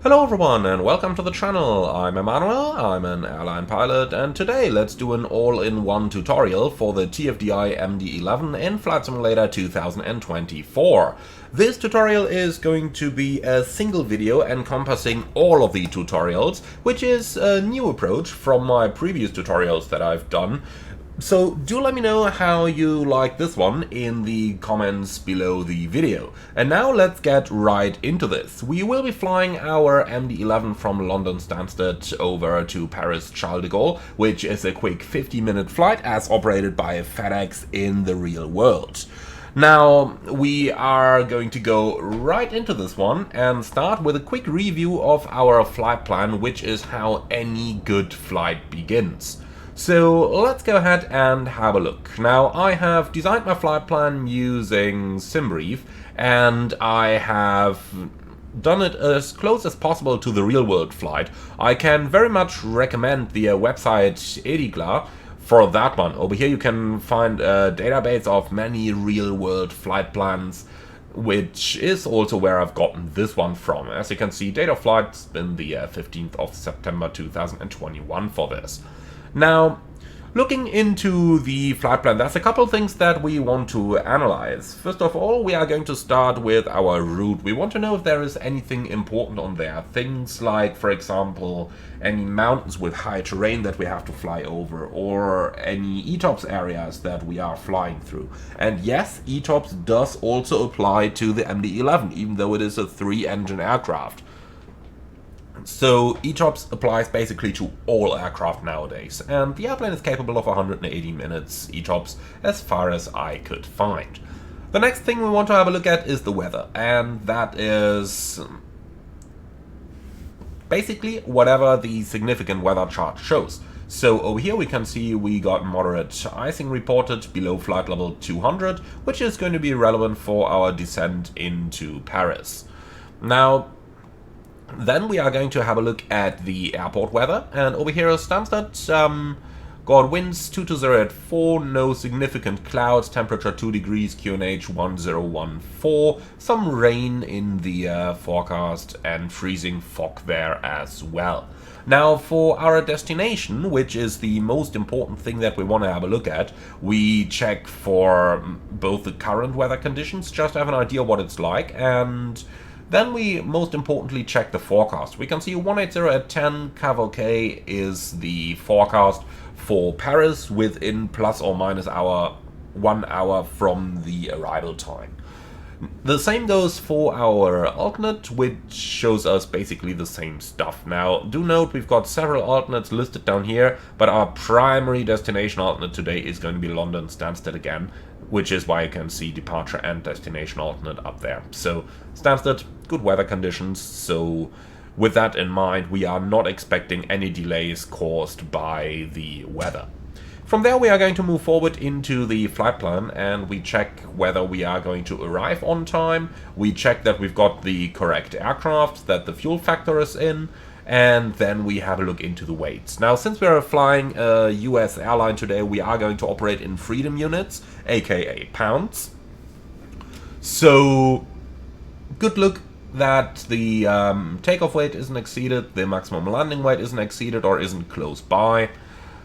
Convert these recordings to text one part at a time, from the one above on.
Hello everyone and welcome to the channel. I'm Emmanuel, I'm an airline pilot, and today let's do an all-in-one tutorial for the TFDI MD-11 in Flight Simulator 2024. This tutorial is going to be a single video encompassing all of the tutorials, which is a new approach from my previous tutorials that I've done. So do let me know how you like this one in the comments below the video. And now let's get right into this. We will be flying our MD-11 from London Stansted over to Paris Charles de Gaulle, which is a quick 50-minute flight as operated by FedEx in the real world. Now, we are going to go right into this one and start with a quick review of our flight plan, which is how any good flight begins. So let's go ahead and have a look. Now, I have designed my flight plan using SimBrief, and I have done it as close as possible to the real-world flight. I can very much recommend the website Edikla for that one. Over here you can find a database of many real-world flight plans, which is also where I've gotten this one from. As you can see, date of flight's been the 15th of September 2021 for this. Now, looking into the flight plan, there's a couple things that we want to analyze. First of all, we are going to start with our route. We want to know if there is anything important on there. Things like, for example, any mountains with high terrain that we have to fly over, or any ETOPS areas that we are flying through. And yes, ETOPS does also apply to the MD-11, even though it is a 3-engine aircraft. So ETOPS applies basically to all aircraft nowadays, and the airplane is capable of 180 minutes ETOPS as far as I could find. The next thing we want to have a look at is the weather, and that is basically whatever the significant weather chart shows. So over here we can see we got moderate icing reported below flight level 200, which is going to be relevant for our descent into Paris. Now, then we are going to have a look at the airport weather, and over here is Stansted, got winds 220 at 4, no significant clouds, temperature 2 degrees, QNH 1014, some rain in the forecast and freezing fog there as well. Now for our destination, which is the most important thing that we want to have a look at, we check for both the current weather conditions, just to have an idea what it's like, and then we most importantly check the forecast. We can see 180 at 10 kVK is the forecast for Paris within plus or minus 1 hour from the arrival time. The same goes for our alternate, which shows us basically the same stuff. Now, do note we've got several alternates listed down here, but our primary destination alternate today is going to be London Stansted again, which is why you can see departure and destination alternate up there. So, Stansted, good weather conditions, so with that in mind, we are not expecting any delays caused by the weather. From there we are going to move forward into the flight plan, and we check whether we are going to arrive on time, we check that we've got the correct aircraft, that the fuel factor is in, and then we have a look into the weights. Now, since we are flying a US airline today, we are going to operate in freedom units, aka pounds. So, good look that the takeoff weight isn't exceeded, the maximum landing weight isn't exceeded or isn't close by.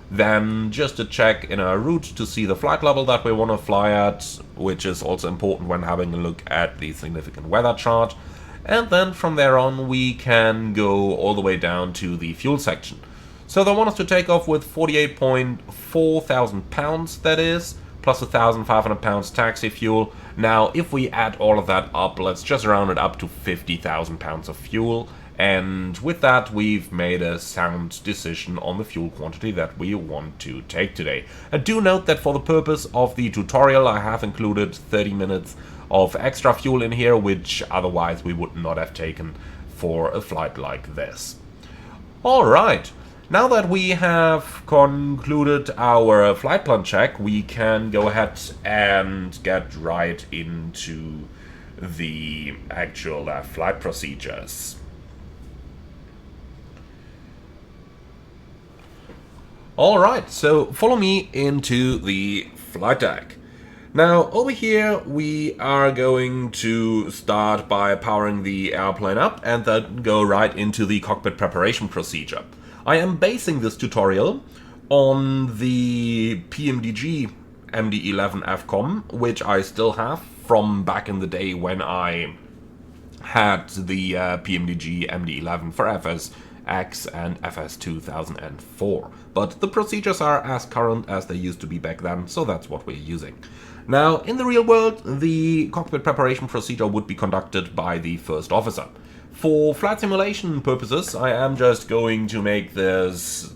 Then just to check in our route to see the flight level that we want to fly at, which is also important when having a look at the significant weather chart. And then from there on we can go all the way down to the fuel section. So they want us to take off with 48.4 thousand pounds, that is, plus 1,500 pounds taxi fuel. Now, if we add all of that up, let's just round it up to 50,000 pounds of fuel. And with that, we've made a sound decision on the fuel quantity that we want to take today. And do note that for the purpose of the tutorial, I have included 30 minutes of extra fuel in here, which otherwise we would not have taken for a flight like this. Alright, now that we have concluded our flight plan check, we can go ahead and get right into the actual flight procedures. Alright, so follow me into the flight deck. Now, over here, we are going to start by powering the airplane up and then go right into the cockpit preparation procedure. I am basing this tutorial on the PMDG MD-11 FCOM, which I still have from back in the day when I had the PMDG MD-11 for FSX and FS 2004. But the procedures are as current as they used to be back then, so that's what we're using. Now, in the real world, the cockpit preparation procedure would be conducted by the first officer. For flight simulation purposes, I am just going to make this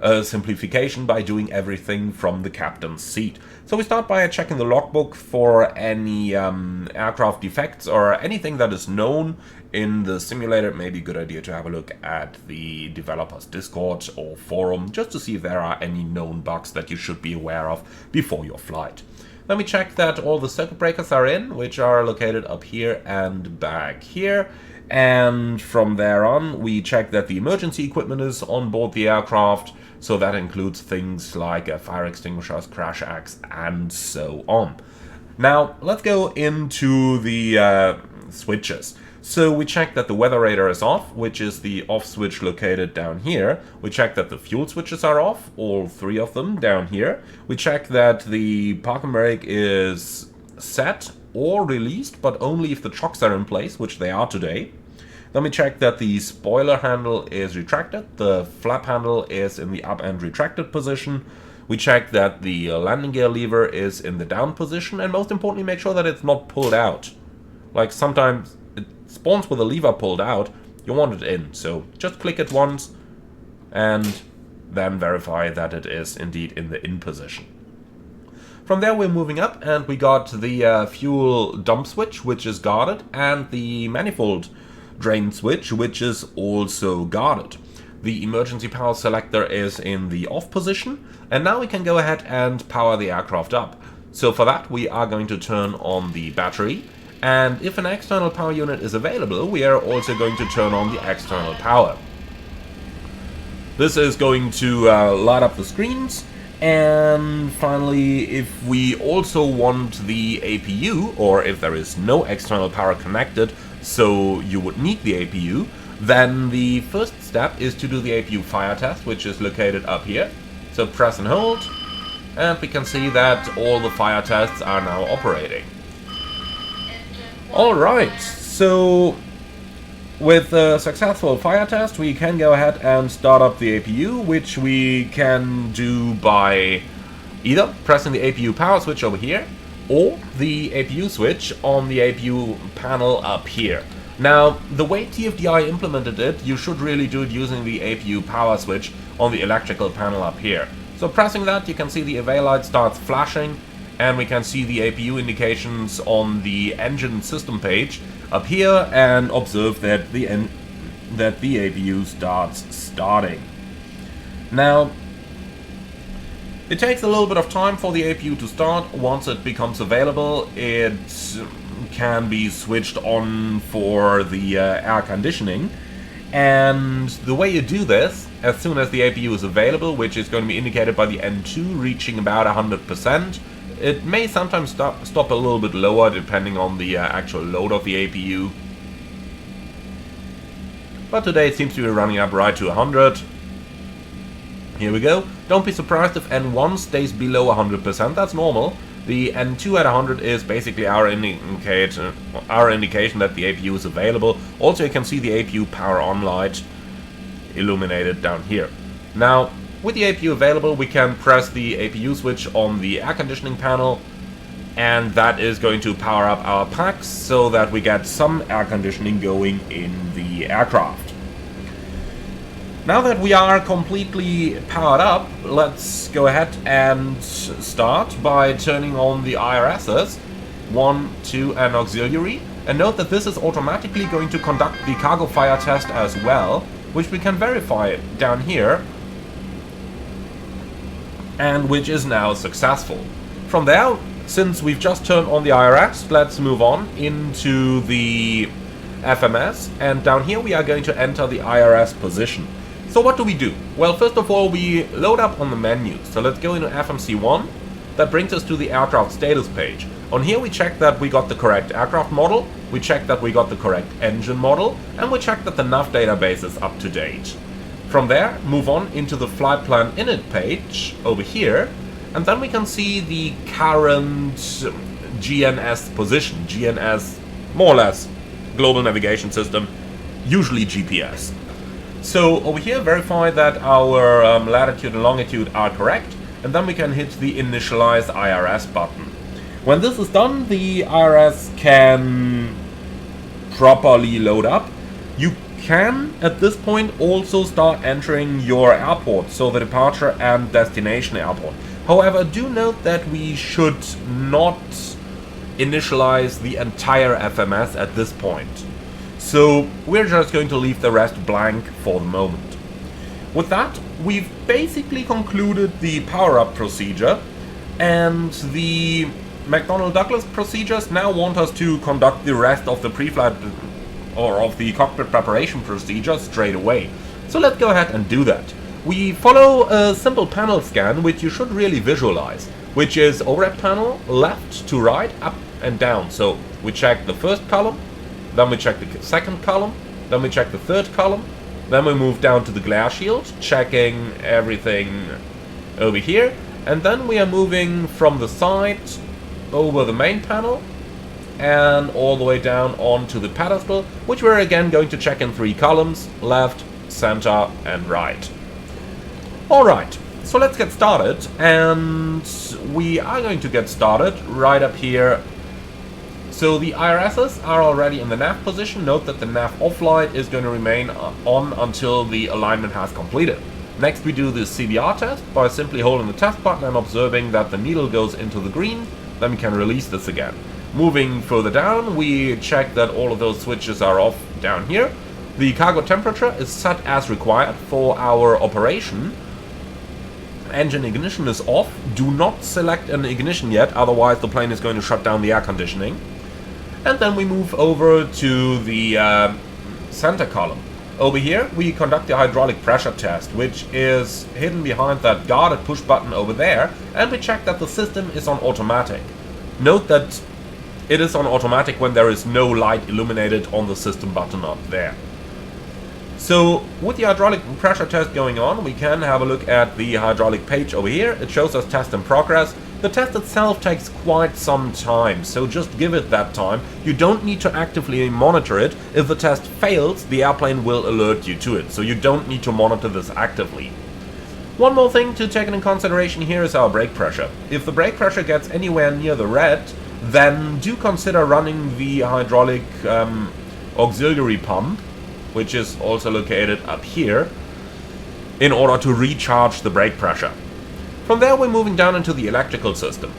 a simplification by doing everything from the captain's seat. So we start by checking the logbook for any aircraft defects or anything that is known in the simulator. It may be a good idea to have a look at the developers Discord or forum just to see if there are any known bugs that you should be aware of before your flight. Then we check that all the circuit breakers are in, which are located up here and back here. And from there on, we check that the emergency equipment is on board the aircraft. So that includes things like fire extinguishers, crash axe, and so on. Now, let's go into the switches. So we check that the weather radar is off, which is the off switch located down here. We check that the fuel switches are off, all three of them down here. We check that the parking brake is set or released, but only if the chocks are in place, which they are today. Then we check that the spoiler handle is retracted, the flap handle is in the up and retracted position. We check that the landing gear lever is in the down position, and most importantly, make sure that it's not pulled out. Like sometimes it spawns with the lever pulled out, you want it in, so just click it once and then verify that it is indeed in the in position. From there we're moving up and we got the fuel dump switch, which is guarded, and the manifold drain switch, which is also guarded. The emergency power selector is in the off position, and now we can go ahead and power the aircraft up. So for that we are going to turn on the battery, and if an external power unit is available, we are also going to turn on the external power. This is going to light up the screens. And finally, if we also want the APU, or if there is no external power connected, so you would need the APU, then the first step is to do the APU fire test, which is located up here. So press and hold, and we can see that all the fire tests are now operating. Alright, so with a successful fire test, we can go ahead and start up the APU, which we can do by either pressing the APU power switch over here, or the APU switch on the APU panel up here. Now, the way TFDI implemented it, you should really do it using the APU power switch on the electrical panel up here. So pressing that, you can see the AVA light starts flashing, and we can see the APU indications on the engine system page up here, and observe that the APU starting. Now, it takes a little bit of time for the APU to start. Once it becomes available, it can be switched on for the air conditioning. And the way you do this, as soon as the APU is available, which is going to be indicated by the N2 reaching about 100%, it may sometimes stop a little bit lower depending on the actual load of the APU. But today it seems to be running up right to 100. Here we go. Don't be surprised if N1 stays below 100%, that's normal. The N2 at 100 is basically our indication that the APU is available. Also, you can see the APU power on light illuminated down here. Now, with the APU available, we can press the APU switch on the air conditioning panel, and that is going to power up our packs so that we get some air conditioning going in the aircraft. Now that we are completely powered up, let's go ahead and start by turning on the IRSs, 1, 2 and auxiliary, and note that this is automatically going to conduct the cargo fire test as well, which we can verify down here, and which is now successful. From there, since we've just turned on the IRS, let's move on into the FMS, and down here we are going to enter the IRS position. So what do we do? Well, first of all, we load up on the menu. So let's go into FMC1, that brings us to the aircraft status page. On here we check that we got the correct aircraft model, we check that we got the correct engine model, and we check that the nav database is up to date. From there, move on into the flight plan init page over here, and then we can see the current GNS position. GNS, more or less, Global Navigation System, usually GPS. So over here, verify that our latitude and longitude are correct, and then we can hit the Initialize IRS button. When this is done, the IRS can properly load up. You can, at this point, also start entering your airport, so the departure and destination airport. However, do note that we should not initialize the entire FMS at this point. So we're just going to leave the rest blank for the moment. With that, we've basically concluded the power-up procedure, and the McDonnell Douglas procedures now want us to conduct the rest of the pre-flight or of the cockpit preparation procedure straight away. So let's go ahead and do that. We follow a simple panel scan, which you should really visualize, which is overhead panel, left to right, up and down. So we check the first column, then we check the second column, then we check the third column, then we move down to the glare shield, checking everything over here, and then we are moving from the side over the main panel and all the way down onto the pedestal, which we're again going to check in 3 columns, left, center and right. Alright, so let's get started, and we are going to get started right up here. So the IRSs are already in the nav position. Note that the nav off light is going to remain on until the alignment has completed. Next we do the CBR test by simply holding the test button and observing that the needle goes into the green, then we can release this again. Moving further down, we check that all of those switches are off down here. The cargo temperature is set as required for our operation. Engine ignition is off. Do not select an ignition yet, otherwise the plane is going to shut down the air conditioning. And then we move over to the center column. Over here we conduct the hydraulic pressure test, which is hidden behind that guarded push button over there, and we check that the system is on automatic. Note that it is on automatic when there is no light illuminated on the system button up there. So with the hydraulic pressure test going on, we can have a look at the hydraulic page over here. It shows us test in progress. The test itself takes quite some time, so just give it that time. You don't need to actively monitor it. If the test fails, the airplane will alert you to it, so you don't need to monitor this actively. One more thing to take into consideration here is our brake pressure. If the brake pressure gets anywhere near the red, then do consider running the hydraulic auxiliary pump, which is also located up here, in order to recharge the brake pressure. From there we're moving down into the electrical system.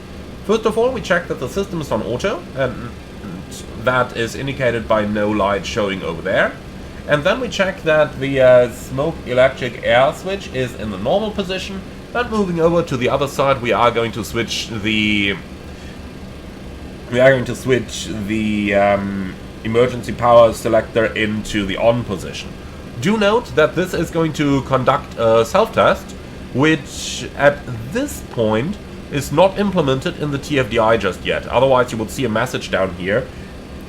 First of all, we check that the system is on auto, and that is indicated by no light showing over there. And then we check that the smoke electric air switch is in the normal position. And moving over to the other side, we are going to switch the emergency power selector into the on position. Do note that this is going to conduct a self-test, which at this point is not implemented in the TFDI just yet. Otherwise you would see a message down here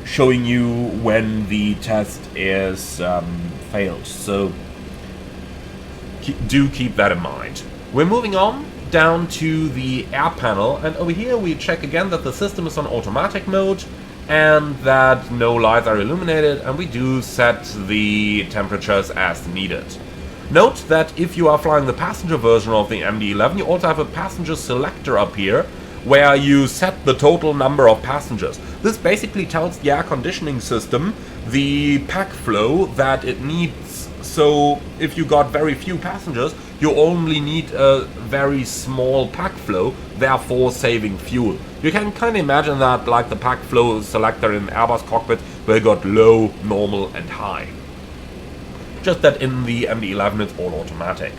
showing you when the test is failed. So do keep that in mind. We're moving on down to the air panel, and over here we check again that the system is on automatic mode and that no lights are illuminated, and we do set the temperatures as needed. Note that if you are flying the passenger version of the MD-11, you also have a passenger selector up here where you set the total number of passengers. This basically tells the air conditioning system the pack flow that it needs. So if you got very few passengers, you only need a very small pack flow, therefore saving fuel. You can kind of imagine that like the pack flow selector in Airbus cockpit, where you got low, normal and high. Just that in the MD-11 it's all automatic.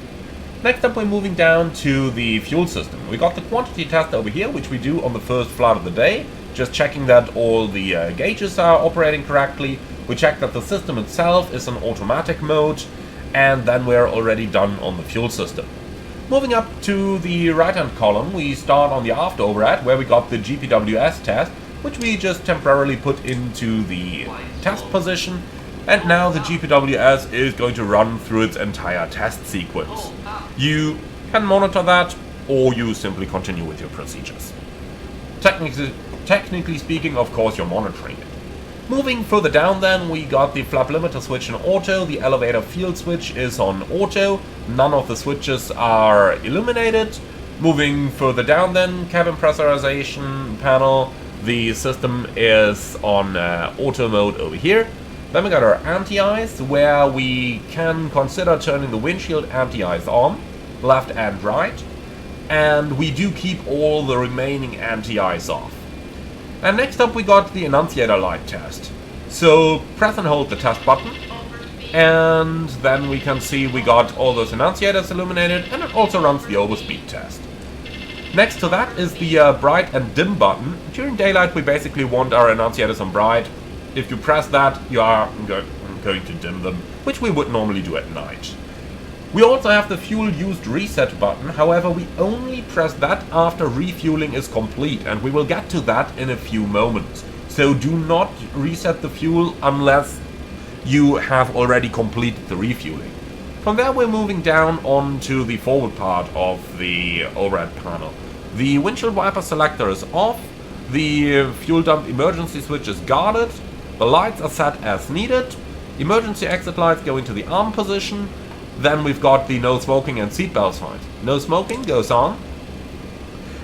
Next up we're moving down to the fuel system. We got the quantity test over here, which we do on the first flight of the day, just checking that all the gauges are operating correctly. We check that the system itself is in automatic mode, and then we're already done on the fuel system. Moving up to the right-hand column, we start on the aft overhead, where we got the GPWS test, which we just temporarily put into the test position, and now the GPWS is going to run through its entire test sequence. You can monitor that, or you simply continue with your procedures. Technically speaking, of course, you're monitoring it. Moving further down then, we got the flap limiter switch in auto, the elevator field switch is on auto, none of the switches are illuminated. Moving further down then, cabin pressurization panel, the system is on auto mode over here. Then we got our anti-ice, where we can consider turning the windshield anti-ice on, left and right, and we do keep all the remaining anti-ice off. And next up we got the annunciator light test. So press and hold the test button, and then we can see we got all those annunciators illuminated, and it also runs the overspeed test. Next to that is the bright and dim button. During daylight we basically want our annunciators on bright. If you press that, you are going to dim them, which we would normally do at night. We also have the fuel used reset button, however we only press that after refueling is complete, and we will get to that in a few moments. So do not reset the fuel unless you have already completed the refueling. From there we're moving down onto the forward part of the overhead panel. The windshield wiper selector is off, the fuel dump emergency switch is guarded, the lights are set as needed, emergency exit lights go into the arm position. Then we've got the no smoking and seatbelt signs. No smoking goes on.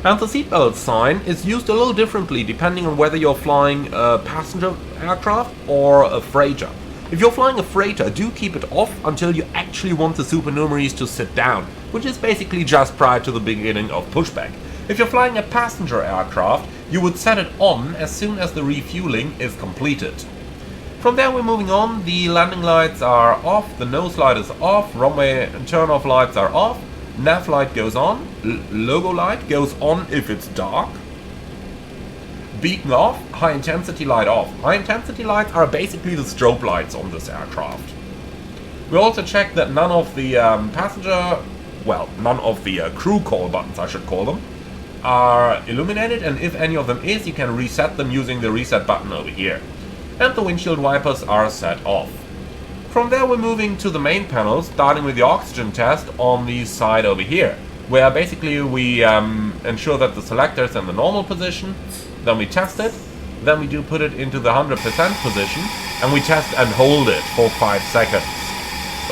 And the seatbelt sign is used a little differently depending on whether you're flying a passenger aircraft or a freighter. If you're flying a freighter, do keep it off until you actually want the supernumeraries to sit down, which is basically just prior to the beginning of pushback. If you're flying a passenger aircraft, you would set it on as soon as the refueling is completed. From there we're moving on, the landing lights are off, the nose light is off, runway and turn-off lights are off, nav light goes on, logo light goes on if it's dark, beacon off, high intensity light off. High intensity lights are basically the strobe lights on this aircraft. We also check that none of the none of the crew call buttons, I should call them, are illuminated, and if any of them is, you can reset them using the reset button over here. And the windshield wipers are set off. From there we're moving to the main panel, starting with the oxygen test on the side over here, where basically we ensure that the selector is in the normal position, then we test it, then we do put it into the 100% position, and we test and hold it for 5 seconds.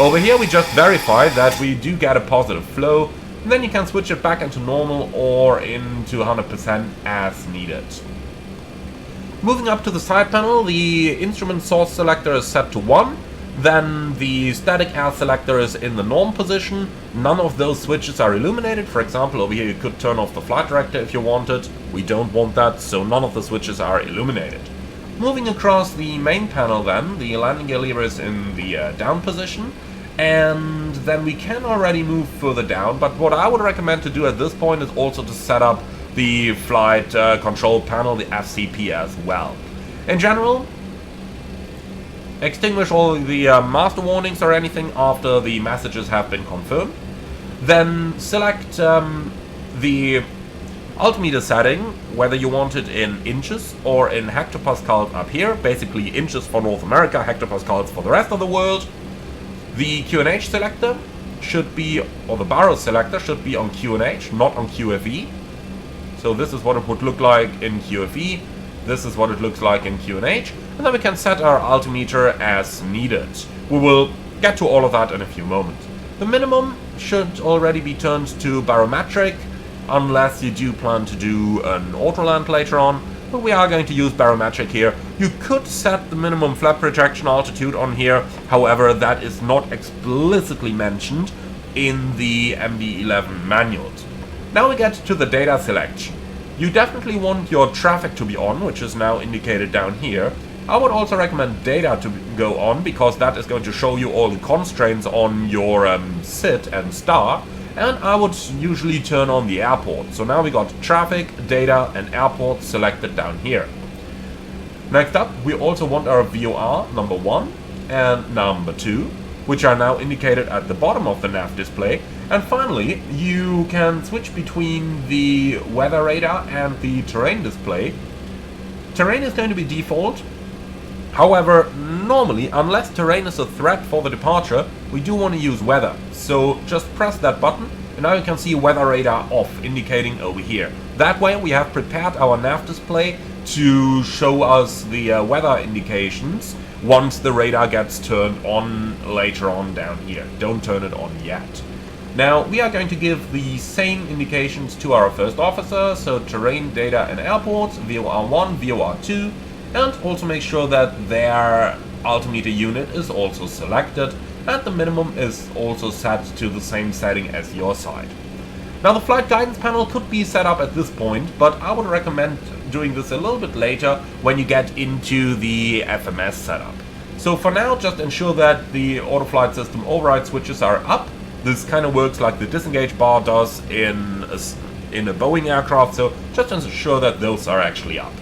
Over here we just verify that we do get a positive flow, and then you can switch it back into normal or into 100% as needed. Moving up to the side panel, the instrument source selector is set to 1, then the static air selector is in the norm position, none of those switches are illuminated. For example, over here you could turn off the flight director if you wanted, we don't want that, so none of the switches are illuminated. Moving across the main panel then, the landing gear lever is in the down position, and then we can already move further down, but what I would recommend to do at this point is also to set up the flight control panel, the FCP as well. In general, extinguish all the master warnings or anything after the messages have been confirmed. Then select the altimeter setting, whether you want it in inches or in hectopascals up here, basically inches for North America, hectopascals for the rest of the world. The QNH selector should be, or the barrel selector should be on QNH, not on QFE. So this is what it would look like in QFE, this is what it looks like in QNH, and then we can set our altimeter as needed. We will get to all of that in a few moments. The minimum should already be turned to barometric, unless you do plan to do an autoland later on, but we are going to use barometric here. You could set the minimum flap projection altitude on here, however that is not explicitly mentioned in the MD-11 manuals. Now we get to the data selection. You definitely want your traffic to be on, which is now indicated down here. I would also recommend data to go on, because that is going to show you all the constraints on your SID and star, and I would usually turn on the airport. So now we got traffic, data and airport selected down here. Next up, we also want our VOR number 1 and number 2. which are now indicated at the bottom of the nav display. And finally, you can switch between the weather radar and the terrain display. Terrain is going to be default. However, normally, unless terrain is a threat for the departure, we do want to use weather. So just press that button, and now you can see weather radar off, indicating over here. That way we have prepared our nav display to show us the weather indications once the radar gets turned on later on down here. Don't turn it on yet. Now we are going to give the same indications to our first officer, so terrain, data and airports, VOR1, VOR2, and also make sure that their altimeter unit is also selected, and the minimum is also set to the same setting as your side. Now the flight guidance panel could be set up at this point, but I would recommend doing this a little bit later when you get into the FMS setup. So for now, just ensure that the auto-flight system override switches are up. This kind of works like the disengage bar does in a Boeing aircraft, so just ensure that those are actually up.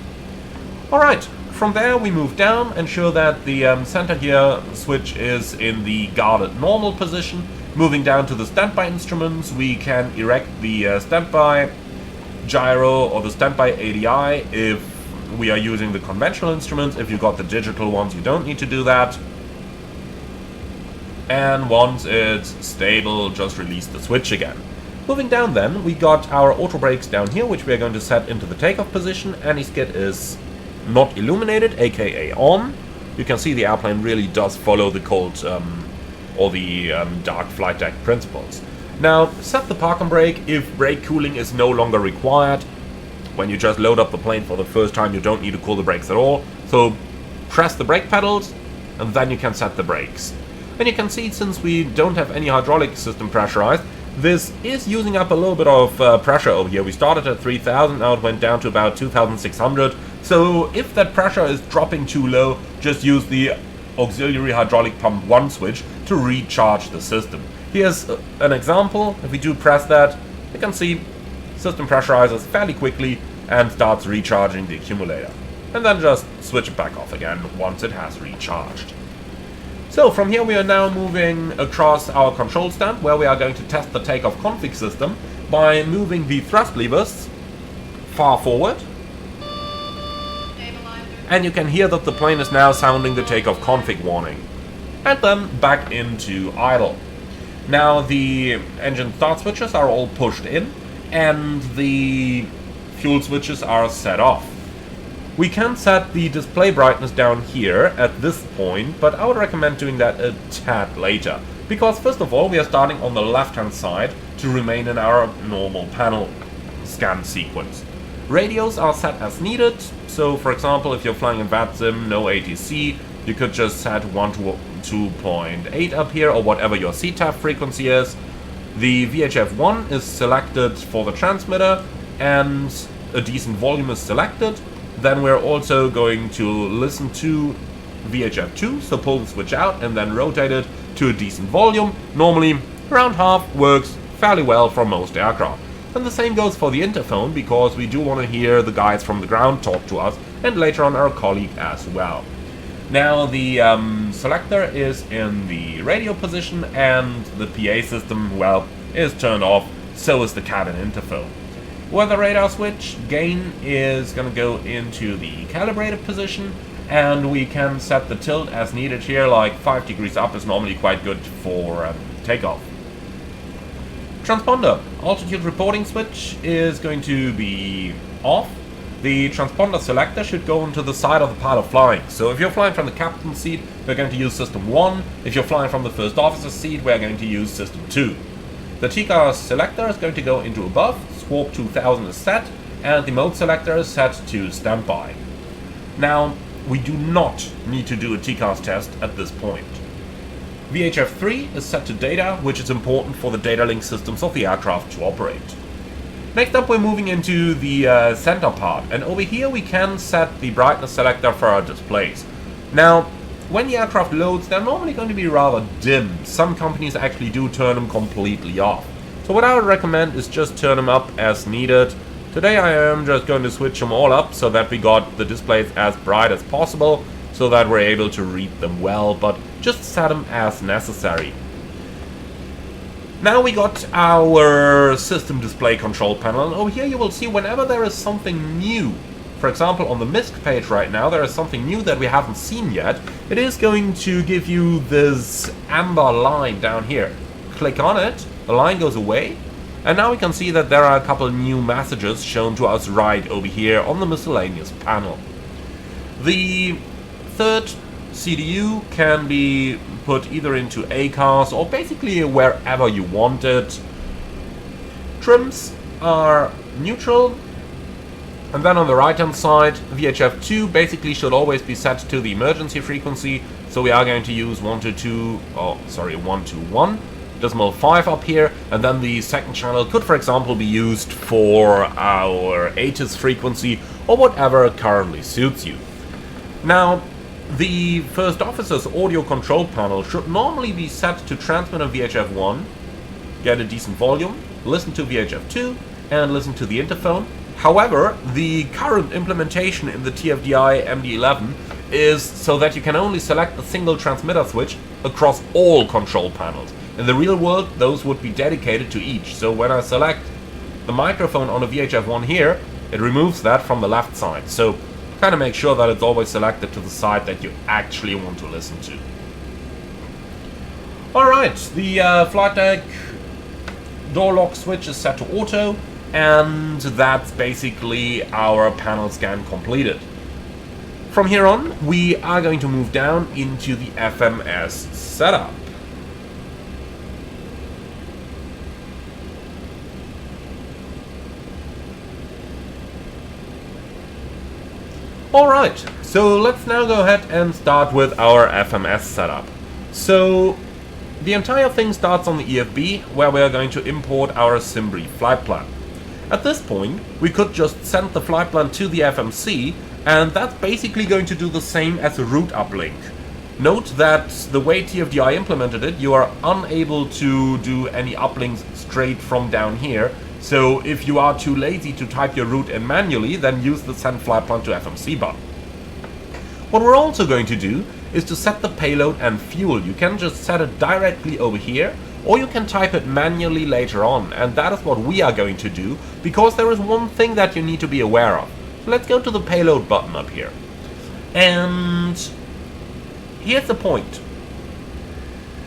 Alright, from there we move down, ensure that the center gear switch is in the guarded normal position. Moving down to the standby instruments, we can erect the standby gyro or the standby ADI if we are using the conventional instruments. If you got the digital ones, you don't need to do that. And once it's stable, just release the switch again. Moving down then, we got our auto brakes down here, which we are going to set into the takeoff position. Anti-skid is not illuminated, aka on. You can see the airplane really does follow the cold or the dark flight deck principles. Now, set the park and brake if brake cooling is no longer required. When you just load up the plane for the first time, you don't need to cool the brakes at all. So press the brake pedals, and then you can set the brakes. And you can see, since we don't have any hydraulic system pressurized, this is using up a little bit of pressure over here. We started at 3000, now it went down to about 2600. So if that pressure is dropping too low, just use the auxiliary hydraulic pump 1 switch to recharge the system. Here's an example. If we do press that, you can see system pressurizes fairly quickly and starts recharging the accumulator. And then just switch it back off again once it has recharged. So from here we are now moving across our control stand, where we are going to test the takeoff config system by moving the thrust levers far forward. And you can hear that the plane is now sounding the takeoff config warning. And then back into idle. Now the engine start switches are all pushed in, and the fuel switches are set off. We can set the display brightness down here at this point, but I would recommend doing that a tad later. Because first of all, we are starting on the left-hand side to remain in our normal panel scan sequence. Radios are set as needed, so for example, if you're flying in VATSIM, no ATC, you could just set 1 to 2.8 up here, or whatever your CTAF frequency is. The VHF1 is selected for the transmitter, and a decent volume is selected. Then we're also going to listen to VHF2, so pull the switch out and then rotate it to a decent volume. Normally, around half works fairly well for most aircraft. And the same goes for the interphone, because we do want to hear the guys from the ground talk to us, and later on our colleague as well. Now the selector is in the radio position, and the PA system, well, is turned off, so is the cabin interphone. Weather radar switch gain is going to go into the calibrated position, and we can set the tilt as needed here, like 5 degrees up is normally quite good for takeoff. Transponder altitude reporting switch is going to be off. The transponder selector should go into the side of the pilot flying. So if you're flying from the captain's seat, we're going to use system 1. If you're flying from the first officer's seat, we're going to use system 2. The TCAS selector is going to go into above, Swarp 2000 is set, and the mode selector is set to standby. Now, we do not need to do a TCAS test at this point. VHF3 is set to data, which is important for the data link systems of the aircraft to operate. Next up, we're moving into the center part, and over here we can set the brightness selector for our displays. Now, when the aircraft loads, they're normally going to be rather dim. Some companies actually do turn them completely off. So what I would recommend is just turn them up as needed. Today I am just going to switch them all up so that we got the displays as bright as possible, so that we're able to read them well, but just set them as necessary. Now we got our system display control panel, and over here you will see whenever there is something new. For example, on the MISC page right now, there is something new that we haven't seen yet. It is going to give you this amber line down here. Click on it, the line goes away, and now we can see that there are a couple new messages shown to us right over here on the miscellaneous panel. The third CDU can be put either into ACARS or basically wherever you want it. Trims are neutral. And then on the right hand side, VHF2 basically should always be set to the emergency frequency. So we are going to use 121.5 up here. And then the second channel could, for example, be used for our ATIS frequency or whatever currently suits you. Now, the first officer's audio control panel should normally be set to transmit on VHF1, get a decent volume, listen to VHF2, and listen to the interphone. However, the current implementation in the TFDI MD-11 is so that you can only select a single transmitter switch across all control panels. In the real world, those would be dedicated to each. So when I select the microphone on a VHF1 here, it removes that from the left side. So kind of make sure that it's always selected to the side that you actually want to listen to. Alright, the flight deck door lock switch is set to auto, and that's basically our panel scan completed. From here on, we are going to move down into the FMS setup. Alright, so let's now go ahead and start with our FMS setup. So, the entire thing starts on the EFB, where we are going to import our SimBrief flight plan. At this point, we could just send the flight plan to the FMC, and that's basically going to do the same as a route uplink. Note that the way TFDI implemented it, you are unable to do any uplinks straight from down here. So if you are too lazy to type your route in manually, then use the send flight plan to FMC button. What we're also going to do is to set the payload and fuel. You can just set it directly over here, or you can type it manually later on, and that is what we are going to do, because there is one thing that you need to be aware of. So let's go to the payload button up here. And here's the point.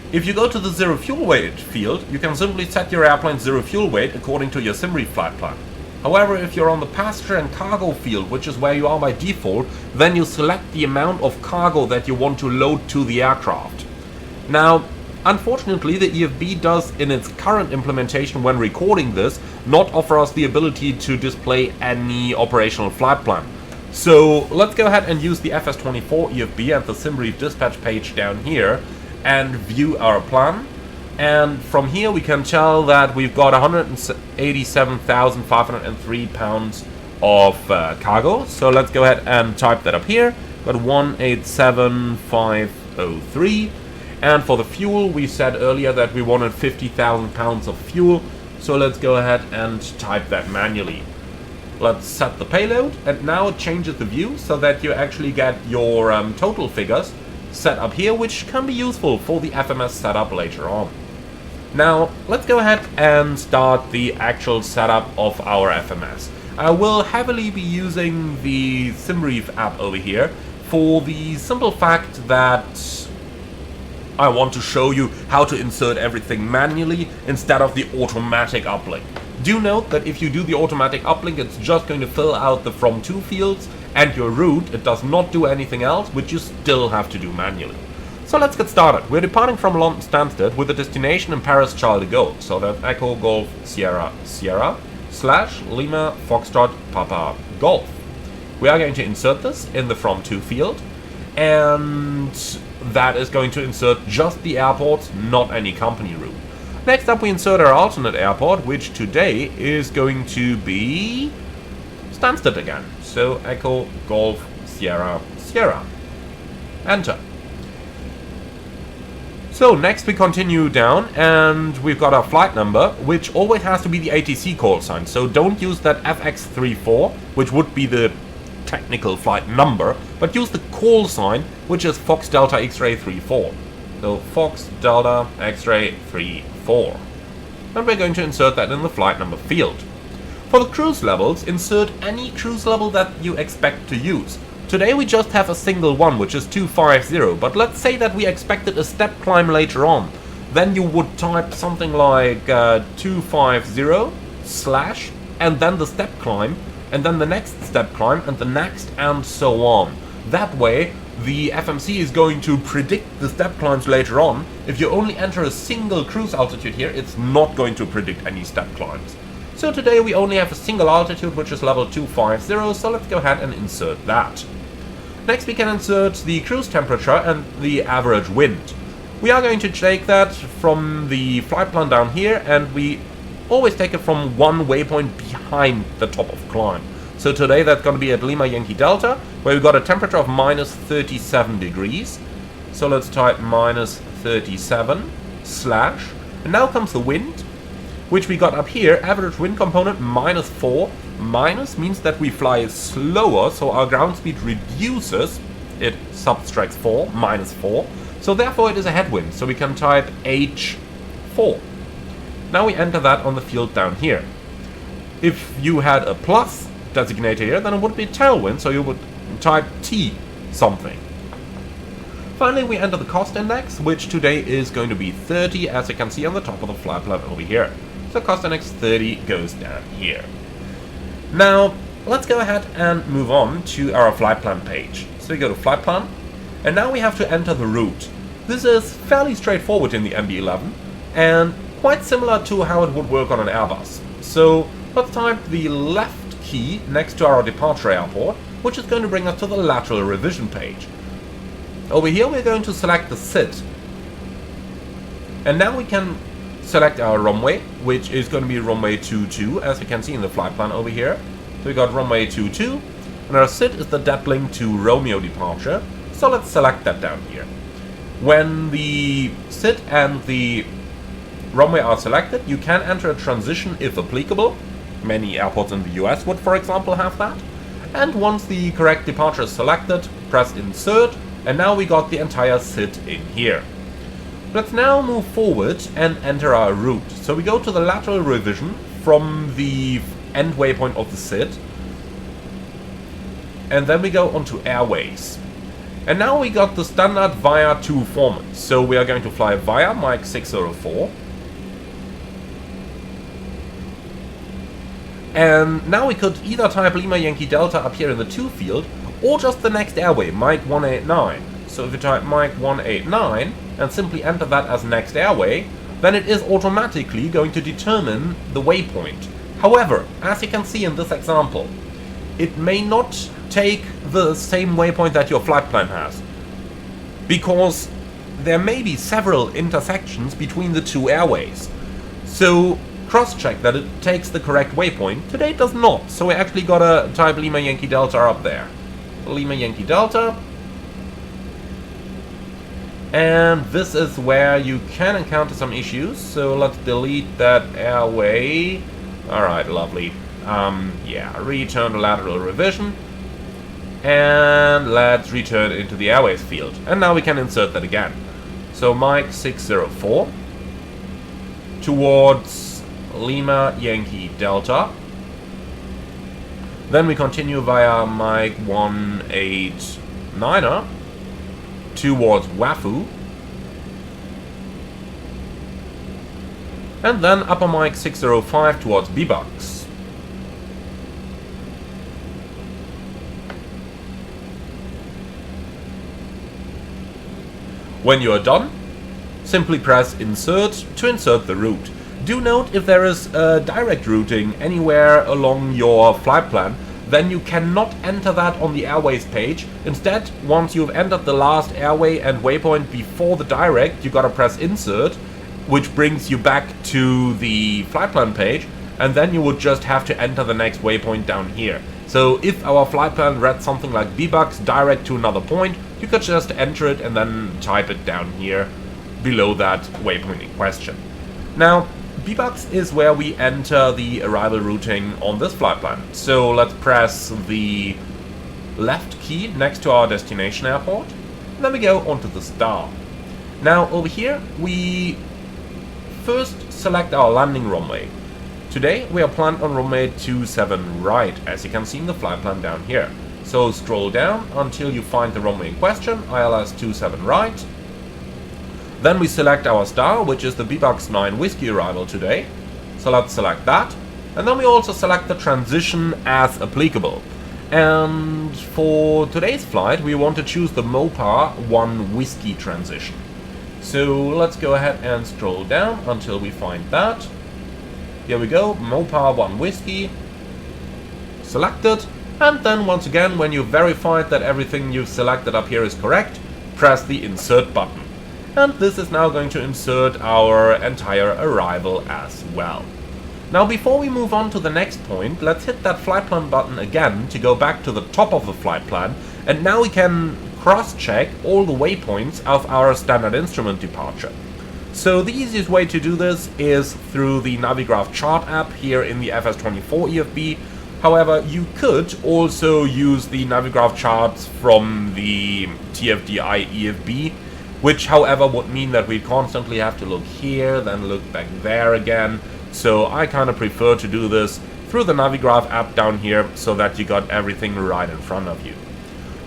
If you go to the zero fuel weight field, you can simply set your airplane's zero fuel weight according to your SimBrief flight plan. However, if you're on the passenger and cargo field, which is where you are by default, then you select the amount of cargo that you want to load to the aircraft. Now, unfortunately, the EFB does, in its current implementation when recording this, not offer us the ability to display any operational flight plan. So let's go ahead and use the FS24 EFB and the SimBrief dispatch page down here and view our plan. And from here we can tell that we've got 187,503 pounds of cargo. So let's go ahead and type that up here. Got 187,503. And for the fuel, we said earlier that we wanted 50,000 pounds of fuel. So let's go ahead and type that manually. Let's set the payload, and now it changes the view so that you actually get your total figures set up here, which can be useful for the FMS setup later on. Now, let's go ahead and start the actual setup of our FMS. I will heavily be using the SimBrief app over here for the simple fact that I want to show you how to insert everything manually instead of the automatic uplink. Do note that if you do the automatic uplink, it's just going to fill out the from to fields and your route. It does not do anything else, which you still have to do manually. So let's get started. We're departing from London Stansted with a destination in Paris Charles de Gaulle. So that's Echo Golf Sierra Sierra / Lima Foxtrot Papa Golf. We are going to insert this in the from to field, and that is going to insert just the airports, not any company route. Next up we insert our alternate airport, which today is going to be Stansted again. So Echo Golf Sierra Sierra. Enter. So next we continue down, and we've got our flight number, which always has to be the ATC call sign. So don't use that FX34, which would be the technical flight number, but use the call sign, which is Fox Delta X-Ray 34. So Fox Delta X-Ray 34. And we're going to insert that in the flight number field. For the cruise levels, insert any cruise level that you expect to use. Today we just have a single one, which is 250, but let's say that we expected a step climb later on. Then you would type something like 250 slash, and then the step climb, and then the next step climb, and the next, and so on. That way, the FMC is going to predict the step climbs later on. If you only enter a single cruise altitude here, it's not going to predict any step climbs. So today we only have a single altitude, which is level 250, so let's go ahead and insert that. Next we can insert the cruise temperature and the average wind. We are going to take that from the flight plan down here, and we always take it from one waypoint behind the top of climb. So today that's going to be at Lima Yankee Delta, where we got a temperature of minus 37 degrees. So let's type minus 37 slash, and now comes the wind, which we got up here, average wind component minus 4. Minus means that we fly slower, so our ground speed reduces. It subtracts 4, minus 4. So therefore it is a headwind, so we can type H4. Now we enter that on the field down here. If you had a plus designator here, then it would be tailwind, so you would type T something. Finally, we enter the cost index, which today is going to be 30, as you can see on the top of the flight plan over here. So cost index 30 goes down here. Now, let's go ahead and move on to our flight plan page. So we go to flight plan, and now we have to enter the route. This is fairly straightforward in the MD-11, and quite similar to how it would work on an Airbus. So let's type the left key next to our departure airport, which is going to bring us to the lateral revision page. Over here we're going to select the SID. And now we can select our runway, which is going to be runway 22, as you can see in the flight plan over here. So we got runway 22, and our SID is the deadling to Romeo departure. So let's select that down here. When the SID and the runway are selected, you can enter a transition if applicable. Many airports in the US would, for example, have that. And once the correct departure is selected, press insert, and now we got the entire SID in here. Let's now move forward and enter our route. So we go to the lateral revision from the end waypoint of the SID, and then we go onto airways. And now we got the standard via 2 formats. So we are going to fly via Mike 604. And now we could either type Lima Yankee Delta up here in the 2 field, or just the next airway, Mike 189. So if you type Mike 189 and simply enter that as next airway, then it is automatically going to determine the waypoint. However, as you can see in this example, it may not take the same waypoint that your flight plan has, because there may be several intersections between the 2 airways. So cross-check that it takes the correct waypoint. Today it does not, so we actually gotta type Lima Yankee Delta up there. Lima Yankee Delta. And this is where you can encounter some issues, so let's delete that airway. Alright, lovely. Yeah, return to lateral revision. And let's return into the airways field. And now we can insert that again. So Mike 604 towards Lima Yankee Delta. Then we continue via Mike 189er towards Wafu. And then upper Mike 605 towards B-Bucks. When you are done, simply press insert to insert the route. Do note, if there is direct routing anywhere along your flight plan, then you cannot enter that on the airways page. Instead, once you've entered the last airway and waypoint before the direct, you gotta press insert, which brings you back to the flight plan page, and then you would just have to enter the next waypoint down here. So if our flight plan read something like B-Bucks direct to another point, you could just enter it and then type it down here below that waypoint in question. Now, B-Bucks is where we enter the arrival routing on this flight plan. So let's press the left key next to our destination airport, and then we go onto the star. Now over here we first select our landing runway. Today we are planned on runway 27 right, as you can see in the flight plan down here. So scroll down until you find the runway in question, ILS 27 right. Then we select our star, which is the BBUX 9 Whiskey arrival today. So let's select that. And then we also select the transition as applicable. And for today's flight we want to choose the MOPA 1 Whiskey transition. So let's go ahead and scroll down until we find that. Here we go, MOPA 1 Whiskey, selected, and then once again, when you've verified that everything you've selected up here is correct, press the insert button. And this is now going to insert our entire arrival as well. Now before we move on to the next point, let's hit that flight plan button again to go back to the top of the flight plan, and now we can cross-check all the waypoints of our standard instrument departure. So the easiest way to do this is through the Navigraph chart app here in the FS24 EFB. However, you could also use the Navigraph charts from the TFDI EFB, which however would mean that we constantly have to look here, then look back there again. So I kind of prefer to do this through the Navigraph app down here so that you got everything right in front of you.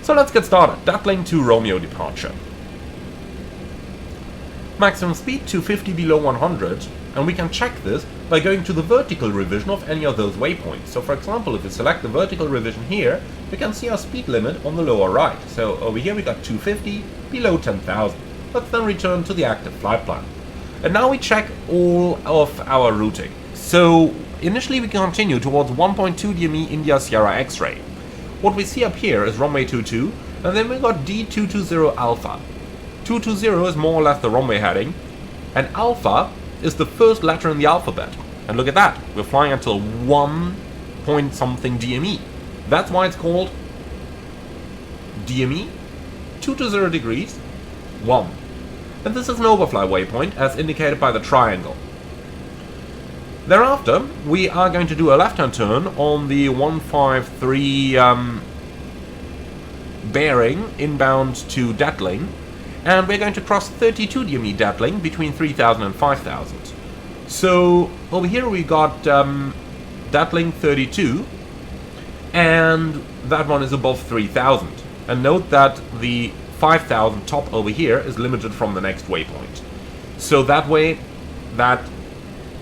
So let's get started. Datling to Romeo departure. Maximum speed 250 below 100, and we can check this by going to the vertical revision of any of those waypoints. So for example, if we select the vertical revision here, we can see our speed limit on the lower right. So over here we got 250 below 10,000. Let's then return to the active flight plan. And now we check all of our routing. So initially we continue towards 1.2 DME India Sierra X-ray. What we see up here is runway 22, and then we got D220 Alpha. 220 is more or less the runway heading, and Alpha is the first letter in the alphabet. And look at that, we're flying until 1 point something DME. That's why it's called DME 220 degrees 1. And this is an overfly waypoint as indicated by the triangle. Thereafter, we are going to do a left-hand turn on the 153 bearing inbound to Datling. And we're going to cross 32 DME Datling between 3000 and 5000. So over here we got Datling 32, and that one is above 3000. And note that the 5000 top over here is limited from the next waypoint. So that way, that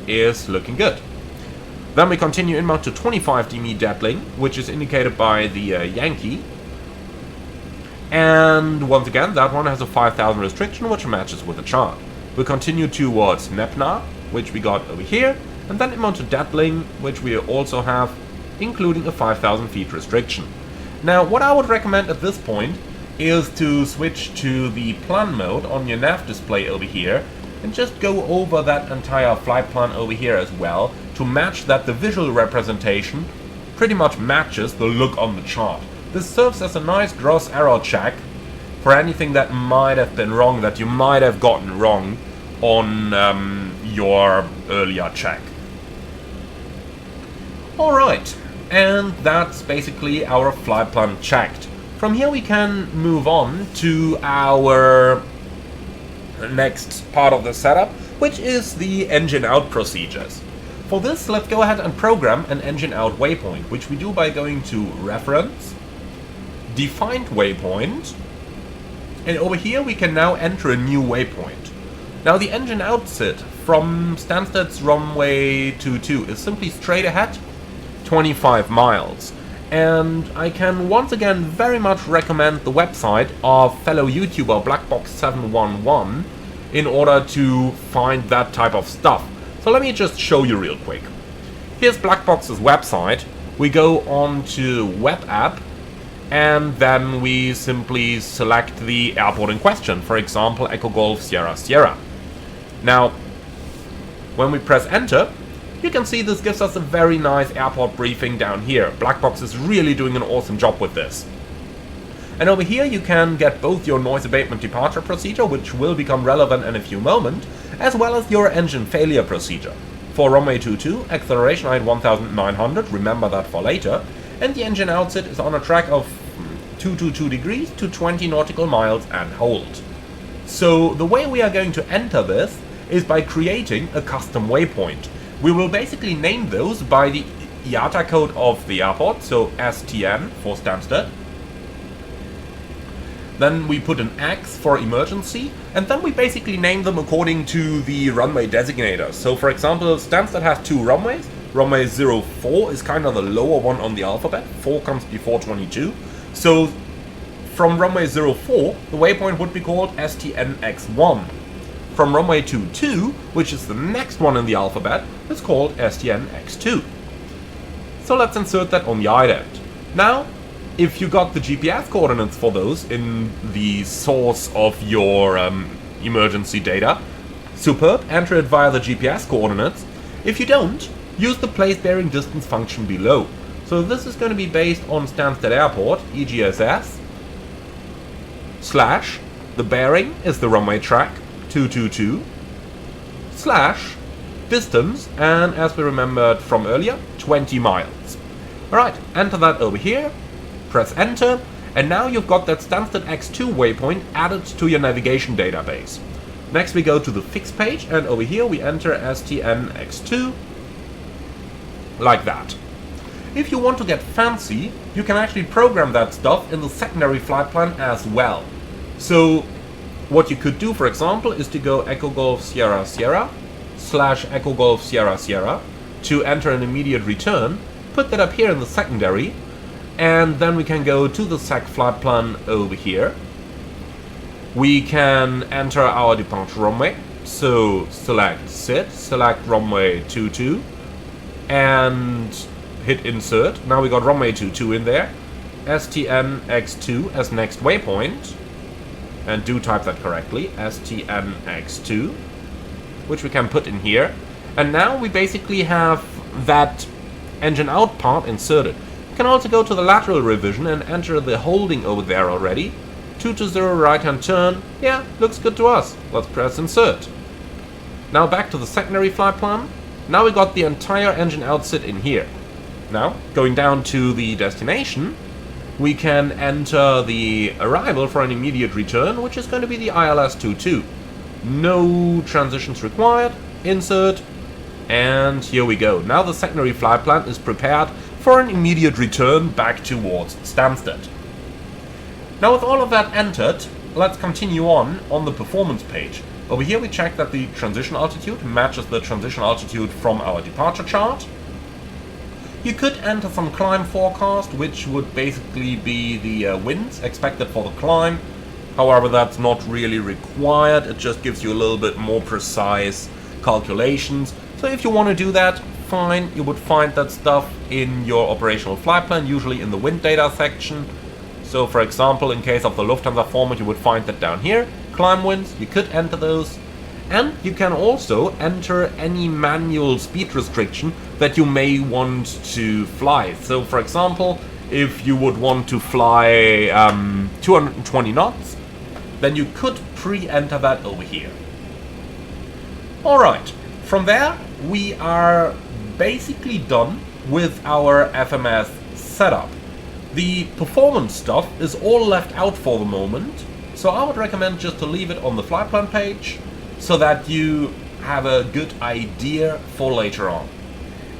is looking good. Then we continue inbound to 25 DME Datling, which is indicated by the Yankee. And once again, that one has a 5000 restriction, which matches with the chart. We continue towards Nepna, which we got over here, and then inbound to Datling, which we also have, including a 5000 feet restriction. Now, what I would recommend at this point is to switch to the plan mode on your nav display over here, and just go over that entire flight plan over here as well, to match that the visual representation pretty much matches the look on the chart. This serves as a nice gross error check for anything that might have been wrong, that you might have gotten wrong on your earlier check. Alright, and that's basically our flight plan checked. From here we can move on to our next part of the setup, which is the engine out procedures. For this, let's go ahead and program an engine out waypoint, which we do by going to Reference, Defined Waypoint, and over here we can now enter a new waypoint. Now the engine outset from Stansted's runway 22 is simply straight ahead, 25 miles. And I can once again very much recommend the website of fellow YouTuber Blackbox711 in order to find that type of stuff. So let me just show you real quick. Here's Blackbox's website. We go on to Web App, and then we simply select the airport in question, for example Echo Golf Sierra Sierra. Now, when we press enter, you can see this gives us a very nice airport briefing down here. Blackbox is really doing an awesome job with this. And over here you can get both your noise abatement departure procedure, which will become relevant in a few moments, as well as your engine failure procedure. For runway 22, acceleration height 1900, remember that for later, and the engine outset is on a track of 222 degrees to 20 nautical miles and hold. So the way we are going to enter this is by creating a custom waypoint. We will basically name those by the IATA code of the airport, so STN for Stansted. Then we put an X for emergency, and then we basically name them according to the runway designator. So for example, Stansted has 2 runways. Runway 04 is kind of the lower one on the alphabet, 4 comes before 22. So from runway 04, the waypoint would be called STNX1. From runway 22, which is the next one in the alphabet, it's called STNX2. So let's insert that on the ident. Now, if you got the GPS coordinates for those in the source of your emergency data, superb, enter it via the GPS coordinates. If you don't, use the place bearing distance function below. So this is going to be based on Stansted Airport, EGSS, slash, the bearing is the runway track, 222, slash, distance, and as we remembered from earlier, 20 miles. Alright, enter that over here, press enter, and now you've got that Stansted X2 waypoint added to your navigation database. Next we go to the fix page, and over here we enter STN X2, like that. If you want to get fancy, you can actually program that stuff in the secondary flight plan as well. So what you could do, for example, is to go Echo Golf Sierra Sierra slash Echo Golf Sierra Sierra to enter an immediate return, put that up here in the secondary, and then we can go to the sec flight plan over here. We can enter our departure runway, so select SIT, select runway 22, and hit insert. Now we got runway 22 in there, STN X2 as next waypoint, and do type that correctly, STN X2, which we can put in here. And now we basically have that engine out part inserted. You can also go to the lateral revision and enter the holding over there already. 220 right hand turn, yeah, looks good to us. Let's press insert. Now back to the secondary flight plan. Now we got the entire engine outset in here. Now, going down to the destination, we can enter the arrival for an immediate return, which is going to be the ILS-22. No transitions required, insert, and here we go. Now the secondary flight plan is prepared for an immediate return back towards Stansted. Now with all of that entered, let's continue on the performance page. Over here we check that the transition altitude matches the transition altitude from our departure chart. You could enter some climb forecast, which would basically be the winds expected for the climb. However, that's not really required, it just gives you a little bit more precise calculations. So if you want to do that, fine, you would find that stuff in your operational flight plan, usually in the wind data section. So for example, in case of the Lufthansa format, you would find that down here. Climb winds, you could enter those. And you can also enter any manual speed restriction that you may want to fly. So for example, if you would want to fly 220 knots, then you could pre-enter that over here. Alright, from there we are basically done with our FMS setup. The performance stuff is all left out for the moment, so I would recommend just to leave it on the flight plan page so that you have a good idea for later on.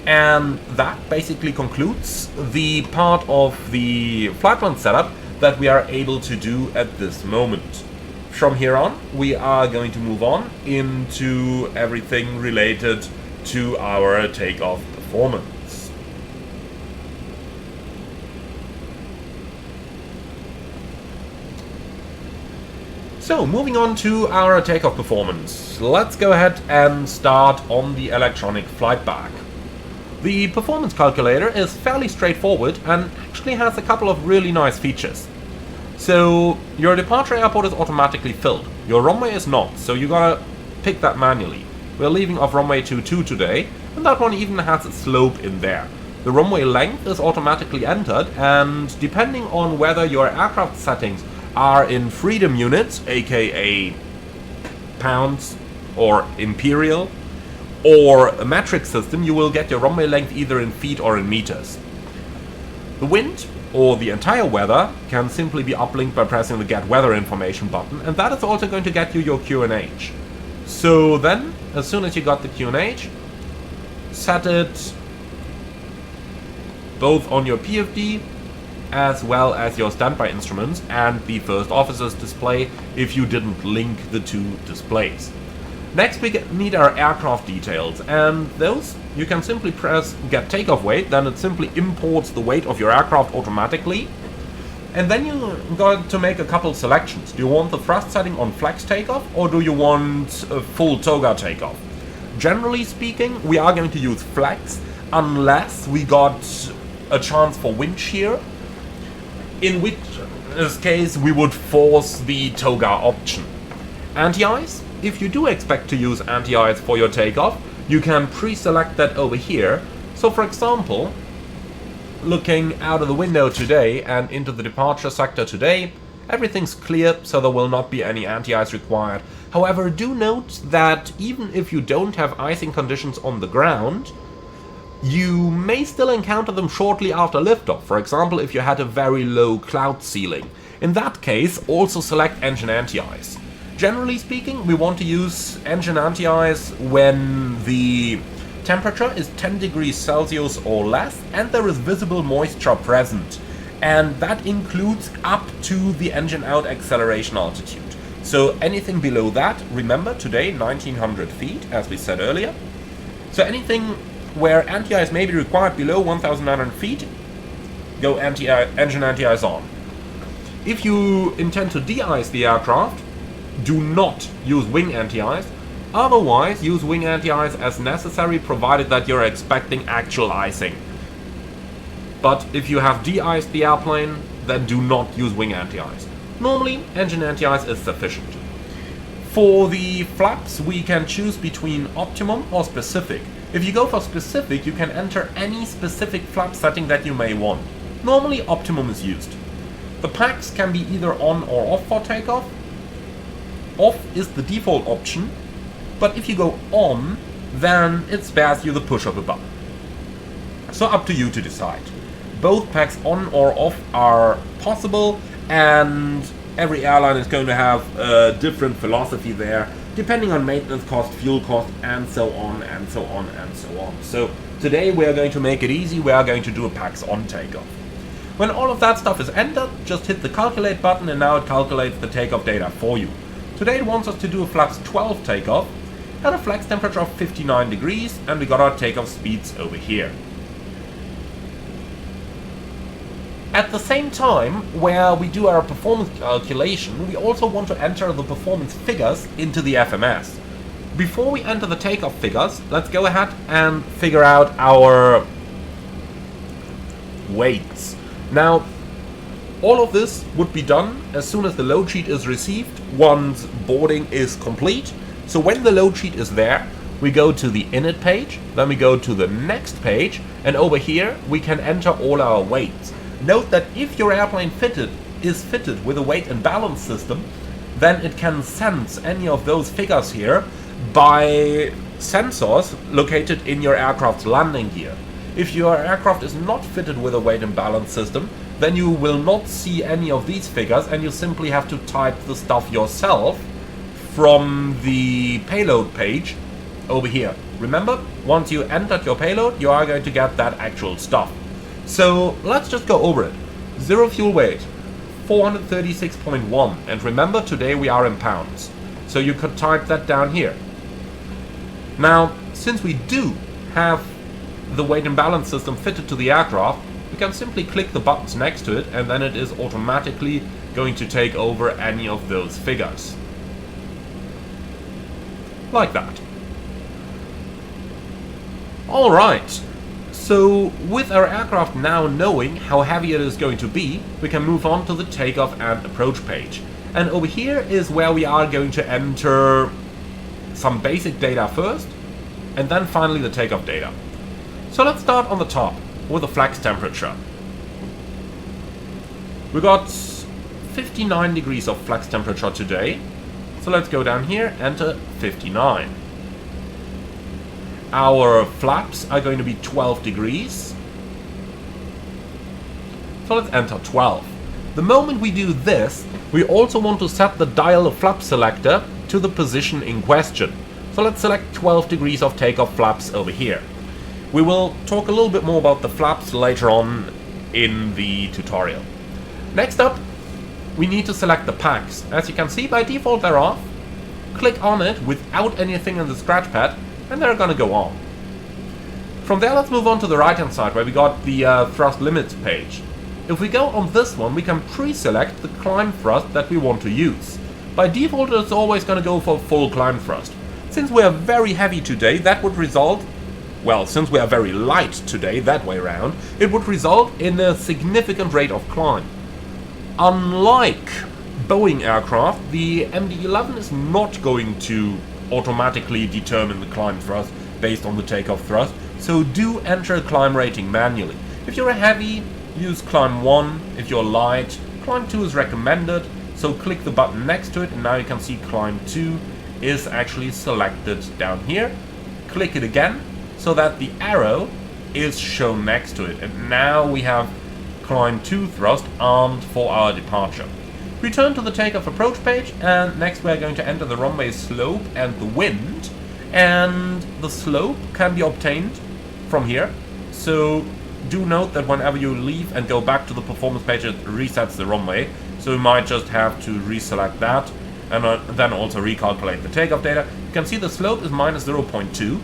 And that basically concludes the part of the flight plan setup that we are able to do at this moment. From here on, we are going to move on into everything related to our takeoff performance. So, moving on to our takeoff performance, let's go ahead and start on the electronic flight bag. The performance calculator is fairly straightforward and actually has a couple of really nice features. So, your departure airport is automatically filled, your runway is not, so you gotta pick that manually. We're leaving off runway 22 today, and that one even has a slope in there. The runway length is automatically entered, and depending on whether your aircraft settings are in freedom units, aka pounds or imperial, or a metric system, you will get your runway length either in feet or in meters. The wind or the entire weather can simply be uplinked by pressing the Get Weather Information button, and that is also going to get you your QNH. So then, as soon as you got the QNH, set it both on your PFD as well as your standby instruments and the first officer's display if you didn't link the two displays. Next we need our aircraft details, and those you can simply press Get Takeoff Weight, then it simply imports the weight of your aircraft automatically. And then you got to make a couple selections. Do you want the thrust setting on flex takeoff, or do you want a full toga takeoff? Generally speaking, we are going to use flex unless we got a chance for wind shear, in which case we would force the toga option. Anti-ice? If you do expect to use anti-ice for your takeoff, you can pre-select that over here. So for example, looking out of the window today and into the departure sector today, everything's clear, so there will not be any anti-ice required. However, do note that even if you don't have icing conditions on the ground, you may still encounter them shortly after liftoff. For example, if you had a very low cloud ceiling. In that case, also select engine anti-ice. Generally speaking, we want to use engine anti-ice when the temperature is 10 degrees Celsius or less and there is visible moisture present. And that includes up to the engine out acceleration altitude. So anything below that, remember today 1900 feet, as we said earlier. So anything where anti-ice may be required below 1900 feet, go engine anti-ice on. If you intend to de-ice the aircraft, do not use wing anti-ice. Otherwise, use wing anti-ice as necessary, provided that you're expecting actual icing. But if you have de-iced the airplane, then do not use wing anti-ice. Normally, engine anti-ice is sufficient. For the flaps, we can choose between optimum or specific. If you go for specific, you can enter any specific flap setting that you may want. Normally, optimum is used. The packs can be either on or off for takeoff. Off is the default option, but if you go on, then it spares you the push of a button. So up to you to decide. Both packs on or off are possible, and every airline is going to have a different philosophy there, depending on maintenance cost, fuel cost, and so on, and so on, and so on. So today we are going to make it easy, we are going to do a packs on takeoff. When all of that stuff is entered, just hit the calculate button and now it calculates the takeoff data for you. Today it wants us to do a flaps 12 takeoff at a flex temperature of 59 degrees, and we got our takeoff speeds over here. At the same time, where we do our performance calculation, we also want to enter the performance figures into the FMS. Before we enter the takeoff figures, let's go ahead and figure out our weights. Now, all of this would be done as soon as the load sheet is received, once boarding is complete. So when the load sheet is there, we go to the init page, then we go to the next page, and over here we can enter all our weights. Note that if your airplane is fitted with a weight and balance system, then it can sense any of those figures here by sensors located in your aircraft's landing gear. If your aircraft is not fitted with a weight and balance system, then you will not see any of these figures, and you simply have to type the stuff yourself from the payload page over here. Remember, once you entered your payload, you are going to get that actual stuff. So let's just go over it. Zero fuel weight, 436.1, and remember today we are in pounds, so you could type that down here. Now, since we do have the weight and balance system fitted to the aircraft, we can simply click the buttons next to it, and then it is automatically going to take over any of those figures. Like that. Alright, so with our aircraft now knowing how heavy it is going to be, we can move on to the takeoff and approach page. And over here is where we are going to enter some basic data first, and then finally the takeoff data. So let's start on the top with the flex temperature. We got 59 degrees of flex temperature today, so let's go down here, enter 59. Our flaps are going to be 12 degrees. So let's enter 12. The moment we do this, we also want to set the dial flap selector to the position in question. So let's select 12 degrees of takeoff flaps over here. We will talk a little bit more about the flaps later on in the tutorial. Next up, we need to select the packs. As you can see, by default they're off. Click on it without anything in the scratch pad, and they're gonna go on. From there, let's move on to the right hand side where we got the thrust limits page. If we go on this one, we can pre-select the climb thrust that we want to use. By default, it's always gonna go for full climb thrust. Since we are very heavy today, that would result, well, since we are very light today, that way around, it would result in a significant rate of climb. Unlike Boeing aircraft, the MD-11 is not going to automatically determine the climb thrust based on the takeoff thrust, so do enter a climb rating manually. If you're a heavy, use climb 1. If you're light, climb 2 is recommended, so click the button next to it, and now you can see climb 2 is actually selected down here. Click it again, so that the arrow is shown next to it, and now we have climb 2 thrust armed for our departure. Return to the takeoff approach page, and next we are going to enter the runway slope and the wind, and the slope can be obtained from here, so do note that whenever you leave and go back to the performance page, it resets the runway, so you might just have to reselect that and then also recalculate the takeoff data. You can see the slope is minus 0.2.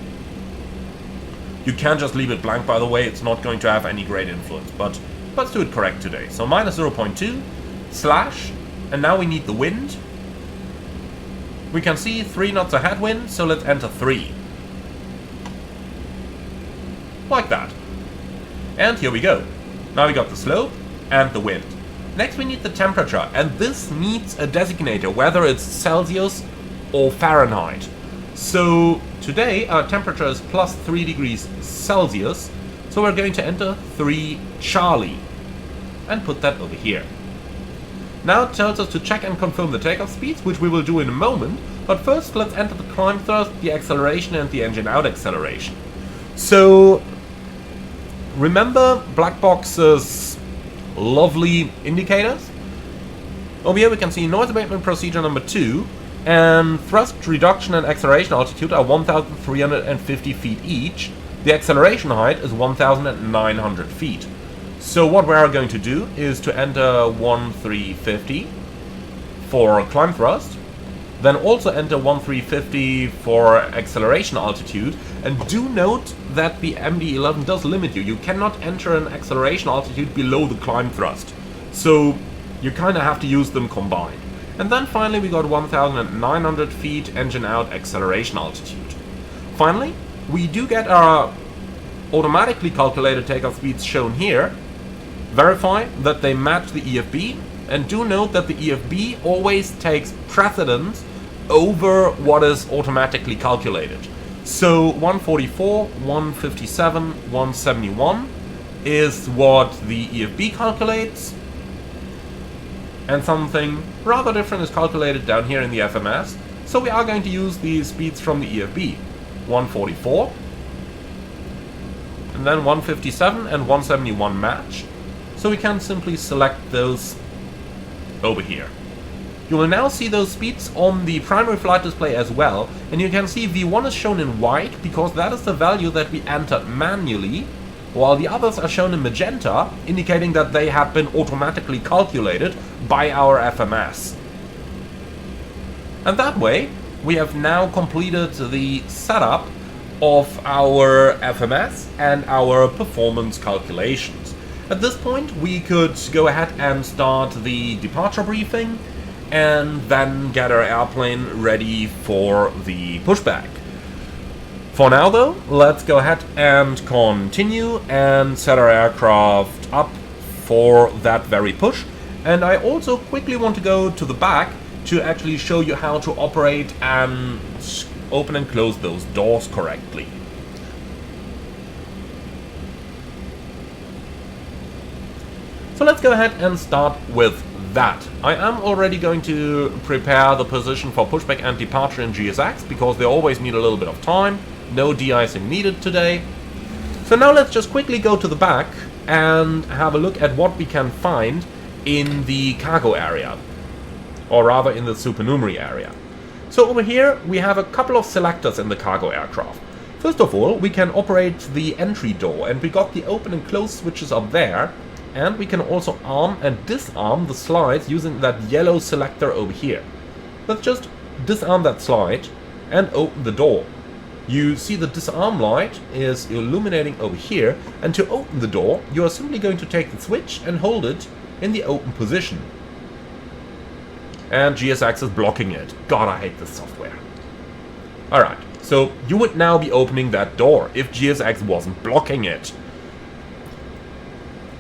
You can just leave it blank, by the way, it's not going to have any great influence, but let's do it correct today. So minus 0.2 slash, and now we need the wind. We can see 3 knots a headwind, so let's enter 3. Like that. And here we go. Now we got the slope and the wind. Next we need the temperature, and this needs a designator, whether it's Celsius or Fahrenheit. So today our temperature is plus 3 degrees Celsius, so we're going to enter 3 Charlie and put that over here. Now it tells us to check and confirm the takeoff speeds, which we will do in a moment, but first let's enter the climb thrust, the acceleration and the engine out acceleration. So remember Blackbox's lovely indicators? Over here we can see noise abatement procedure number 2, and thrust reduction and acceleration altitude are 1,350 feet each. The acceleration height is 1,900 feet. So what we are going to do is to enter 1,350 for climb thrust, then also enter 1,350 for acceleration altitude, and do note that the MD-11 does limit you. You cannot enter an acceleration altitude below the climb thrust, so you kind of have to use them combined. And then finally we got 1,900 feet engine out acceleration altitude. Finally, we do get our automatically calculated takeoff speeds shown here. Verify that they match the EFB, and do note that the EFB always takes precedence over what is automatically calculated. So 144, 157, 171 is what the EFB calculates, and something rather different is calculated down here in the FMS. So we are going to use the speeds from the EFB. 144, and then 157 and 171 match. So we can simply select those over here. You will now see those speeds on the primary flight display as well, and you can see V1 is shown in white because that is the value that we entered manually, while the others are shown in magenta, indicating that they have been automatically calculated by our FMS. And that way, we have now completed the setup of our FMS and our performance calculations. At this point, we could go ahead and start the departure briefing and then get our airplane ready for the pushback. For now though, let's go ahead and continue and set our aircraft up for that very push. And I also quickly want to go to the back to actually show you how to operate and open and close those doors correctly. So let's go ahead and start with that. I am already going to prepare the position for pushback and departure in GSX because they always need a little bit of time. No de-icing needed today. So now let's just quickly go to the back and have a look at what we can find in the cargo area, or rather in the supernumerary area. So over here we have a couple of selectors in the cargo aircraft. First of all, we can operate the entry door, and we got the open and close switches up there, and we can also arm and disarm the slides using that yellow selector over here. Let's just disarm that slide and open the door. You see the disarm light is illuminating over here, and to open the door you are simply going to take the switch and hold it in the open position. And GSX is blocking it. God, I hate this software. Alright, so you would now be opening that door if GSX wasn't blocking it.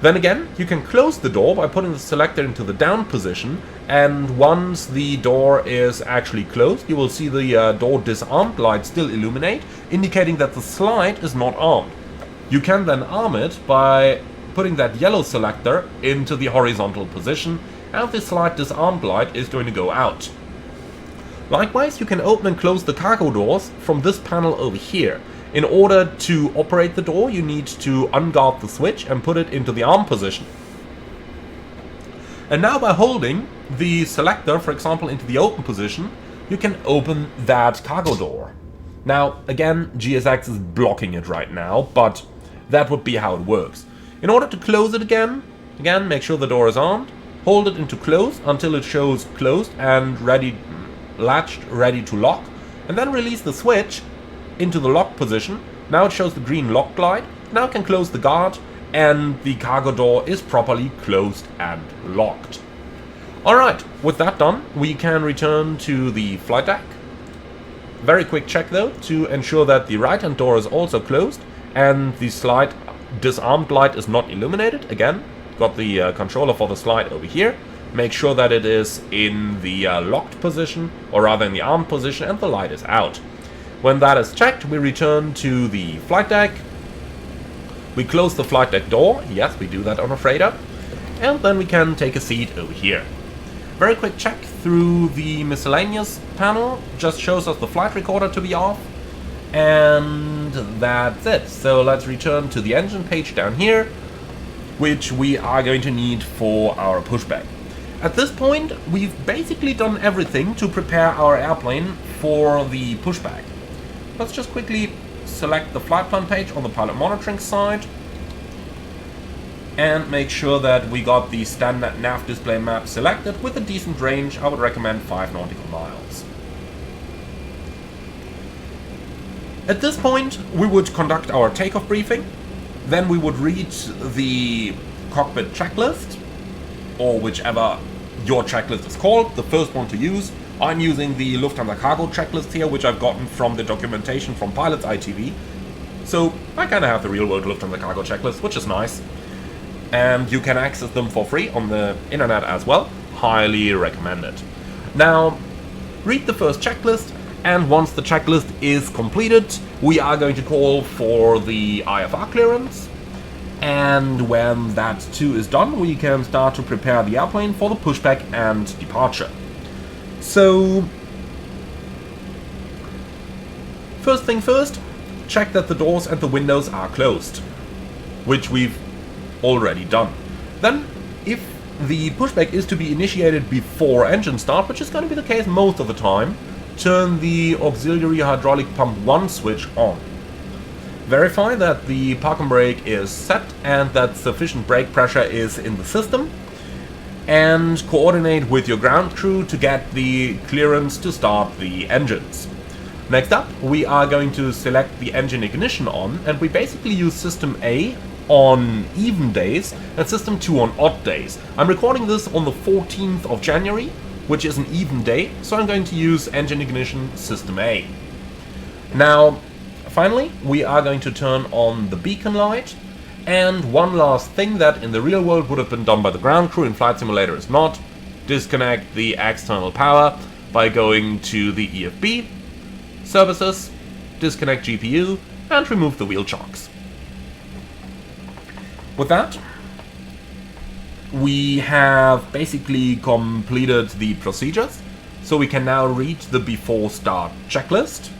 Then again, you can close the door by putting the selector into the down position, and once the door is actually closed, you will see the door disarmed light still illuminate, indicating that the slide is not armed. You can then arm it by putting that yellow selector into the horizontal position, and the slide disarmed light is going to go out. Likewise, you can open and close the cargo doors from this panel over here. In order to operate the door, you need to unguard the switch and put it into the arm position. And now by holding the selector, for example, into the open position, you can open that cargo door. Now, again, GSX is blocking it right now, but that would be how it works. In order to close it again, make sure the door is armed, hold it into close until it shows closed and ready, latched, ready to lock, and then release the switch into the lock position. Now it shows the green lock light. Now it can close the guard, and the cargo door is properly closed and locked. Alright, with that done, we can return to the flight deck. Very quick check though, to ensure that the right hand door is also closed and the slide disarmed light is not illuminated. Again, got the controller for the slide over here. Make sure that it is in the locked position, or rather in the armed position, and the light is out. When that is checked, we return to the flight deck. We close the flight deck door. Yes, we do that on a freighter. And then we can take a seat over here. Very quick check through the miscellaneous panel. Just shows us the flight recorder to be off. And that's it. So let's return to the engine page down here, which we are going to need for our pushback. At this point, we've basically done everything to prepare our airplane for the pushback. Let's just quickly select the flight plan page on the pilot monitoring side and make sure that we got the standard nav display map selected with a decent range. I would recommend 5 nautical miles. At this point, we would conduct our takeoff briefing. Then we would read the cockpit checklist, or whichever your checklist is called, the first one to use. I'm using the Lufthansa cargo checklist here, which I've gotten from the documentation from Pilots ITV. So I kind of have the real world Lufthansa cargo checklist, which is nice. And you can access them for free on the internet as well. Highly recommend it. Now, read the first checklist, and once the checklist is completed, we are going to call for the IFR clearance. And when that too is done, we can start to prepare the airplane for the pushback and departure. So, first thing first, check that the doors and the windows are closed, which we've already done. Then, if the pushback is to be initiated before engine start, which is going to be the case most of the time, turn the auxiliary hydraulic pump 1 switch on. Verify that the park and brake is set and that sufficient brake pressure is in the system, and coordinate with your ground crew to get the clearance to start the engines. Next up, we are going to select the engine ignition on, and we basically use System A on even days and System 2 on odd days. I'm recording this on the 14th of January, which is an even day, so I'm going to use engine ignition System A. Now, finally, we are going to turn on the beacon light. And one last thing that in the real world would have been done by the ground crew, in Flight Simulator is not: disconnect the external power by going to the EFB, services, disconnect GPU, and remove the wheel chocks. With that, we have basically completed the procedures, so we can now read the before start checklist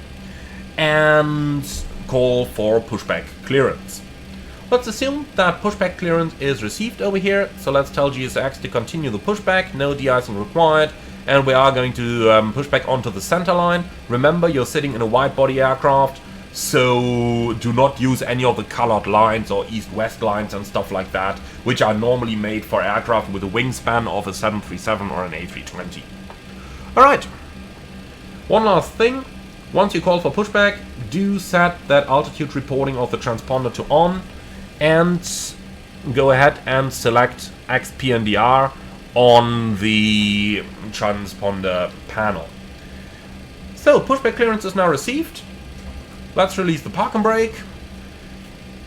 and call for pushback clearance. Let's assume that pushback clearance is received over here, so let's tell GSX to continue the pushback, no de-icing required, and we are going to push back onto the center line. Remember, you're sitting in a wide-body aircraft, so do not use any of the colored lines or east-west lines and stuff like that, which are normally made for aircraft with a wingspan of a 737 or an A320. Alright, one last thing. Once you call for pushback, do set that altitude reporting of the transponder to on, and go ahead and select XPNDR on the transponder panel. So, pushback clearance is now received. Let's release the park and brake,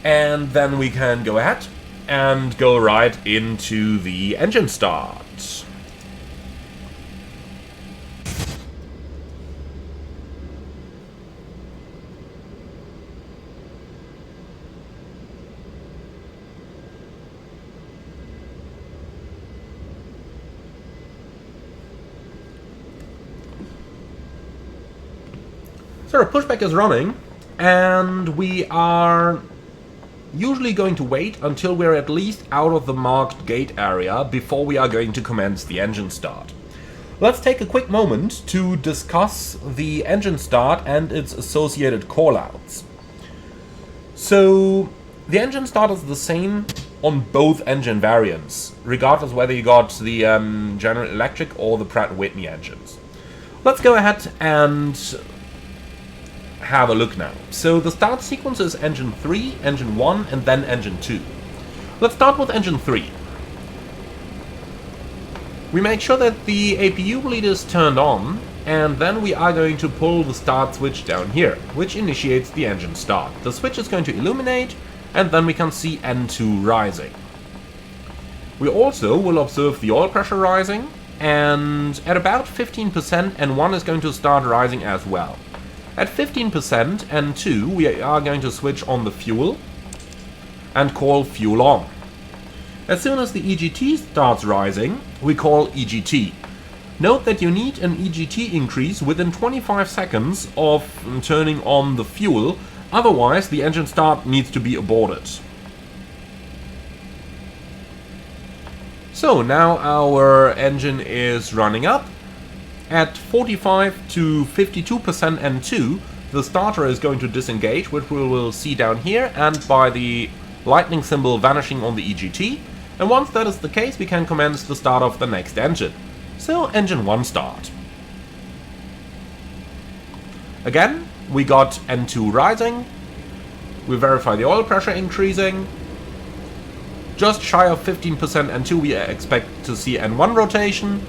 and then we can go ahead and go right into the engine start. So our pushback is running, and we are usually going to wait until we're at least out of the marked gate area before we are going to commence the engine start. Let's take a quick moment to discuss the engine start and its associated callouts. So the engine start is the same on both engine variants, regardless whether you got the General Electric or the Pratt & Whitney engines. Let's go ahead and have a look now. So the start sequence is engine 3, engine 1, and then engine 2. Let's start with engine 3. We make sure that the APU bleed is turned on, and then we are going to pull the start switch down here, which initiates the engine start. The switch is going to illuminate, and then we can see N2 rising. We also will observe the oil pressure rising, and at about 15% N1 is going to start rising as well. At 15% N2 we are going to switch on the fuel and call fuel on. As soon as the EGT starts rising, we call EGT. Note that you need an EGT increase within 25 seconds of turning on the fuel, otherwise the engine start needs to be aborted. So now our engine is running up. At 45 to 52% N2, the starter is going to disengage, which we will see down here, and by the lightning symbol vanishing on the EGT. And once that is the case, we can commence the start of the next engine. So, engine 1 start. Again, we got N2 rising. We verify the oil pressure increasing. Just shy of 15% N2, we expect to see N1 rotation.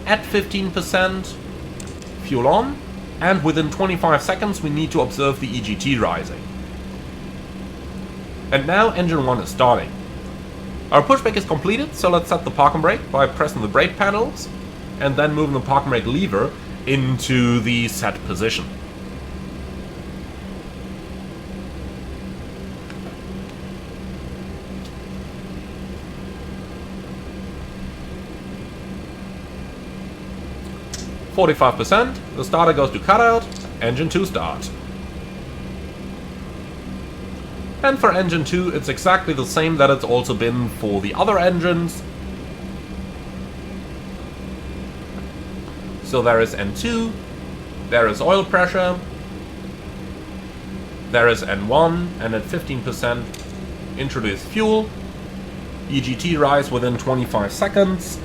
At 15%, fuel on, and within 25 seconds we need to observe the EGT rising. And now engine 1 is starting. Our pushback is completed, so let's set the park and brake by pressing the brake pedals, and then moving the park and brake lever into the set position. %, the starter goes to cutout, engine 2 start. And for engine 2 it's exactly the same that it's also been for the other engines. So there is N2, there is oil pressure, there is N1, and at 15% introduce fuel, EGT rise within 25 seconds.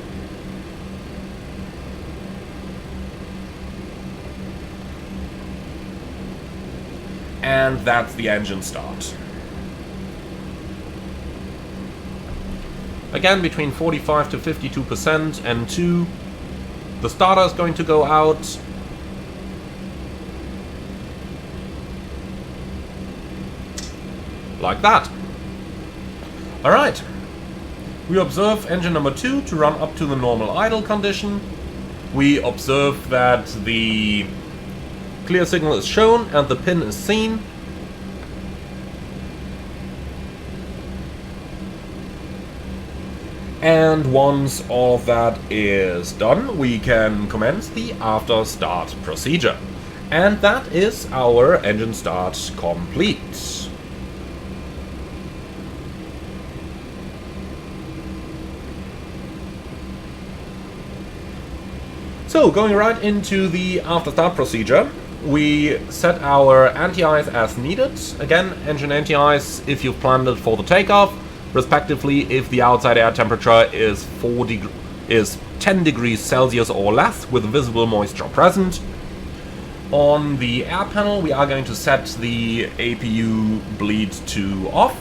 And that's the engine start. Again, between 45 to 52% N2. The starter is going to go out. Like that. Alright. We observe engine number 2 to run up to the normal idle condition. We observe that the clear signal is shown and the pin is seen. And once all of that is done, we can commence the after start procedure. And that is our engine start complete. So, going right into the after start procedure, we set our anti-ice as needed. Again, engine anti-ice if you've planned it for the takeoff, respectively if the outside air temperature is 10 degrees Celsius or less with visible moisture present. On the air panel we are going to set the APU bleed to off.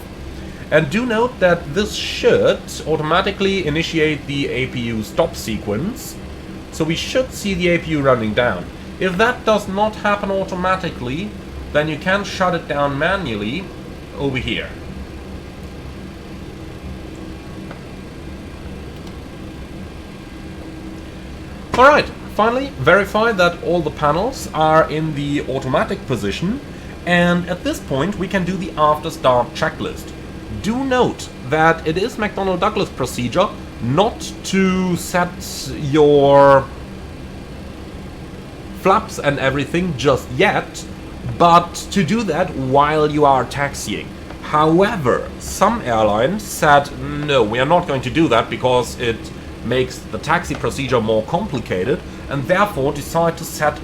And do note that this should automatically initiate the APU stop sequence. So we should see the APU running down. If that does not happen automatically, then you can shut it down manually over here. Alright, finally verify that all the panels are in the automatic position, and at this point we can do the after start checklist. Do note that it is McDonnell Douglas procedure not to set your flaps and everything just yet, but to do that while you are taxiing. However, some airlines said no, we are not going to do that because it makes the taxi procedure more complicated, and therefore decide to set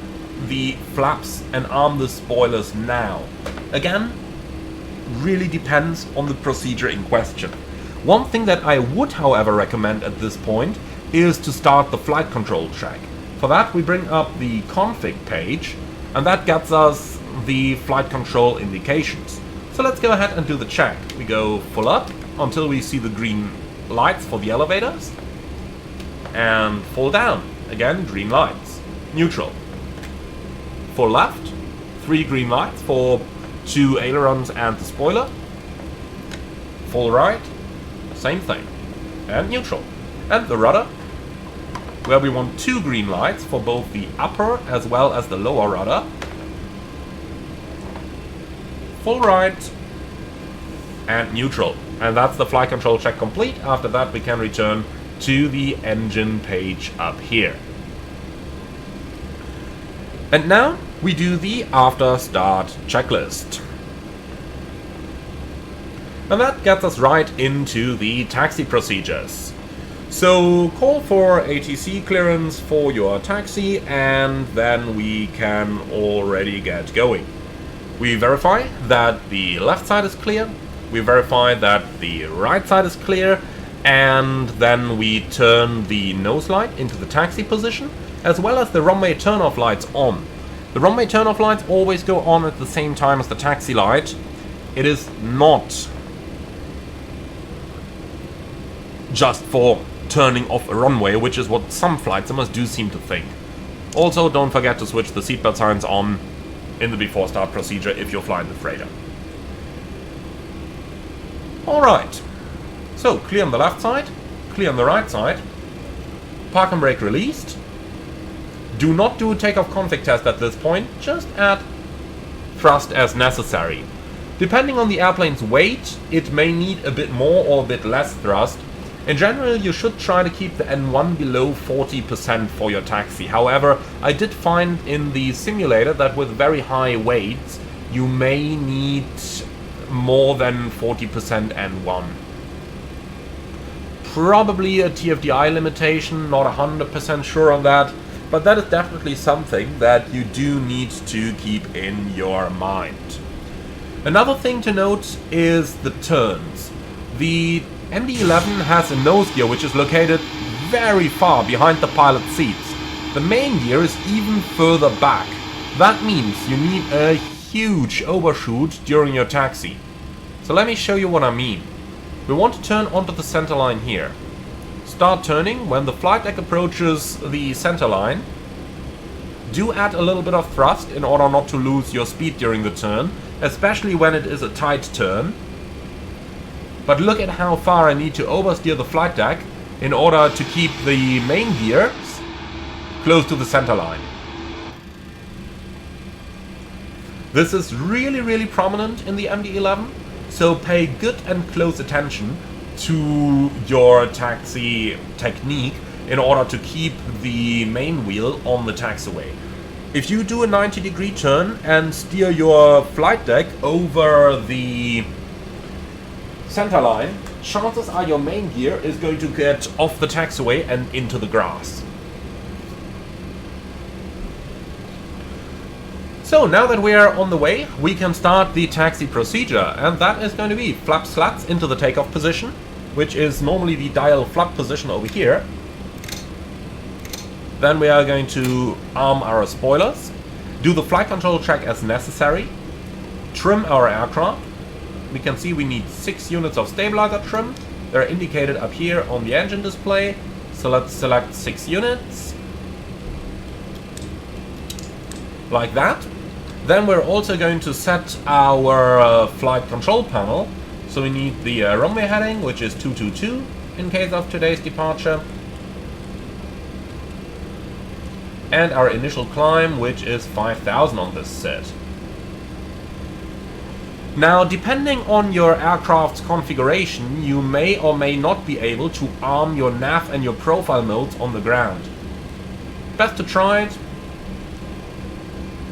the flaps and arm the spoilers now. Again, really depends on the procedure in question. One thing that I would however recommend at this point is to start the flight control check. For that we bring up the config page, and that gets us the flight control indications. So let's go ahead and do the check. We go full up until we see the green lights for the elevators, and full down, again green lights. Neutral. Full left, 3 green lights for 2 ailerons and the spoiler. Full right, same thing, and neutral. And the rudder, where we want 2 green lights for both the upper as well as the lower rudder. Full right, and neutral. And that's the flight control check complete. After that we can return to the engine page up here. And now we do the after start checklist. And that gets us right into the taxi procedures. So call for ATC clearance for your taxi, and then we can already get going. We verify that the left side is clear, we verify that the right side is clear, and then we turn the nose light into the taxi position, as well as the runway turn-off lights on. The runway turn-off lights always go on at the same time as the taxi light. It is not just for turning off a runway, which is what some flight simmers do seem to think. Also, don't forget to switch the seatbelt signs on in the before start procedure if you're flying the freighter. Alright, so clear on the left side, clear on the right side, park and brake released. Do not do a takeoff config test at this point, just add thrust as necessary. Depending on the airplane's weight, it may need a bit more or a bit less thrust. In general, you should try to keep the N1 below 40% for your taxi. However, I did find in the simulator that with very high weights, you may need more than 40% N1. Probably a TFDI limitation, not 100% sure on that, but that is definitely something that you do need to keep in your mind. Another thing to note is the turns. The MD-11 has a nose gear which is located very far behind the pilot's seats. The main gear is even further back. That means you need a huge overshoot during your taxi. So let me show you what I mean. We want to turn onto the center line here. Start turning when the flight deck approaches the center line. Do add a little bit of thrust in order not to lose your speed during the turn, especially when it is a tight turn. But look at how far I need to oversteer the flight deck in order to keep the main gears close to the center line. This is really prominent in the MD-11, so pay good and close attention to your taxi technique in order to keep the main wheel on the taxiway. If you do a 90-degree turn and steer your flight deck over the center line, chances are your main gear is going to get off the taxiway and into the grass. So now that we are on the way, we can start the taxi procedure, and that is going to be flap slats into the takeoff position, which is normally the dial flap position over here. Then we are going to arm our spoilers, do the flight control check as necessary, trim our aircraft. We can see we need 6 units of stabilizer trim. They're indicated up here on the engine display. So let's select 6 units. Like that. Then we're also going to set our flight control panel. So we need the runway heading, which is 222 in case of today's departure. And our initial climb, which is 5,000 on this set. Now, depending on your aircraft's configuration, you may or may not be able to arm your nav and your profile modes on the ground. Best to try it.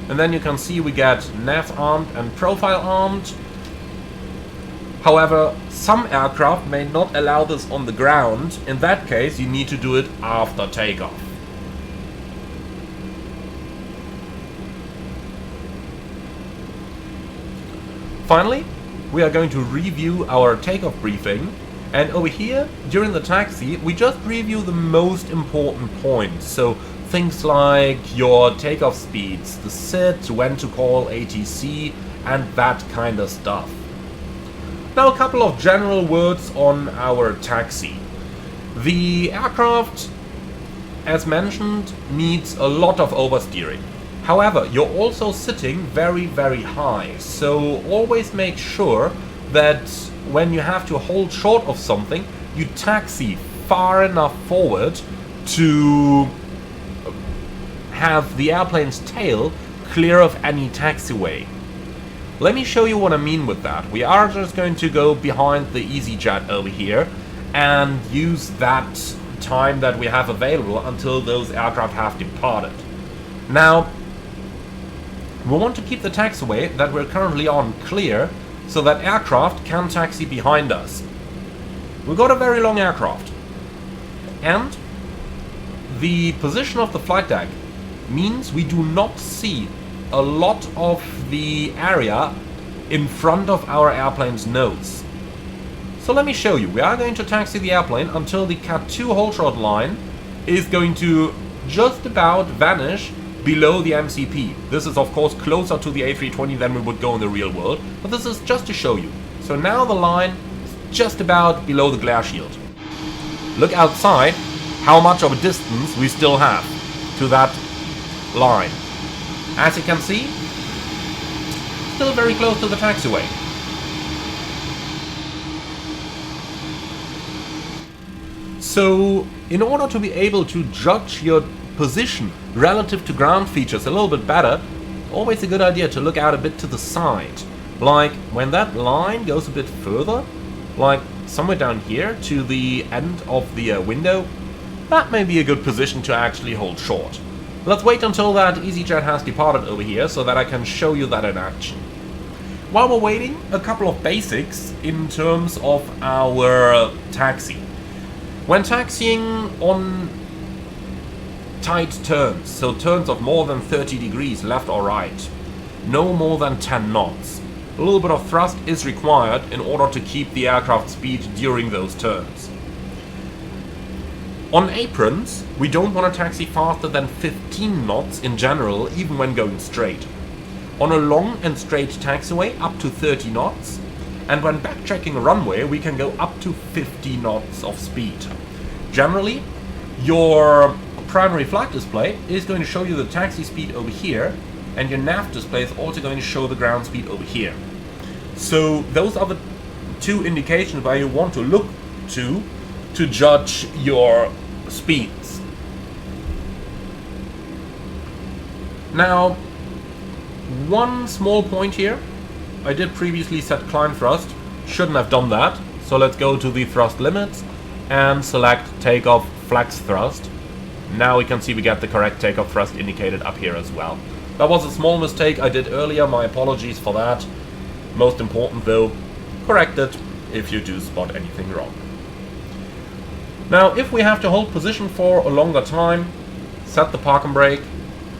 And then you can see we get nav armed and profile armed. However, some aircraft may not allow this on the ground. In that case, you need to do it after takeoff. Finally, we are going to review our takeoff briefing, and over here, during the taxi, we just review the most important points. So things like your takeoff speeds, the sit, when to call ATC, and that kind of stuff. Now a couple of general words on our taxi. The aircraft, as mentioned, needs a lot of oversteering. However, you're also sitting very, very high, so always make sure that when you have to hold short of something, you taxi far enough forward to have the airplane's tail clear of any taxiway. Let me show you what I mean with that. We are just going to go behind the EasyJet over here and use that time that we have available until those aircraft have departed. Now, we want to keep the taxiway that we're currently on clear, so that aircraft can taxi behind us. We've got a very long aircraft, and the position of the flight deck means we do not see a lot of the area in front of our airplane's nose. So let me show you. We are going to taxi the airplane until the Cat 2 hold short line is going to just about vanish below the MCP. This is of course closer to the A320 than we would go in the real world, but this is just to show you. So now the line is just about below the glare shield. Look outside how much of a distance we still have to that line. As you can see, still very close to the taxiway. So in order to be able to judge your position relative to ground features a little bit better, always a good idea to look out a bit to the side. Like when that line goes a bit further, like somewhere down here to the end of the window, that may be a good position to actually hold short. Let's wait until that EasyJet has departed over here so that I can show you that in action. While we're waiting, a couple of basics in terms of our taxi. When taxiing on tight turns, so turns of more than 30 degrees left or right, no more than 10 knots. A little bit of thrust is required in order to keep the aircraft speed during those turns. On aprons, we don't want to taxi faster than 15 knots in general, even when going straight. On a long and straight taxiway, up to 30 knots, and when backtracking a runway, we can go up to 50 knots of speed. Generally, your primary flight display is going to show you the taxi speed over here, and your nav display is also going to show the ground speed over here. So those are the two indications where you want to look to judge your speeds. Now, one small point here. I did previously set climb thrust, shouldn't have done that, so let's go to the thrust limits and select takeoff flex thrust. Now we can see we get the correct takeoff thrust indicated up here as well. That was a small mistake I did earlier, my apologies for that. Most important though, correct it if you do spot anything wrong. Now if we have to hold position for a longer time, set the park and brake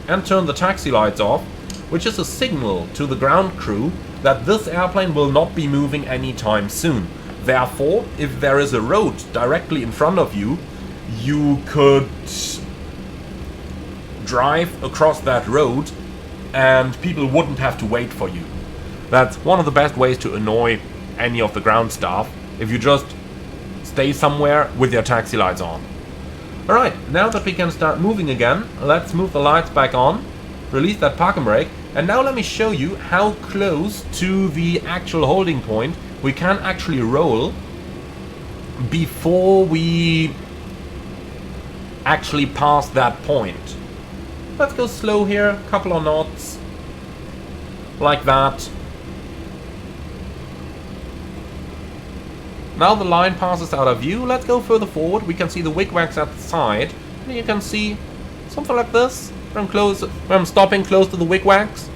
and turn the taxi lights off, which is a signal to the ground crew that this airplane will not be moving anytime soon. Therefore, if there is a road directly in front of you, you could drive across that road and people wouldn't have to wait for you. That's one of the best ways to annoy any of the ground staff, if you just stay somewhere with your taxi lights on. Alright, now that we can start moving again, let's move the lights back on, release that parking brake, and now let me show you how close to the actual holding point we can actually roll before we actually pass that point. Let's go slow here, couple of knots, like that. Now the line passes out of view. Let's go further forward. We can see the wigwags at the side. And you can see something like this when I'm stopping close to the wigwags.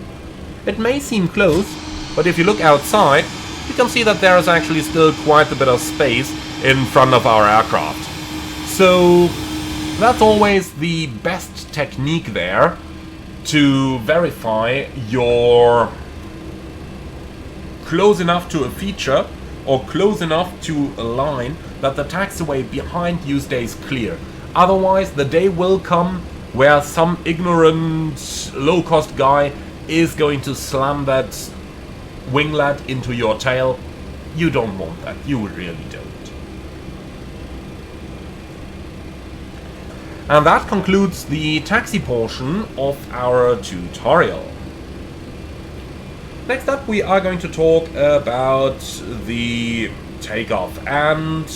It may seem close, but if you look outside, you can see that there is actually still quite a bit of space in front of our aircraft. So that's always the best technique there to verify you're close enough to a feature or close enough to a line that the taxiway behind you stays clear. Otherwise, the day will come where some ignorant, low-cost guy is going to slam that winglet into your tail. You don't want that. You really don't. And that concludes the taxi portion of our tutorial. Next up, we are going to talk about the takeoff. And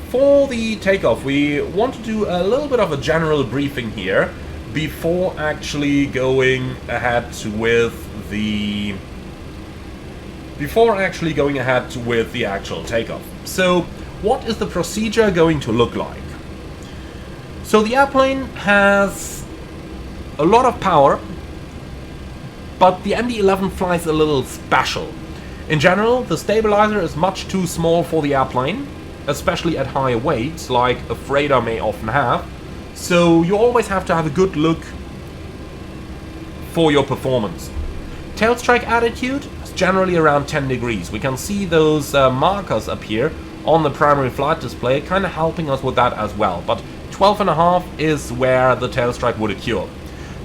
for the takeoff, we want to do a little bit of a general briefing here before actually going ahead with the actual takeoff. So, what is the procedure going to look like? So the airplane has a lot of power, but the MD-11 flies a little special. In general, the stabilizer is much too small for the airplane, especially at higher weights, like a freighter may often have. So you always have to have a good look for your performance. Tail strike attitude is generally around 10 degrees. We can see those markers appear on the primary flight display, kind of helping us with that as well. But 12.5 is where the tail strike would occur.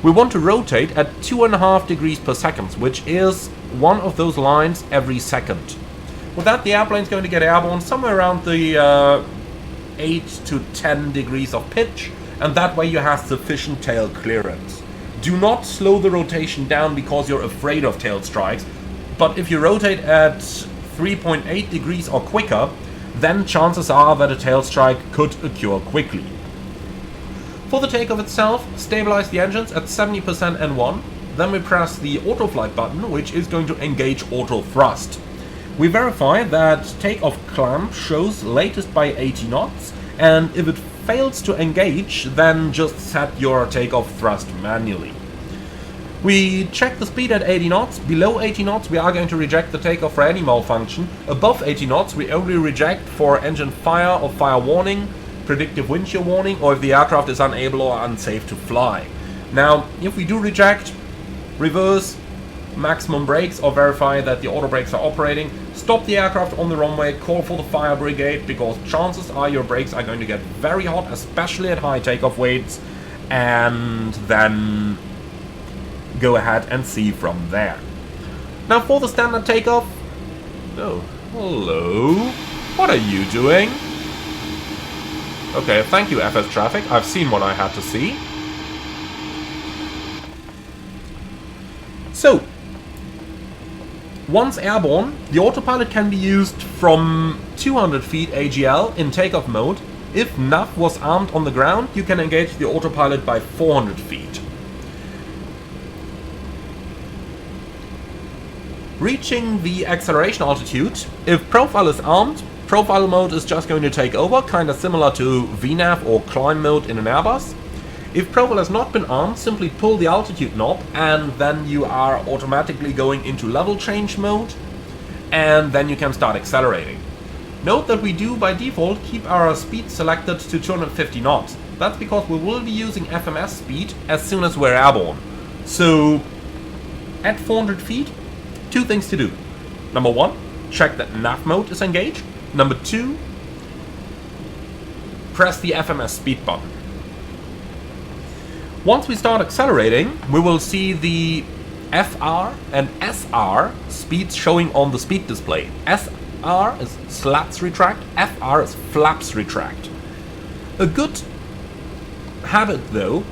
We want to rotate at 2.5 degrees per second, which is one of those lines every second. With that, the airplane is going to get airborne somewhere around the 8 to 10 degrees of pitch, and that way you have sufficient tail clearance. Do not slow the rotation down because you're afraid of tail strikes, but if you rotate at 3.8 degrees or quicker, then chances are that a tail strike could occur quickly. For the takeoff itself, stabilize the engines at 70% N1, then we press the auto flight button, which is going to engage auto thrust. We verify that takeoff clamp shows latest by 80 knots, and if it fails to engage, then just set your takeoff thrust manually. We check the speed at 80 knots. Below 80 knots we are going to reject the takeoff for any malfunction. Above 80 knots we only reject for engine fire or fire warning, predictive wind shear warning, or if the aircraft is unable or unsafe to fly. Now, if we do reject, reverse, maximum brakes, or verify that the auto brakes are operating, stop the aircraft on the runway, call for the fire brigade, because chances are your brakes are going to get very hot, especially at high takeoff weights, and then go ahead and see from there. Now for the standard takeoff. Oh, hello. What are you doing? Okay, thank you FS Traffic, I've seen what I had to see. So, once airborne, the autopilot can be used from 200 feet AGL in takeoff mode. If nav was armed on the ground, you can engage the autopilot by 400 feet. Reaching the acceleration altitude, if profile is armed, profile mode is just going to take over, kind of similar to VNAV or climb mode in an Airbus. If profile has not been armed, simply pull the altitude knob and then you are automatically going into level change mode, and then you can start accelerating. Note that we do by default keep our speed selected to 250 knots. That's because we will be using FMS speed as soon as we're airborne. So at 400 feet, two things to do. Number one, check that nav mode is engaged. Number two, press the FMS speed button. Once we start accelerating, we will see the FR and SR speeds showing on the speed display. SR is slats retract, FR is flaps retract. A good habit though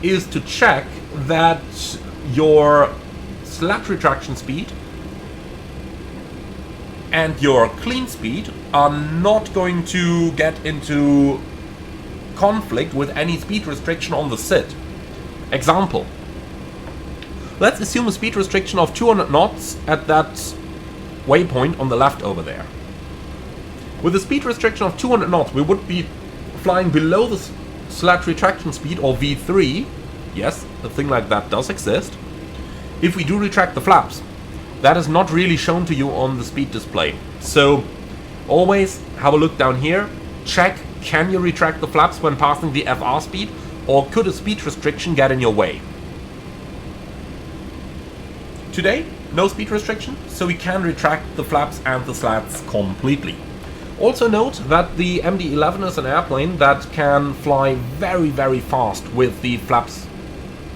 is to check that your slat retraction speed and your clean speed are not going to get into conflict with any speed restriction on the SID. Example. Let's assume a speed restriction of 200 knots at that waypoint on the left over there. With a speed restriction of 200 knots, we would be flying below the slat retraction speed, or V3. Yes, a thing like that does exist. If we do retract the flaps, that is not really shown to you on the speed display. So always have a look down here, check, can you retract the flaps when passing the FR speed, or could a speed restriction get in your way? Today, no speed restriction, so we can retract the flaps and the slats completely. Also note that the MD-11 is an airplane that can fly very, very fast with the flaps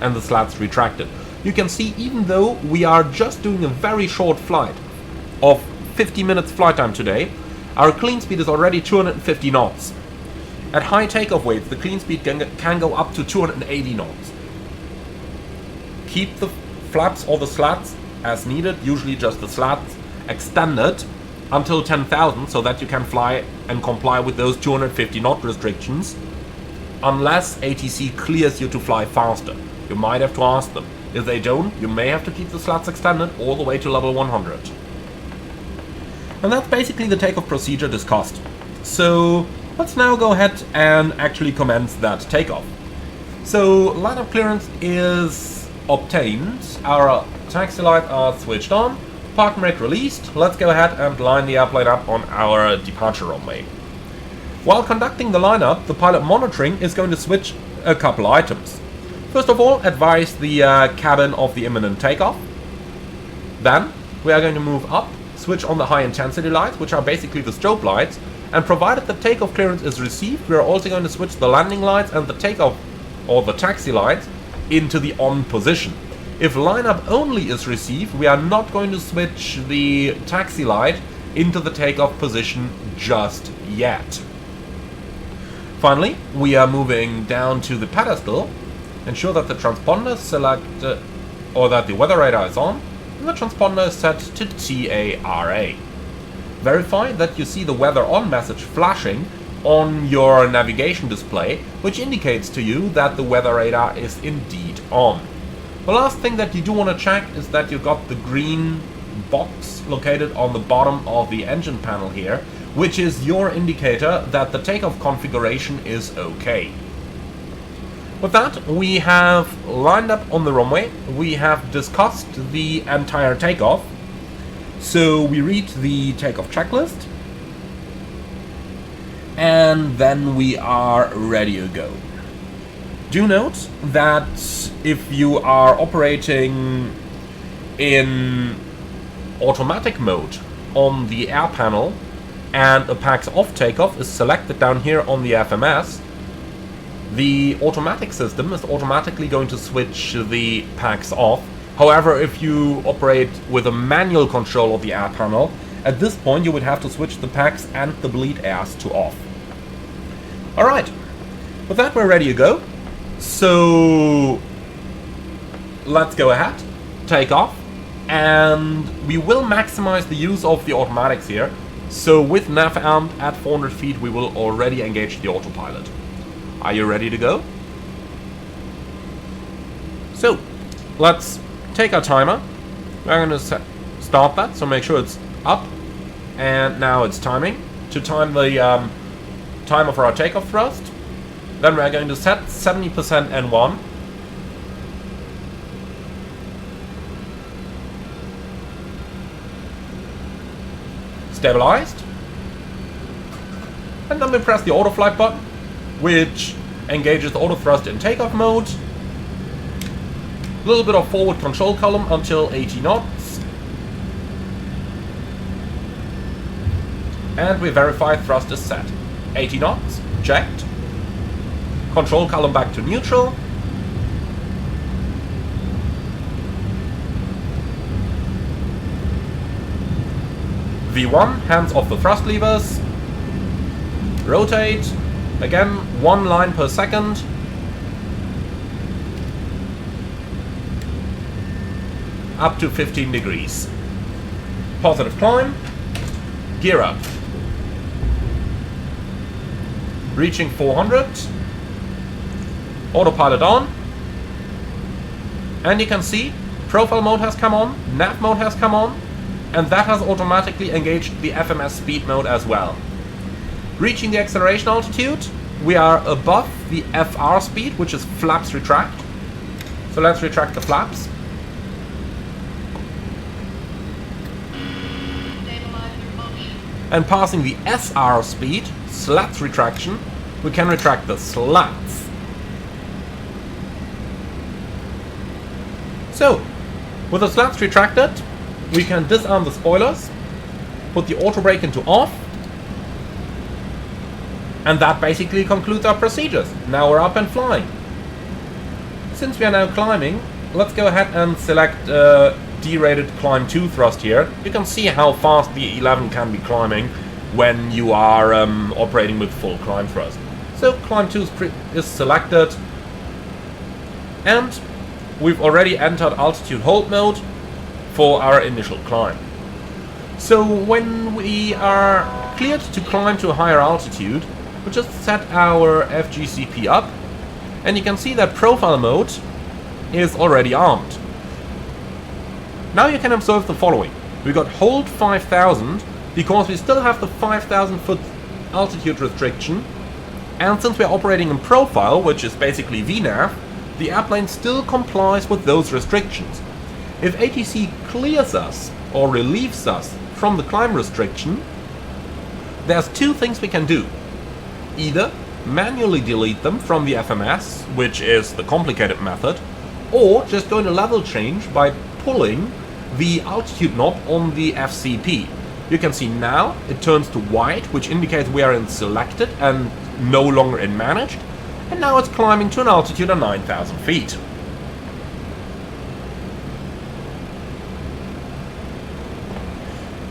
and the slats retracted. You can see, even though we are just doing a very short flight of 50 minutes flight time today, our clean speed is already 250 knots. At high takeoff weights, the clean speed can go up to 280 knots. Keep the flaps or the slats as needed, usually just the slats, extended until 10,000 so that you can fly and comply with those 250 knot restrictions, unless ATC clears you to fly faster. You might have to ask them. If they don't, you may have to keep the slats extended all the way to level 100. And that's basically the takeoff procedure discussed. So let's now go ahead and actually commence that takeoff. So line-up clearance is obtained, our taxi lights are switched on, parking brake released. Let's go ahead and line the airplane up on our departure runway. While conducting the lineup, the pilot monitoring is going to switch a couple items. First of all, advise the cabin of the imminent takeoff. Then we are going to move up, switch on the high intensity lights, which are basically the strobe lights, and provided the takeoff clearance is received, we are also going to switch the landing lights and the takeoff or the taxi lights into the on position. If lineup only is received, we are not going to switch the taxi light into the takeoff position just yet. Finally, we are moving down to the pedestal. Ensure that the transponder is selected, or that the weather radar is on, and the transponder is set to TARA. Verify that you see the weather on message flashing on your navigation display, which indicates to you that the weather radar is indeed on. The last thing that you do want to check is that you got the green box located on the bottom of the engine panel here, which is your indicator that the takeoff configuration is okay. With that, we have lined up on the runway, we have discussed the entire takeoff, so we read the takeoff checklist, and then we are ready to go. Do note that if you are operating in automatic mode on the air panel and a PAX off takeoff is selected down here on the FMS, the automatic system is automatically going to switch the PAX off. However, if you operate with a manual control of the air panel, at this point you would have to switch the PAX and the bleed airs to off. Alright, with that we're ready to go. So let's go ahead, take off, and we will maximize the use of the automatics here. So with nav amp at 400 feet we will already engage the autopilot. Are you ready to go? So let's take our timer. We're going to start that, so make sure it's up. And now it's timing. To time the timer for our takeoff thrust. Then we're going to set 70% N1. Stabilized. And then we press the auto flight button, which engages the auto thrust in takeoff mode. A little bit of forward control column until 80 knots. And we verify thrust is set. 80 knots, checked. Control column back to neutral. V1, hands off the thrust levers. Rotate. Again, 1 line per second. Up to 15 degrees. Positive climb. Gear up. Reaching 400. Autopilot on. And you can see, profile mode has come on, nav mode has come on, and that has automatically engaged the FMS speed mode as well. Reaching the acceleration altitude, we are above the FR speed, which is flaps retract. So let's retract the flaps. And passing the SR speed, slats retraction, we can retract the slats. So, with the slats retracted, we can disarm the spoilers, put the auto brake into off, and that basically concludes our procedures. Now we're up and flying. Since we are now climbing, let's go ahead and select D-rated climb 2 thrust here. You can see how fast the 11 can be climbing when you are operating with full climb thrust. So climb 2 is selected, and we've already entered altitude hold mode for our initial climb. So when we are cleared to climb to a higher altitude, we just set our FGCP up, and you can see that profile mode is already armed. Now you can observe the following. We got hold 5000 because we still have the 5000 foot altitude restriction, and since we're operating in profile, which is basically VNAV, the airplane still complies with those restrictions. If ATC clears us or relieves us from the climb restriction, there's two things we can do. Either manually delete them from the FMS, which is the complicated method, or just go into level change by pulling the altitude knob on the FCP. You can see now it turns to white, which indicates we are in selected and no longer in managed, and now it's climbing to an altitude of 9,000 feet.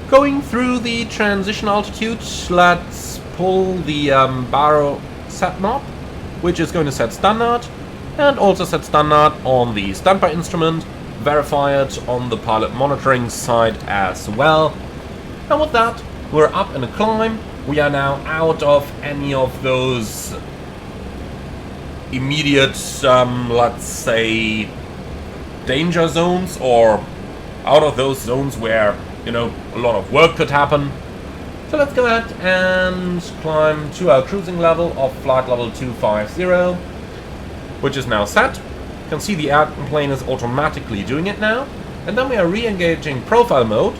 Going through the transition altitude, let's pull the baro set knob, which is going to set standard, and also set standard on the standby instrument, verify it on the pilot monitoring side as well. And with that, we're up in a climb. We are now out of any of those immediate, let's say, danger zones, or out of those zones where, you know, a lot of work could happen. So let's go ahead and climb to our cruising level of flight level 250, which is now set. You can see the airplane is automatically doing it now. And then we are re-engaging profile mode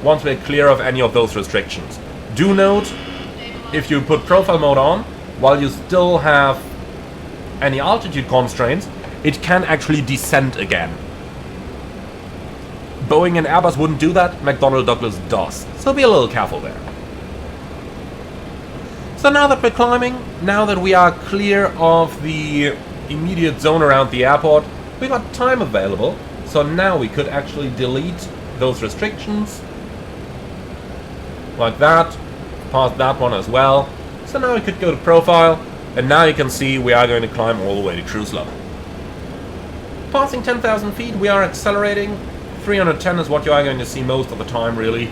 once we're clear of any of those restrictions. Do note, if you put profile mode on, while you still have any altitude constraints, it can actually descend again. Boeing and Airbus wouldn't do that, McDonnell Douglas does. So be a little careful there. So now that we're climbing, now that we are clear of the immediate zone around the airport, we got time available. So now we could actually delete those restrictions. Like that. Past that one as well. So now we could go to profile, and now you can see we are going to climb all the way to cruise level. Passing 10,000 feet, we are accelerating. 310 is what you are going to see most of the time, really.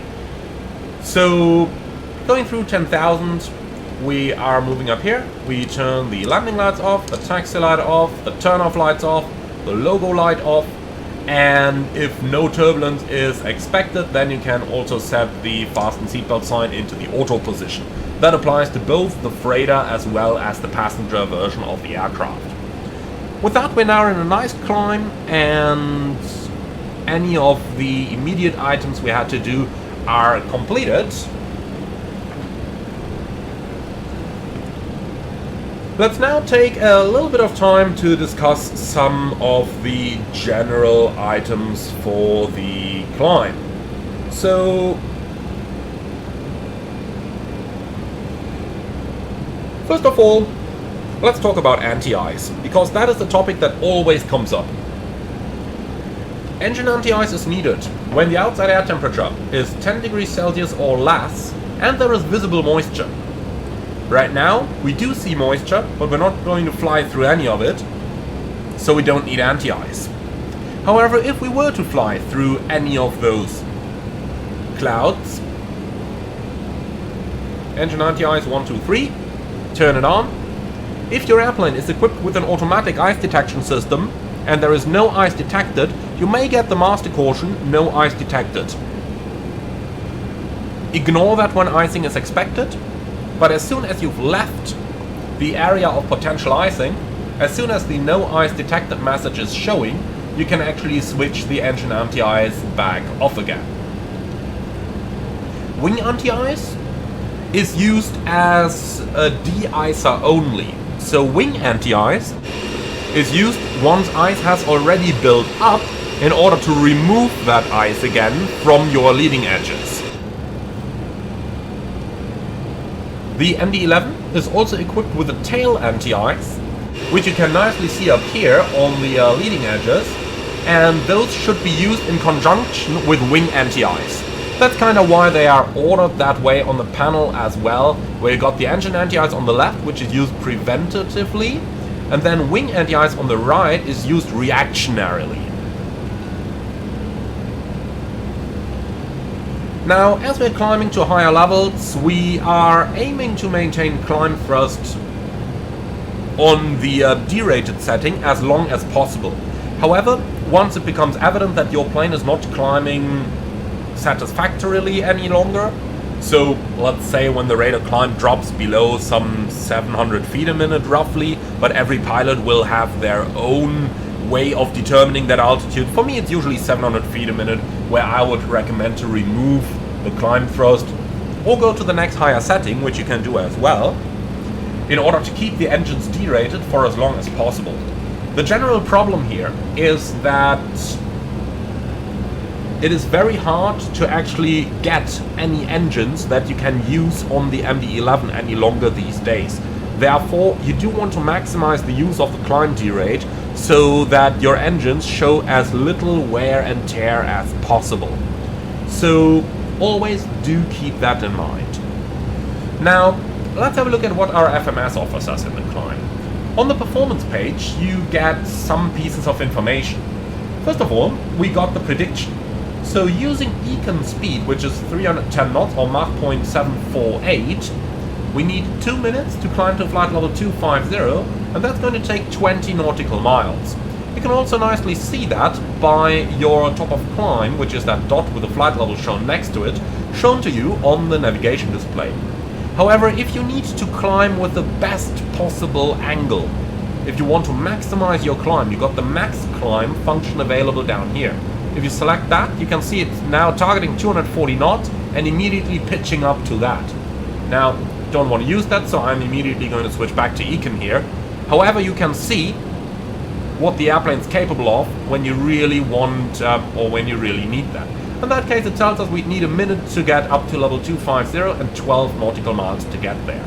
So, going through 10,000, we are moving up here. We turn the landing lights off, the taxi light off, the turn-off lights off, the logo light off, and if no turbulence is expected, then you can also set the fasten seatbelt sign into the auto position. That applies to both the freighter as well as the passenger version of the aircraft. With that, we're now in a nice climb, and any of the immediate items we had to do are completed. Let's now take a little bit of time to discuss some of the general items for the climb. So, first of all, let's talk about anti-ice, because that is the topic that always comes up. Engine anti-ice is needed when the outside air temperature is 10 degrees Celsius or less and there is visible moisture. Right now, we do see moisture, but we're not going to fly through any of it, so we don't need anti-ice. However, if we were to fly through any of those clouds, engine anti-ice 1, 2, 3, turn it on. If your airplane is equipped with an automatic ice detection system and there is no ice detected, you may get the master caution, no ice detected. Ignore that when icing is expected. But as soon as you've left the area of potential icing, as soon as the no ice detected message is showing, you can actually switch the engine anti-ice back off again. Wing anti-ice is used as a de-icer only. So wing anti-ice is used once ice has already built up in order to remove that ice again from your leading edges. The MD-11 is also equipped with a tail anti-ice, which you can nicely see up here on the leading edges, and those should be used in conjunction with wing anti-ice. That's kind of why they are ordered that way on the panel as well, where you got the engine anti-ice on the left, which is used preventatively, and then wing anti-ice on the right is used reactionarily. Now, as we're climbing to higher levels, we are aiming to maintain climb thrust on the derated setting as long as possible. However, once it becomes evident that your plane is not climbing satisfactorily any longer, so let's say when the rate of climb drops below some 700 feet a minute roughly, but every pilot will have their own way of determining that altitude. For me, it's usually 700 feet a minute, where I would recommend to remove the climb thrust or go to the next higher setting, which you can do as well, in order to keep the engines derated for as long as possible. The general problem here is that it is very hard to actually get any engines that you can use on the MD-11 any longer these days. Therefore, you do want to maximize the use of the climb derate so that your engines show as little wear and tear as possible. So always do keep that in mind. Now, let's have a look at what our FMS offers us in the climb. On the performance page, you get some pieces of information. First of all, we got the prediction. So using econ speed, which is 310 knots or Mach 0.748, we need 2 minutes to climb to flight level 250, and that's going to take 20 nautical miles. You can also nicely see that by your top of climb, which is that dot with the flight level shown next to it, shown to you on the navigation display. However, if you need to climb with the best possible angle, if you want to maximize your climb, you got the max climb function available down here. If you select that, you can see it's now targeting 240 knots and immediately pitching up to that. Now, don't want to use that, so I'm immediately going to switch back to econ here. However, you can see what the airplane's capable of when you really want or when you really need that. In that case, it tells us we need a minute to get up to level 250 and 12 nautical miles to get there.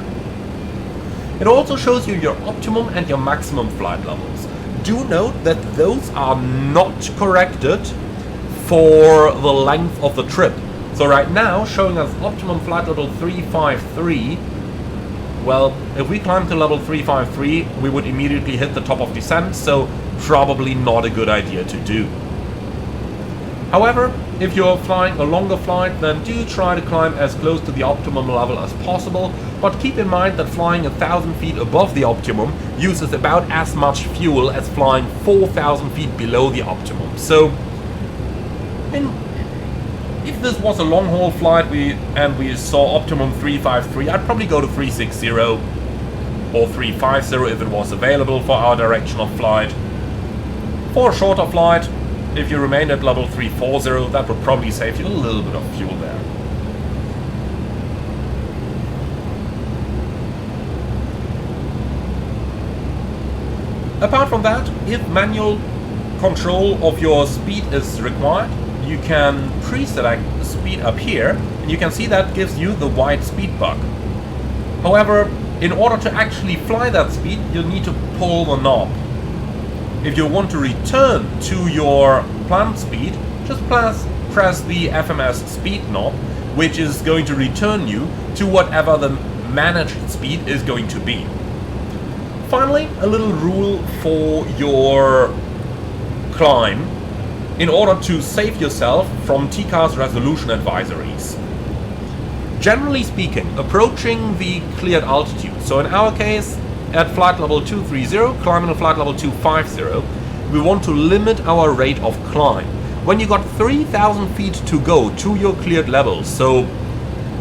It also shows you your optimum and your maximum flight levels. Do note that those are not corrected for the length of the trip. So right now, showing us optimum flight level 353, well, if we climb to level 353, we would immediately hit the top of descent, so probably not a good idea to do. However, if you're flying a longer flight, then do try to climb as close to the optimum level as possible, but keep in mind that flying 1,000 feet above the optimum uses about as much fuel as flying 4,000 feet below the optimum. So, if this was a long-haul flight and we saw optimum 353, I'd probably go to 360 or 350 if it was available for our direction of flight. For a shorter flight, if you remain at level 340, that would probably save you a little bit of fuel there. Apart from that, if manual control of your speed is required, you can pre-select the speed up here, and you can see that gives you the wide speed bug. However, in order to actually fly that speed, you need to pull the knob. If you want to return to your planned speed, just press the FMS speed knob, which is going to return you to whatever the managed speed is going to be. Finally, a little rule for your climb in order to save yourself from TCAS resolution advisories. Generally speaking, approaching the cleared altitude, so in our case at flight level 230, climbing at flight level 250, we want to limit our rate of climb. When you got 3,000 feet to go to your cleared level, so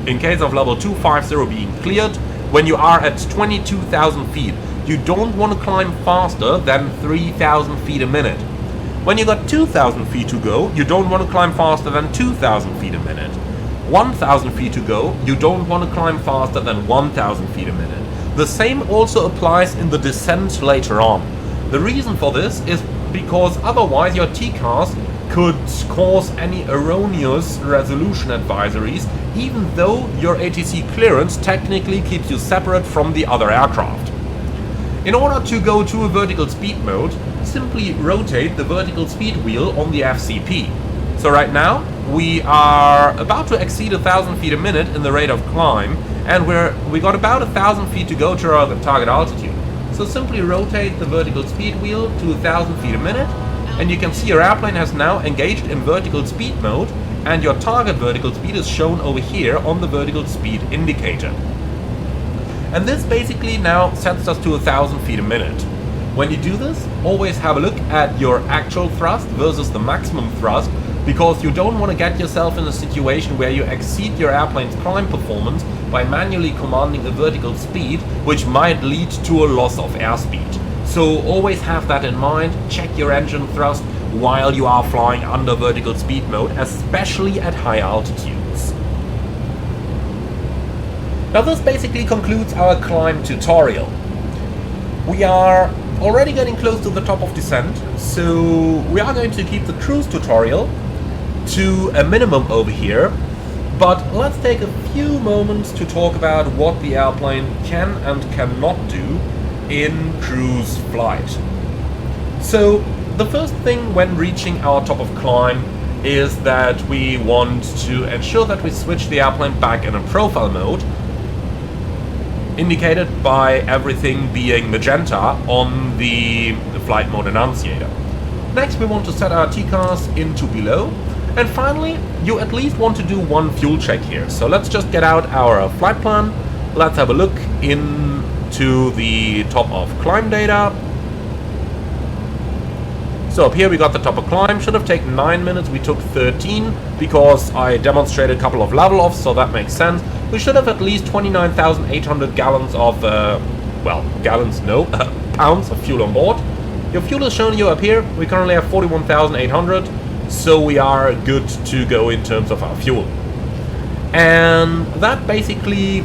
in case of level 250 being cleared, when you are at 22,000 feet, you don't want to climb faster than 3,000 feet a minute. When you got 2,000 feet to go, you don't want to climb faster than 2,000 feet a minute. 1,000 feet to go, you don't want to climb faster than 1,000 feet a minute. The same also applies in the descent later on. The reason for this is because otherwise your TCAS could cause any erroneous resolution advisories, even though your ATC clearance technically keeps you separate from the other aircraft. In order to go to a vertical speed mode, simply rotate the vertical speed wheel on the FCP. So right now we are about to exceed 1,000 feet a minute in the rate of climb, and we got about 1,000 feet to go to our target altitude. So simply rotate the vertical speed wheel to 1,000 feet a minute, and you can see your airplane has now engaged in vertical speed mode, and your target vertical speed is shown over here on the vertical speed indicator. And this basically now sets us to 1,000 feet a minute. When you do this, always have a look at your actual thrust versus the maximum thrust, because you don't want to get yourself in a situation where you exceed your airplane's climb performance by manually commanding a vertical speed, which might lead to a loss of airspeed. So always have that in mind, check your engine thrust while you are flying under vertical speed mode, especially at high altitudes. Now this basically concludes our climb tutorial. We are already getting close to the top of descent, so we are going to keep the cruise tutorial to a minimum over here, but let's take a few moments to talk about what the airplane can and cannot do in cruise flight. So the first thing when reaching our top of climb is that we want to ensure that we switch the airplane back in a profile mode, indicated by everything being magenta on the flight mode annunciator. Next we want to set our TCAS into below, and finally you at least want to do one fuel check here. So let's just get out our flight plan, let's have a look into the top of climb data. So up here we got the top of climb, should have taken 9 minutes, we took 13 because I demonstrated a couple of level offs, so that makes sense. We should have at least 29,800 gallons of, well, gallons no, pounds of fuel on board. Your fuel is shown you up here, we currently have 41,800, so we are good to go in terms of our fuel. And that basically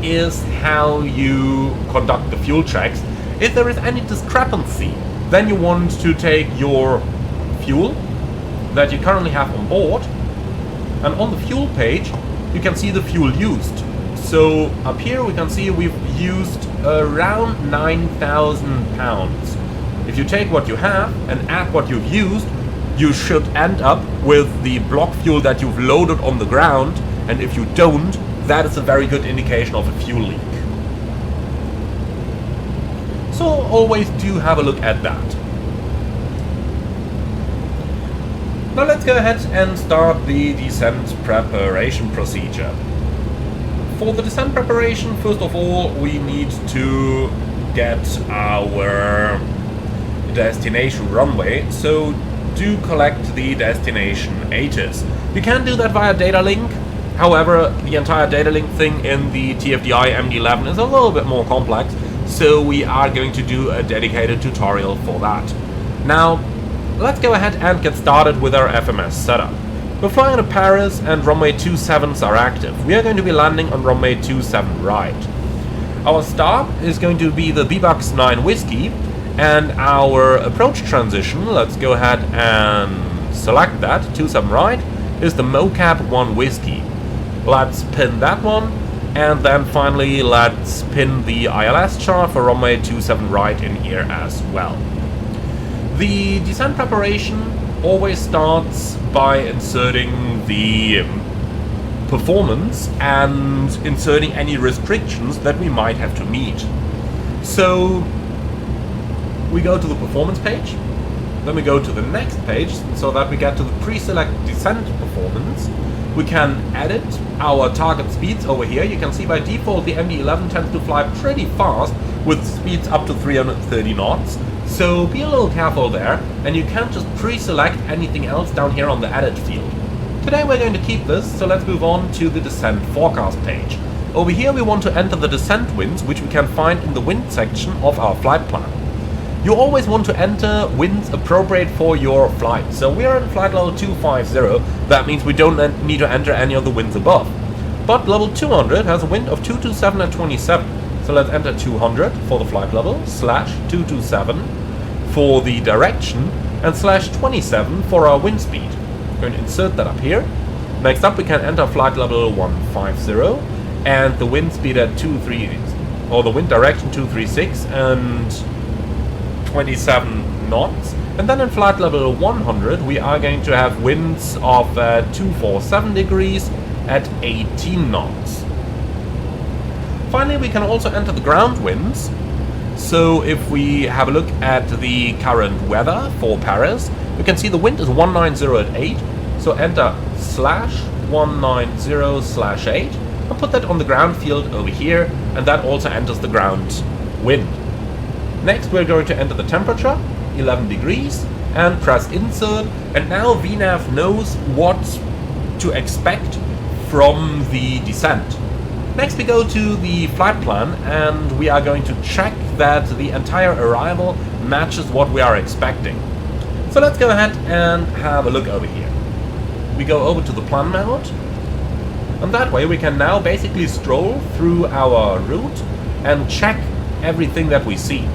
is how you conduct the fuel checks. If there is any discrepancy, then you want to take your fuel that you currently have on board, and on the fuel page you can see the fuel used. So up here we can see we've used around 9,000 pounds. If you take what you have and add what you've used, you should end up with the block fuel that you've loaded on the ground, and if you don't, that is a very good indication of a fuel leak. So always do have a look at that. Now let's go ahead and start the descent preparation procedure. For the descent preparation, first of all, we need to get our destination runway, so do collect the destination ATIS. You can do that via data link, however the entire data link thing in the TFDI MD-11 is a little bit more complex, so we are going to do a dedicated tutorial for that. Now let's go ahead and get started with our FMS setup. We're flying to Paris and runway 27s are active. We are going to be landing on runway 27 right. Our start is going to be the BBUX 9 Whiskey, And our approach transition, let's go ahead and select that, 27 right, is the mocap 1 whiskey. Let's pin that one, and then finally let's pin the ILS chart for runway 27 right in here as well. The descent preparation always starts by inserting the performance and inserting any restrictions that we might have to meet. So we go to the performance page, then we go to the next page so that we get to the pre-select descent performance. We can edit our target speeds over here. You can see by default the MD-11 tends to fly pretty fast with speeds up to 330 knots. So be a little careful there, and you can't just pre-select anything else down here on the edit field. Today we're going to keep this, so let's move on to the descent forecast page. Over here we want to enter the descent winds, which we can find in the wind section of our flight plan. You always want to enter winds appropriate for your flight. So we are in flight level 250, that means we don't need to enter any of the winds above. But level 200 has a wind of 227 and 27. So let's enter 200 for the flight level, /227 for the direction, and /27 for our wind speed. I'm going to insert that up here. Next up we can enter flight level 150 and the wind speed at the wind direction 236 and 27 knots, and then in flight level 100 we are going to have winds of 247 degrees at 18 knots. Finally, we can also enter the ground winds. So if we have a look at the current weather for Paris, we can see the wind is 190 at 8, so enter /190/8 and put that on the ground field over here, and that also enters the ground wind. Next we're going to enter the temperature, 11 degrees, and press insert, and now VNAV knows what to expect from the descent. Next we go to the flight plan, and we are going to check that the entire arrival matches what we are expecting. So let's go ahead and have a look over here. We go over to the plan mode, and that way we can now basically stroll through our route and check everything that we see.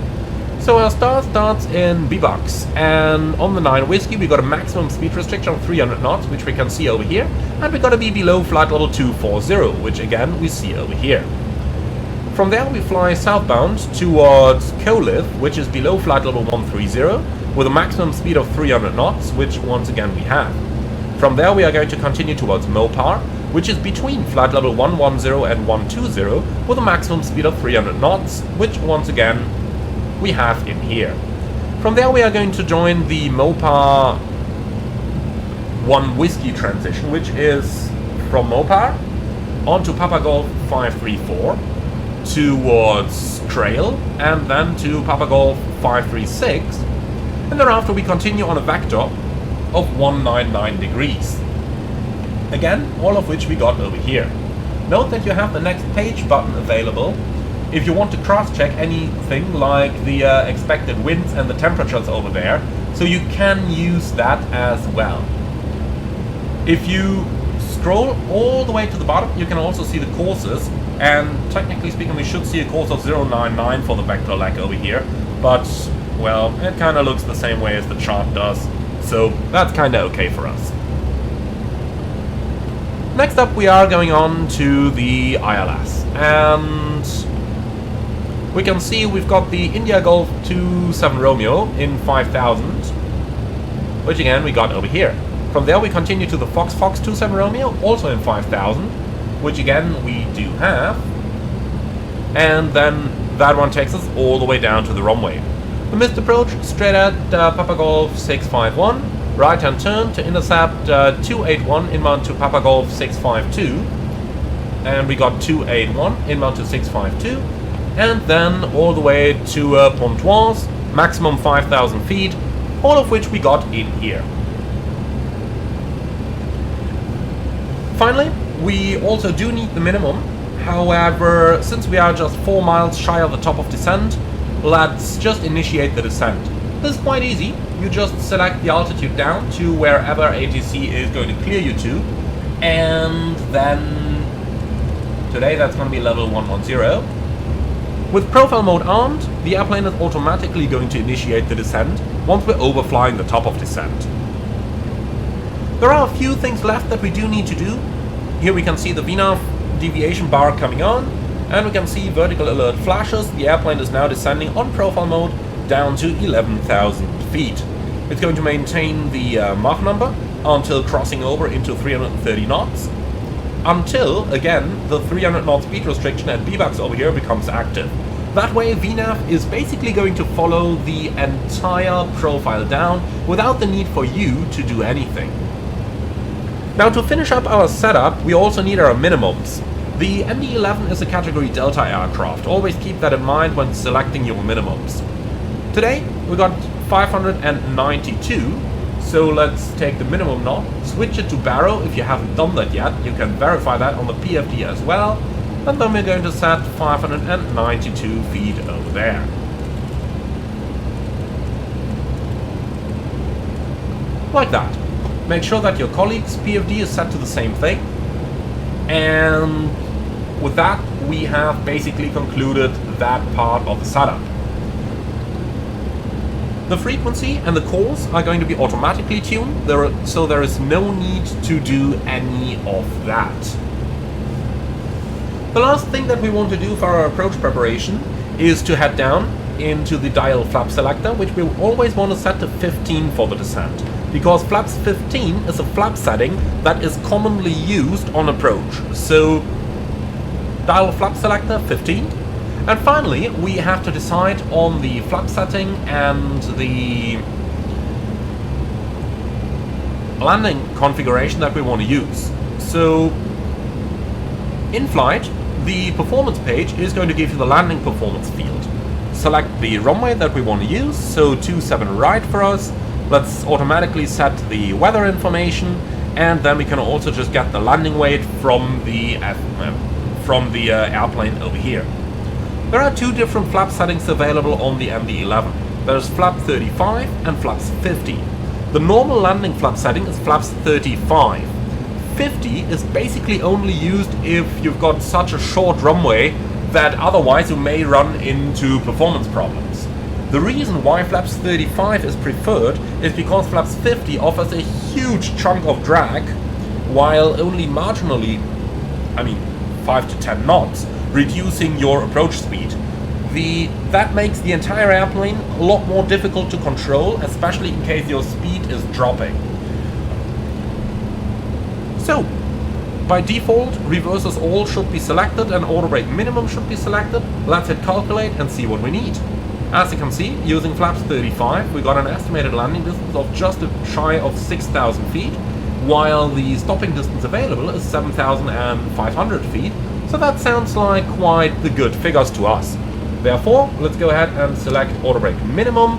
So our start starts in B-Box, and on the 9 Whiskey we got a maximum speed restriction of 300 knots, which we can see over here, and we got to be below flight level 240, which again we see over here. From there we fly southbound towards Koliv, which is below flight level 130, with a maximum speed of 300 knots, which once again we have. From there we are going to continue towards Mopar, which is between flight level 110 and 120, with a maximum speed of 300 knots, which once again we have in here. From there we are going to join the Mopar 1 Whiskey transition, which is from Mopar onto Papa Golf 534 towards Trail, and then to Papa Golf 536, and thereafter we continue on a vector of 199 degrees. Again, all of which we got over here. Note that you have the next page button available if you want to cross-check anything like the expected winds and the temperatures over there, so you can use that as well. If you scroll all the way to the bottom, you can also see the courses, and technically speaking we should see a course of 099 for the vector lag over here, but well, it kind of looks the same way as the chart does, so that's kind of okay for us. Next up we are going on to the ILS, and we can see we've got the India Golf 27 Romeo in 5000, which again we got over here. From there we continue to the Fox 27 Romeo, also in 5000, which again we do have. And then that one takes us all the way down to the runway. We missed approach straight at Papa Golf 651, right hand turn to intercept 281 inbound to Papa Golf 652, and we got 281 inbound to 652. And then all the way to Pontoise, maximum 5,000 feet, all of which we got in here. Finally, we also do need the minimum. However, since we are just 4 miles shy of the top of descent, let's just initiate the descent. This is quite easy. You just select the altitude down to wherever ATC is going to clear you to, and then today that's going to be level 110. With profile mode armed, the airplane is automatically going to initiate the descent once we're overflying the top of descent. There are a few things left that we do need to do. Here we can see the VNAV deviation bar coming on, and we can see vertical alert flashes. The airplane is now descending on profile mode down to 11,000 feet. It's going to maintain the Mach number until crossing over into 330 knots, until, again, the 300 knot speed restriction at BVAX over here becomes active. That way VNAV is basically going to follow the entire profile down without the need for you to do anything. Now, to finish up our setup, we also need our minimums. The MD-11 is a category Delta aircraft. Always keep that in mind when selecting your minimums. Today we got 592, so let's take the minimum knot, switch it to baro if you haven't done that yet. You can verify that on the PFD as well, and then we're going to set 592 feet over there. Like that. Make sure that your colleague's PFD is set to the same thing, and with that we have basically concluded that part of the setup. The frequency and the course are going to be automatically tuned, so there is no need to do any of that. The last thing that we want to do for our approach preparation is to head down into the dial flap selector, which we always want to set to 15 for the descent, because flaps 15 is a flap setting that is commonly used on approach. So dial flap selector 15. And finally, we have to decide on the flap setting and the landing configuration that we want to use. So in flight, the performance page is going to give you the landing performance field. Select the runway that we want to use, so 27 right for us. Let's automatically set the weather information, and then we can also just get the landing weight from the airplane over here. There are two different flap settings available on the MD-11. There's flap 35 and flaps 50. The normal landing flap setting is flaps 35. 50 is basically only used if you've got such a short runway that otherwise you may run into performance problems. The reason why flaps 35 is preferred is because flaps 50 offers a huge chunk of drag, while only marginally, 5 to 10 knots, reducing your approach speed. That makes the entire airplane a lot more difficult to control, especially in case your speed is dropping. So, by default, reverses all should be selected and auto brake minimum should be selected. Let's hit calculate and see what we need. As you can see, using flaps 35, we got an estimated landing distance of just shy of 6,000 feet, while the stopping distance available is 7,500 feet, so that sounds like quite the good figures to us. Therefore, let's go ahead and select auto brake minimum,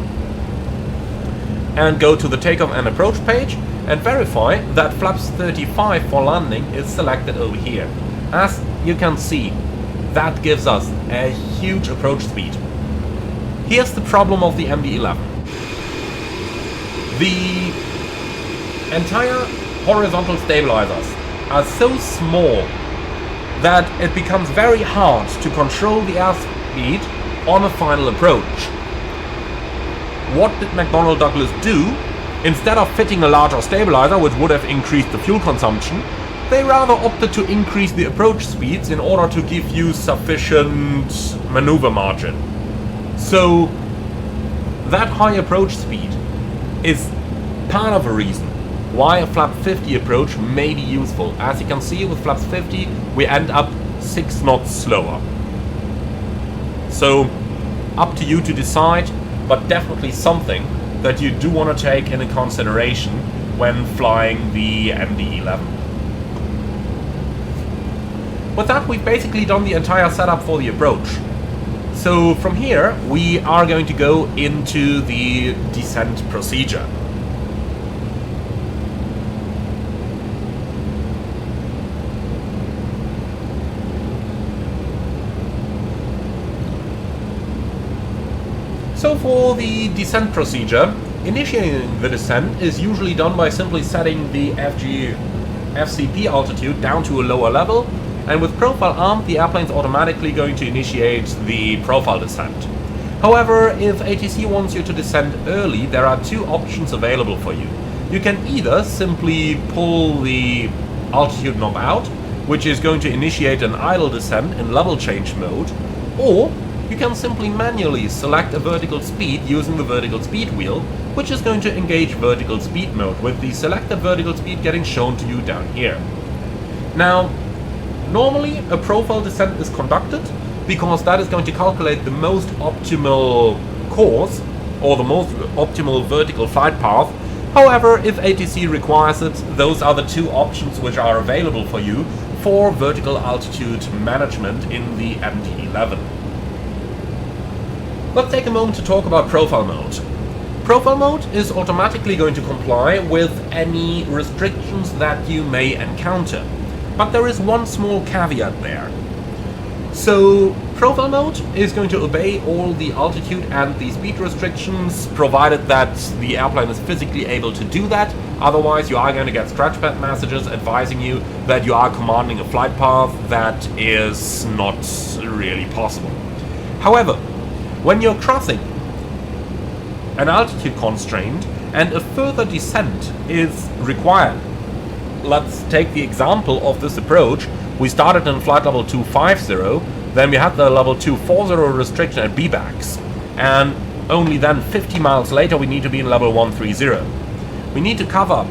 and go to the takeoff and approach page, and verify that flaps 35 for landing is selected over here. As you can see, that gives us a huge approach speed. Here's the problem of the MD-11. The entire horizontal stabilizers are so small that it becomes very hard to control the airspeed on a final approach. What did McDonnell Douglas do? Instead of fitting a larger stabilizer, which would have increased the fuel consumption, they rather opted to increase the approach speeds in order to give you sufficient maneuver margin. So that high approach speed is part of a reason why a flap 50 approach may be useful. As you can see, with flaps 50 we end up 6 knots slower. So up to you to decide, but definitely something that you do want to take into consideration when flying the MD-11. With that, we've basically done the entire setup for the approach. So from here we are going to go into the descent procedure. So for the descent procedure, initiating the descent is usually done by simply setting the FCP altitude down to a lower level, and with profile armed, the airplane is automatically going to initiate the profile descent. However, if ATC wants you to descend early, there are two options available for you. You can either simply pull the altitude knob out, which is going to initiate an idle descent in level change mode, or you can simply manually select a vertical speed using the vertical speed wheel, which is going to engage vertical speed mode, with the selected vertical speed getting shown to you down here. Now, normally a profile descent is conducted because that is going to calculate the most optimal course or the most optimal vertical flight path. However, if ATC requires it, those are the two options which are available for you for vertical altitude management in the MD-11. Let's take a moment to talk about profile mode. Profile mode is automatically going to comply with any restrictions that you may encounter. But there is one small caveat there. So, profile mode is going to obey all the altitude and the speed restrictions, provided that the airplane is physically able to do that. Otherwise, you are going to get scratchpad messages advising you that you are commanding a flight path that is not really possible. However, when you're crossing an altitude constraint and a further descent is required, let's take the example of this approach. We started in flight level 250, then we had the level 240 restriction at BBAX, and only then 50 miles later we need to be in level 130. We need to cover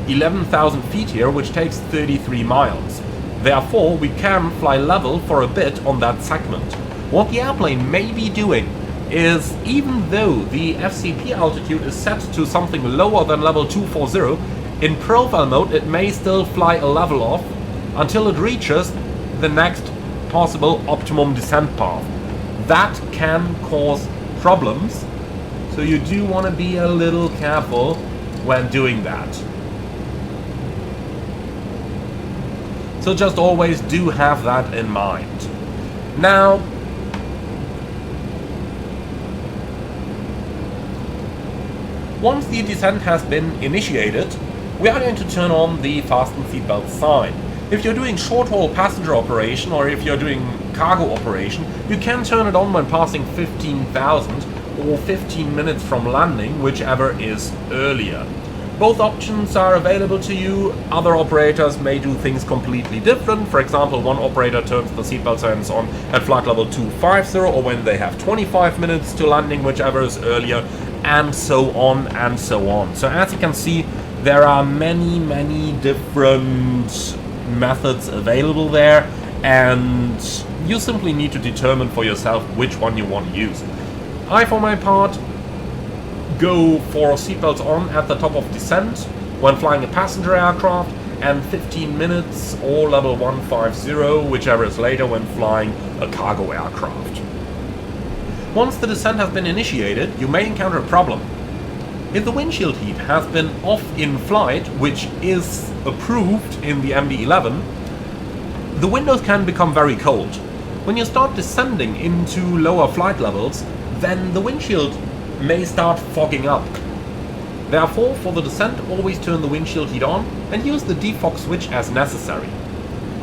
11,000 feet here, which takes 33 miles. Therefore, we can fly level for a bit on that segment. What the airplane may be doing is, even though the FCP altitude is set to something lower than level 240, in profile mode it may still fly a level off until it reaches the next possible optimum descent path. That can cause problems, so you do want to be a little careful when doing that. So just always do have that in mind. Now, once the descent has been initiated, we are going to turn on the fasten seatbelt sign. If you're doing short-haul passenger operation or if you're doing cargo operation, you can turn it on when passing 15,000 or 15 minutes from landing, whichever is earlier. Both options are available to you. Other operators may do things completely different. For example, one operator turns the seatbelt signs on at flight level 250 or when they have 25 minutes to landing, whichever is earlier, and so on and so on. So as you can see, there are many different methods available there, and you simply need to determine for yourself which one you want to use. I, for my part, go for seatbelts on at the top of descent when flying a passenger aircraft, and 15 minutes or level 150, whichever is later, when flying a cargo aircraft. Once the descent has been initiated, you may encounter a problem. If the windshield heat has been off in flight, which is approved in the MD-11, the windows can become very cold. When you start descending into lower flight levels, then the windshield may start fogging up. Therefore, for the descent, always turn the windshield heat on and use the defog switch as necessary.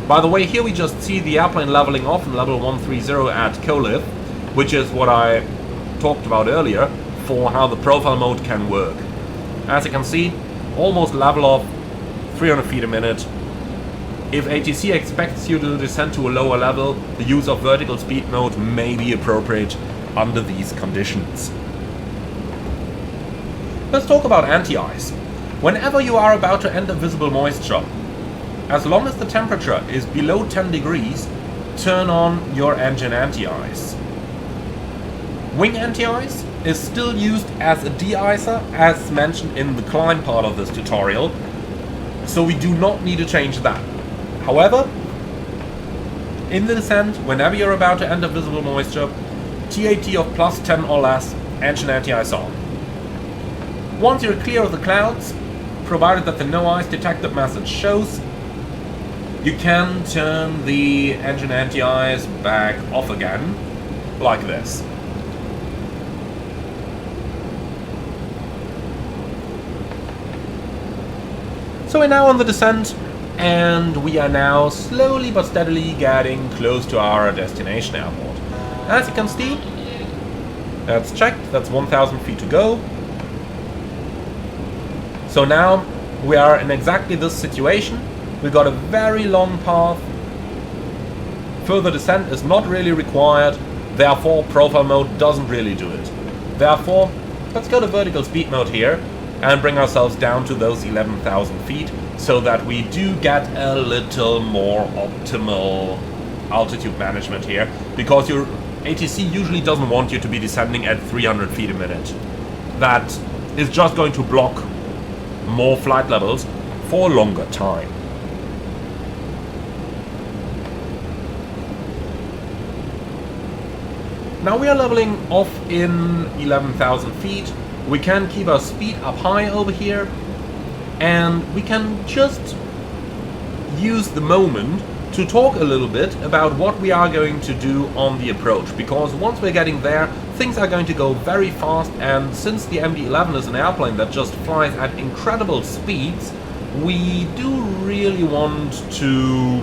By the way, here we just see the airplane leveling off in level 130 at COLIV, which is what I talked about earlier for how the profile mode can work. As you can see, almost level off, 300 feet a minute. If ATC expects you to descend to a lower level, the use of vertical speed mode may be appropriate under these conditions. Let's talk about anti-ice. Whenever you are about to enter visible moisture, as long as the temperature is below 10 degrees, turn on your engine anti-ice. Wing anti-ice is still used as a de-icer, as mentioned in the climb part of this tutorial, so we do not need to change that. However, in the descent, whenever you're about to enter visible moisture, TAT of plus 10 or less, engine anti-ice on. Once you're clear of the clouds, provided that the no ice detected message shows, you can turn the engine anti-ice back off again, like this. So we're now on the descent. and we are now slowly but steadily getting close to our destination airport. As you can see, that's checked, that's 1,000 feet to go. So now we are in exactly this situation. We got a very long path. Further descent is not really required, therefore profile mode doesn't really do it. Therefore, let's go to vertical speed mode here and bring ourselves down to those 11,000 feet so that we do get a little more optimal altitude management here, because your ATC usually doesn't want you to be descending at 300 feet a minute. That is just going to block more flight levels for a longer time. Now we are leveling off in 11,000 feet. We can keep our speed up high over here, and we can just use the moment to talk a little bit about what we are going to do on the approach, because once we're getting there, things are going to go very fast, and since the MD-11 is an airplane that just flies at incredible speeds, we do really want to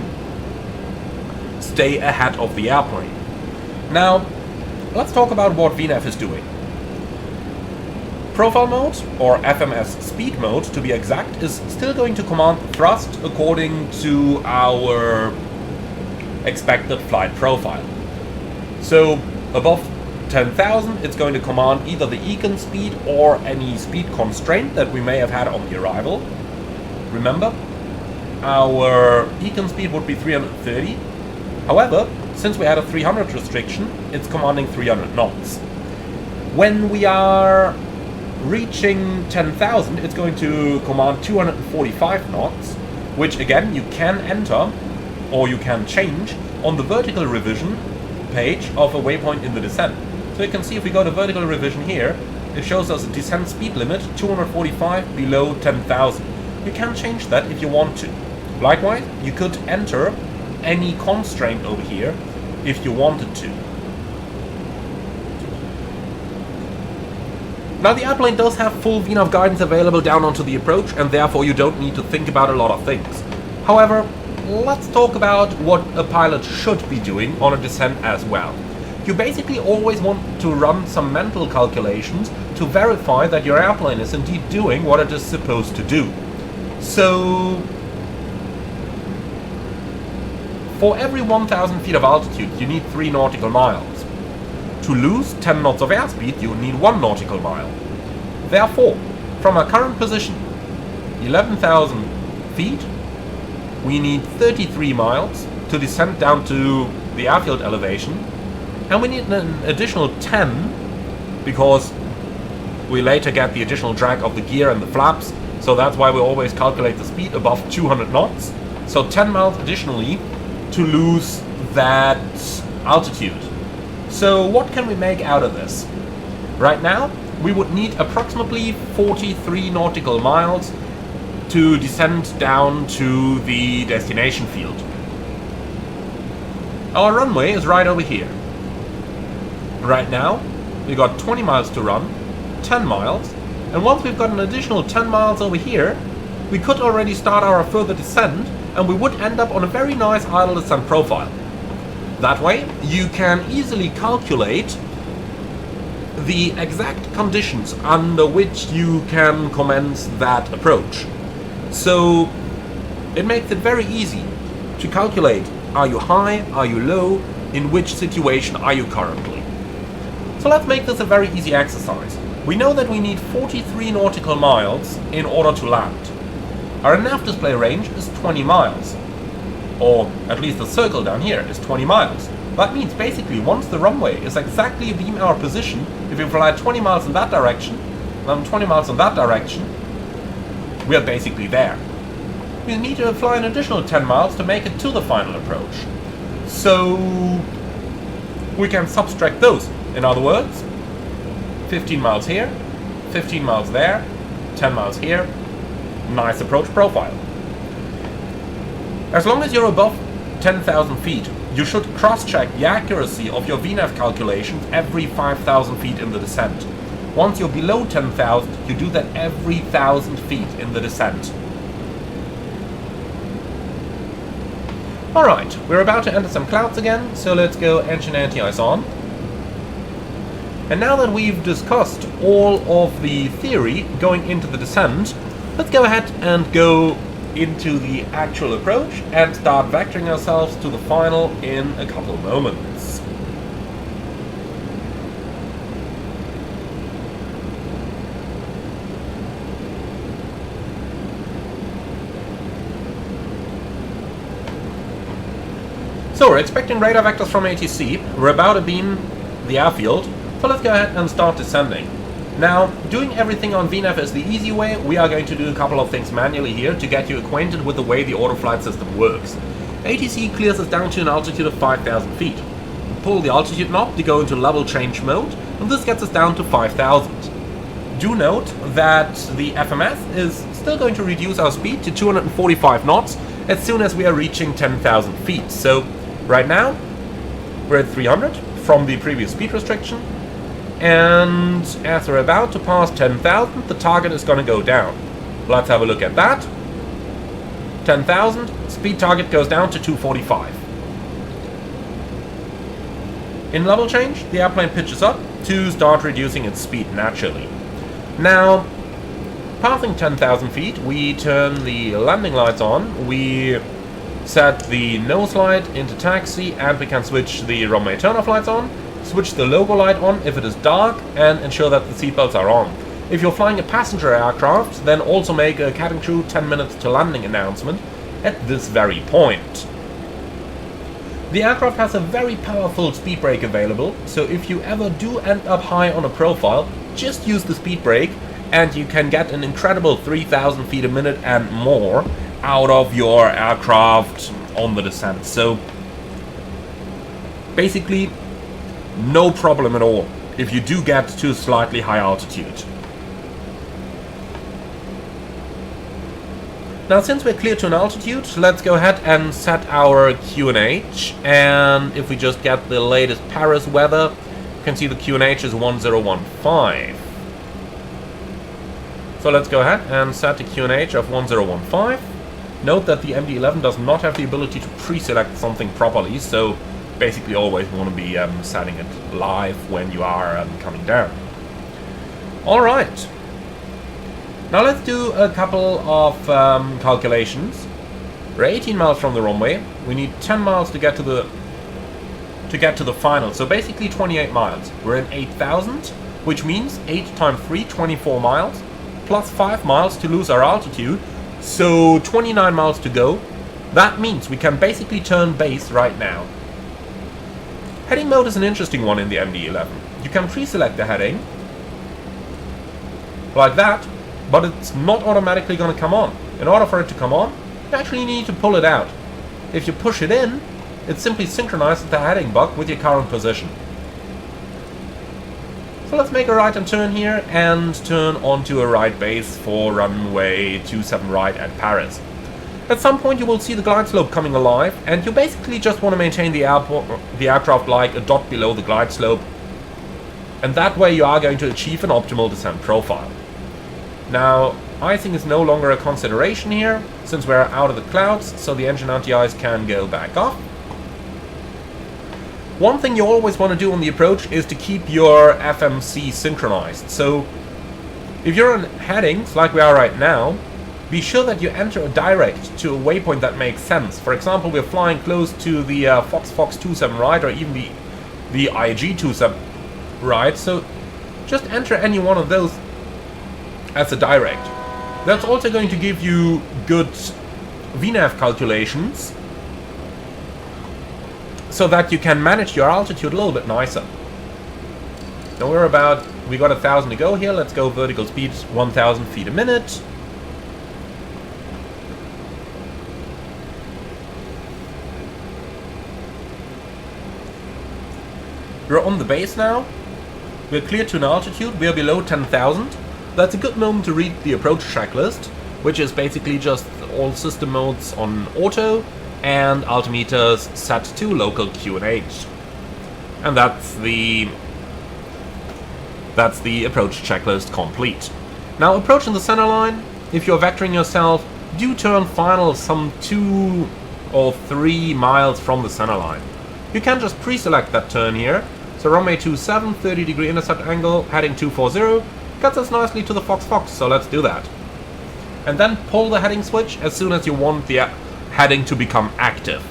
stay ahead of the airplane. Now, let's talk about what VNAV is doing. Profile mode, or FMS speed mode to be exact, is still going to command thrust according to our expected flight profile. So above 10,000 it's going to command either the econ speed or any speed constraint that we may have had on the arrival. Remember, our econ speed would be 330. However, since we had a 300 restriction, it's commanding 300 knots. When we are reaching 10,000, it's going to command 245 knots, which again you can enter or you can change on the vertical revision page of a waypoint in the descent. So you can see if we go to vertical revision here, it shows us a descent speed limit 245 below 10,000. You can change that if you want to. Likewise, you could enter any constraint over here if you wanted to. Now the airplane does have full VNAV guidance available down onto the approach, and therefore you don't need to think about a lot of things. However, let's talk about what a pilot should be doing on a descent as well. You basically always want to run some mental calculations to verify that your airplane is indeed doing what it is supposed to do. So, for every 1,000 feet of altitude you need 3 nautical miles. To lose 10 knots of airspeed you need 1 nautical mile. Therefore, from our current position, 11,000 feet, we need 33 miles to descend down to the airfield elevation, and we need an additional 10 because we later get the additional drag of the gear and the flaps, so that's why we always calculate the speed above 200 knots. So 10 miles additionally to lose that altitude. So what can we make out of this? Right now, we would need approximately 43 nautical miles to descend down to the destination field. Our runway is right over here. Right now, we got 20 miles to run, 10 miles, and once we've got an additional 10 miles over here, we could already start our further descent, and we would end up on a very nice idle descent profile. That way, you can easily calculate the exact conditions under which you can commence that approach. So, it makes it very easy to calculate, are you high, are you low, in which situation are you currently. So let's make this a very easy exercise. We know that we need 43 nautical miles in order to land. Our nav display range is 20 miles. Or at least the circle down here is 20 miles. That means basically once the runway is exactly a beam hour position, if we fly 20 miles in that direction, then 20 miles in that direction, we are basically there. We need to fly an additional 10 miles to make it to the final approach. So we can subtract those. In other words, 15 miles here, 15 miles there, 10 miles here, nice approach profile. As long as you're above 10,000 feet, you should cross-check the accuracy of your VNAV calculations every 5,000 feet in the descent. Once you're below 10,000, you do that every 1,000 feet in the descent. Alright, we're about to enter some clouds again, so let's go engine anti-ice on. And now that we've discussed all of the theory going into the descent, let's go ahead and go into the actual approach and start vectoring ourselves to the final in a couple of moments. So we're expecting radar vectors from ATC, we're about to beam the airfield, so let's go ahead and start descending. Now, doing everything on VNAV is the easy way. We are going to do a couple of things manually here to get you acquainted with the way the autoflight system works. ATC clears us down to an altitude of 5,000 feet. Pull the altitude knob to go into level change mode, and this gets us down to 5,000. Do note that the FMS is still going to reduce our speed to 245 knots as soon as we are reaching 10,000 feet. So, right now, we're at 300 from the previous speed restriction. And as we're about to pass 10,000, the target is going to go down. Let's have a look at that. 10,000, speed target goes down to 245. In level change, the airplane pitches up to start reducing its speed naturally. Now, passing 10,000 feet, we turn the landing lights on, we set the nose light into taxi, and we can switch the runway turn-off lights on. Switch the logo light on if it is dark, and ensure that the seatbelts are on. If you're flying a passenger aircraft, then also make a cabin crew 10 minutes to landing announcement at this very point. The aircraft has a very powerful speed brake available, so if you ever do end up high on a profile, just use the speed brake and you can get an incredible 3,000 feet a minute and more out of your aircraft on the descent. So basically, no problem at all if you do get to a slightly high altitude. Now, since we're clear to an altitude, let's go ahead and set our QNH. And if we just get the latest Paris weather, you can see the QNH is 1015. So let's go ahead and set the QNH of 1015. Note that the MD-11 does not have the ability to pre-select something properly, so basically always want to be setting it live when you are coming down. Alright, now let's do a couple of calculations. We're 18 miles from the runway, we need 10 miles to get to the final, so basically 28 miles. We're in 8,000, which means 8 times 3, 24 miles, plus 5 miles to lose our altitude, so 29 miles to go. That means we can basically turn base right now. Heading mode is an interesting one in the MD-11. You can pre-select the heading, like that, but it's not automatically going to come on. In order for it to come on, you actually need to pull it out. If you push it in, it simply synchronizes the heading buck with your current position. So let's make a right and turn here, and turn onto a right base for runway 27 right at Paris. At some point you will see the glide slope coming alive, and you basically just want to maintain the aircraft like a dot below the glide slope, and that way you are going to achieve an optimal descent profile. Now, icing is no longer a consideration here, since we're out of the clouds, so the engine anti-ice can go back off. One thing you always want to do on the approach is to keep your FMC synchronized, so if you're on headings like we are right now, be sure that you enter a direct to a waypoint that makes sense. For example, we're flying close to the Fox 27 right, or even the IG 27 right, so just enter any one of those as a direct. That's also going to give you good VNAV calculations, so that you can manage your altitude a little bit nicer. Now we got 1,000 to go here, let's go vertical speed 1,000 feet a minute. We're on the base now, we're clear to an altitude, we're below 10,000. That's a good moment to read the approach checklist, which is basically just all system modes on auto and altimeters set to local QNH. And that's the approach checklist complete. Now, approaching the center line, if you're vectoring yourself, do turn final some 2 or 3 miles from the center line. You can just pre-select that turn here. So runway 27, 30-degree intercept angle, heading 240, gets us nicely to the Fox, so let's do that. And then pull the heading switch as soon as you want the heading to become active.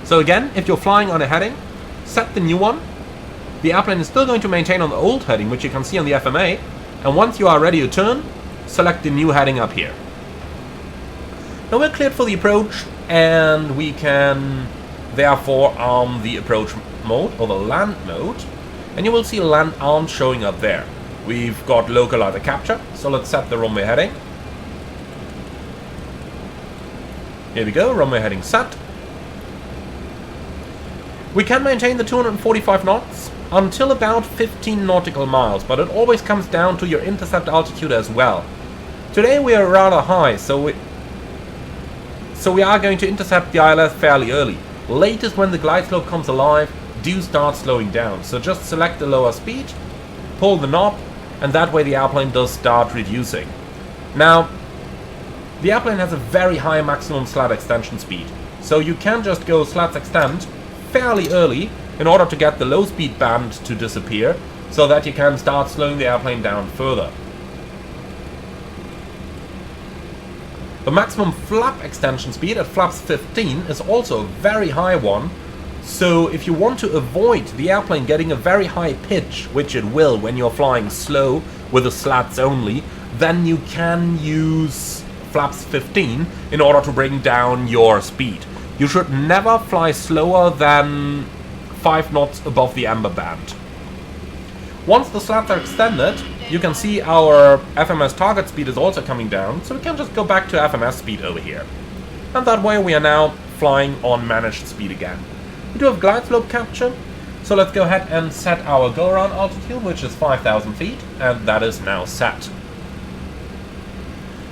So again, if you're flying on a heading, set the new one. The airplane is still going to maintain on the old heading, which you can see on the FMA, and once you are ready to turn, select the new heading up here. Now we're cleared for the approach, and we can therefore arm the approach mode, or the land mode, and you will see land arm showing up there. We've got localizer capture, so let's set the runway heading. Here we go, runway heading set. We can maintain the 245 knots until about 15 nautical miles, but it always comes down to your intercept altitude as well. Today we are rather high, so we are going to intercept the ILS fairly early. Latest when the glide slope comes alive, do start slowing down. So just select the lower speed, pull the knob, and that way the airplane does start reducing. Now, the airplane has a very high maximum slat extension speed, so you can just go slats extend fairly early in order to get the low speed band to disappear, so that you can start slowing the airplane down further. The maximum flap extension speed at flaps 15 is also a very high one, so if you want to avoid the airplane getting a very high pitch, which it will when you're flying slow with the slats only, then you can use flaps 15 in order to bring down your speed. You should never fly slower than 5 knots above the amber band. Once the slats are extended, you can see our FMS target speed is also coming down, so we can just go back to FMS speed over here. And that way we are now flying on managed speed again. We do have glide slope capture, so let's go ahead and set our go-around altitude, which is 5,000 feet, and that is now set.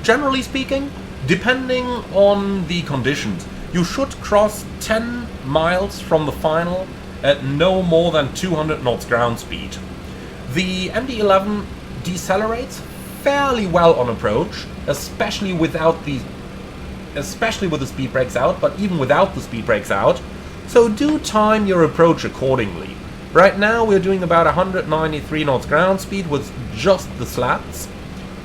Generally speaking, depending on the conditions, you should cross 10 miles from the final at no more than 200 knots ground speed. The MD-11 decelerates fairly well on approach, especially with the speed brakes out, but even without the speed brakes out, so do time your approach accordingly. Right now we're doing about 193 knots ground speed with just the slats,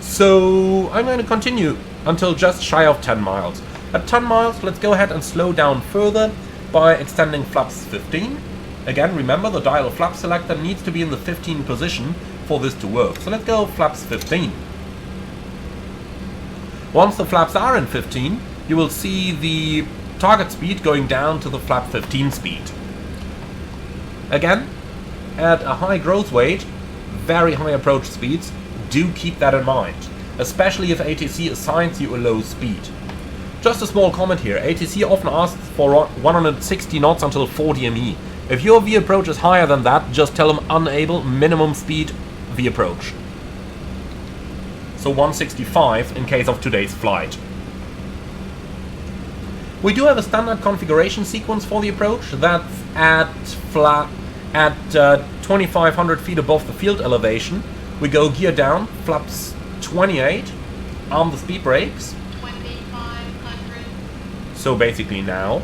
so I'm going to continue until just shy of 10 miles. At 10 miles, let's go ahead and slow down further by extending flaps 15. Again, remember the dial flap selector needs to be in the 15 position for this to work. So let's go flaps 15. Once the flaps are in 15, you will see the target speed going down to the flap 15 speed. Again, at a high growth weight, very high approach speeds, do keep that in mind, especially if ATC assigns you a low speed. Just a small comment here, ATC often asks for 160 knots until 40 ME. If your V approach is higher than that, just tell them unable, minimum speed V approach. So 165 in case of today's flight. We do have a standard configuration sequence for the approach that's at 2,500 feet above the field elevation. We go gear down, flaps 28, arm the speed brakes. 2,500. So basically now.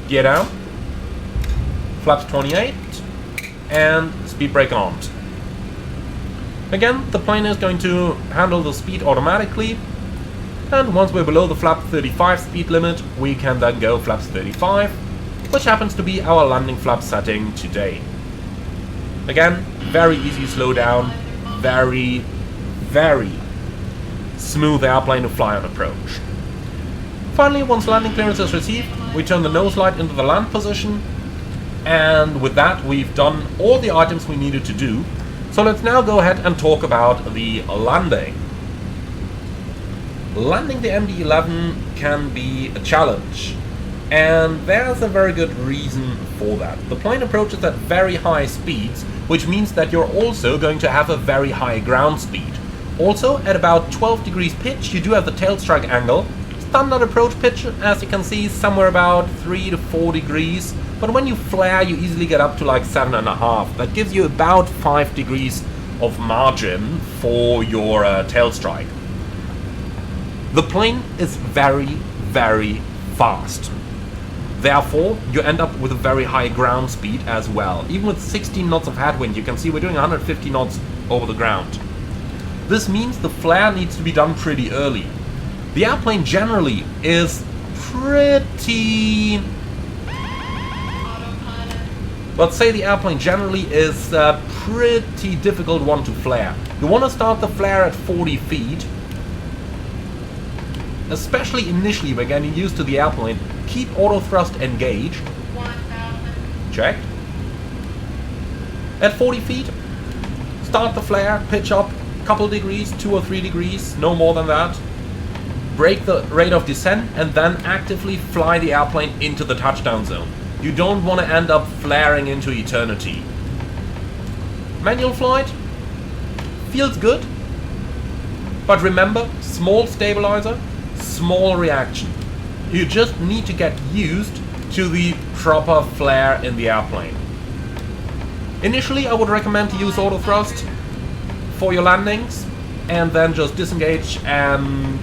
Gear down, flaps 28, and speed brake armed. Again, the plane is going to handle the speed automatically, and once we're below the flap 35 speed limit, we can then go flaps 35, which happens to be our landing flap setting today. Again, very easy slowdown, very, very smooth airplane to fly on approach. Finally, once landing clearance is received, we turn the nose light into the land position, and with that we've done all the items we needed to do. So let's now go ahead and talk about the landing. Landing the MD-11 can be a challenge, and there's a very good reason for that. The plane approaches at very high speeds, which means that you're also going to have a very high ground speed. Also, at about 12 degrees pitch, you do have the tail strike angle. Standard approach pitch, as you can see, somewhere about 3 to 4 degrees, but when you flare you easily get up to like 7.5. That gives you about 5 degrees of margin for your tail strike. The plane is very, very fast. Therefore, you end up with a very high ground speed as well. Even with 16 knots of headwind, you can see we're doing 150 knots over the ground. This means the flare needs to be done pretty early. The airplane generally is pretty... Let's say the airplane generally is a pretty difficult one to flare. You want to start the flare at 40 feet. Especially initially when getting used to the airplane, keep auto thrust engaged. 1,000. Checked. At 40 feet, start the flare, pitch up, couple degrees, 2 or 3 degrees, no more than that. Break the rate of descent and then actively fly the airplane into the touchdown zone. You don't want to end up flaring into eternity. Manual flight feels good, but remember, small stabilizer, small reaction. You just need to get used to the proper flare in the airplane. Initially, I would recommend to use auto thrust for your landings and then just disengage and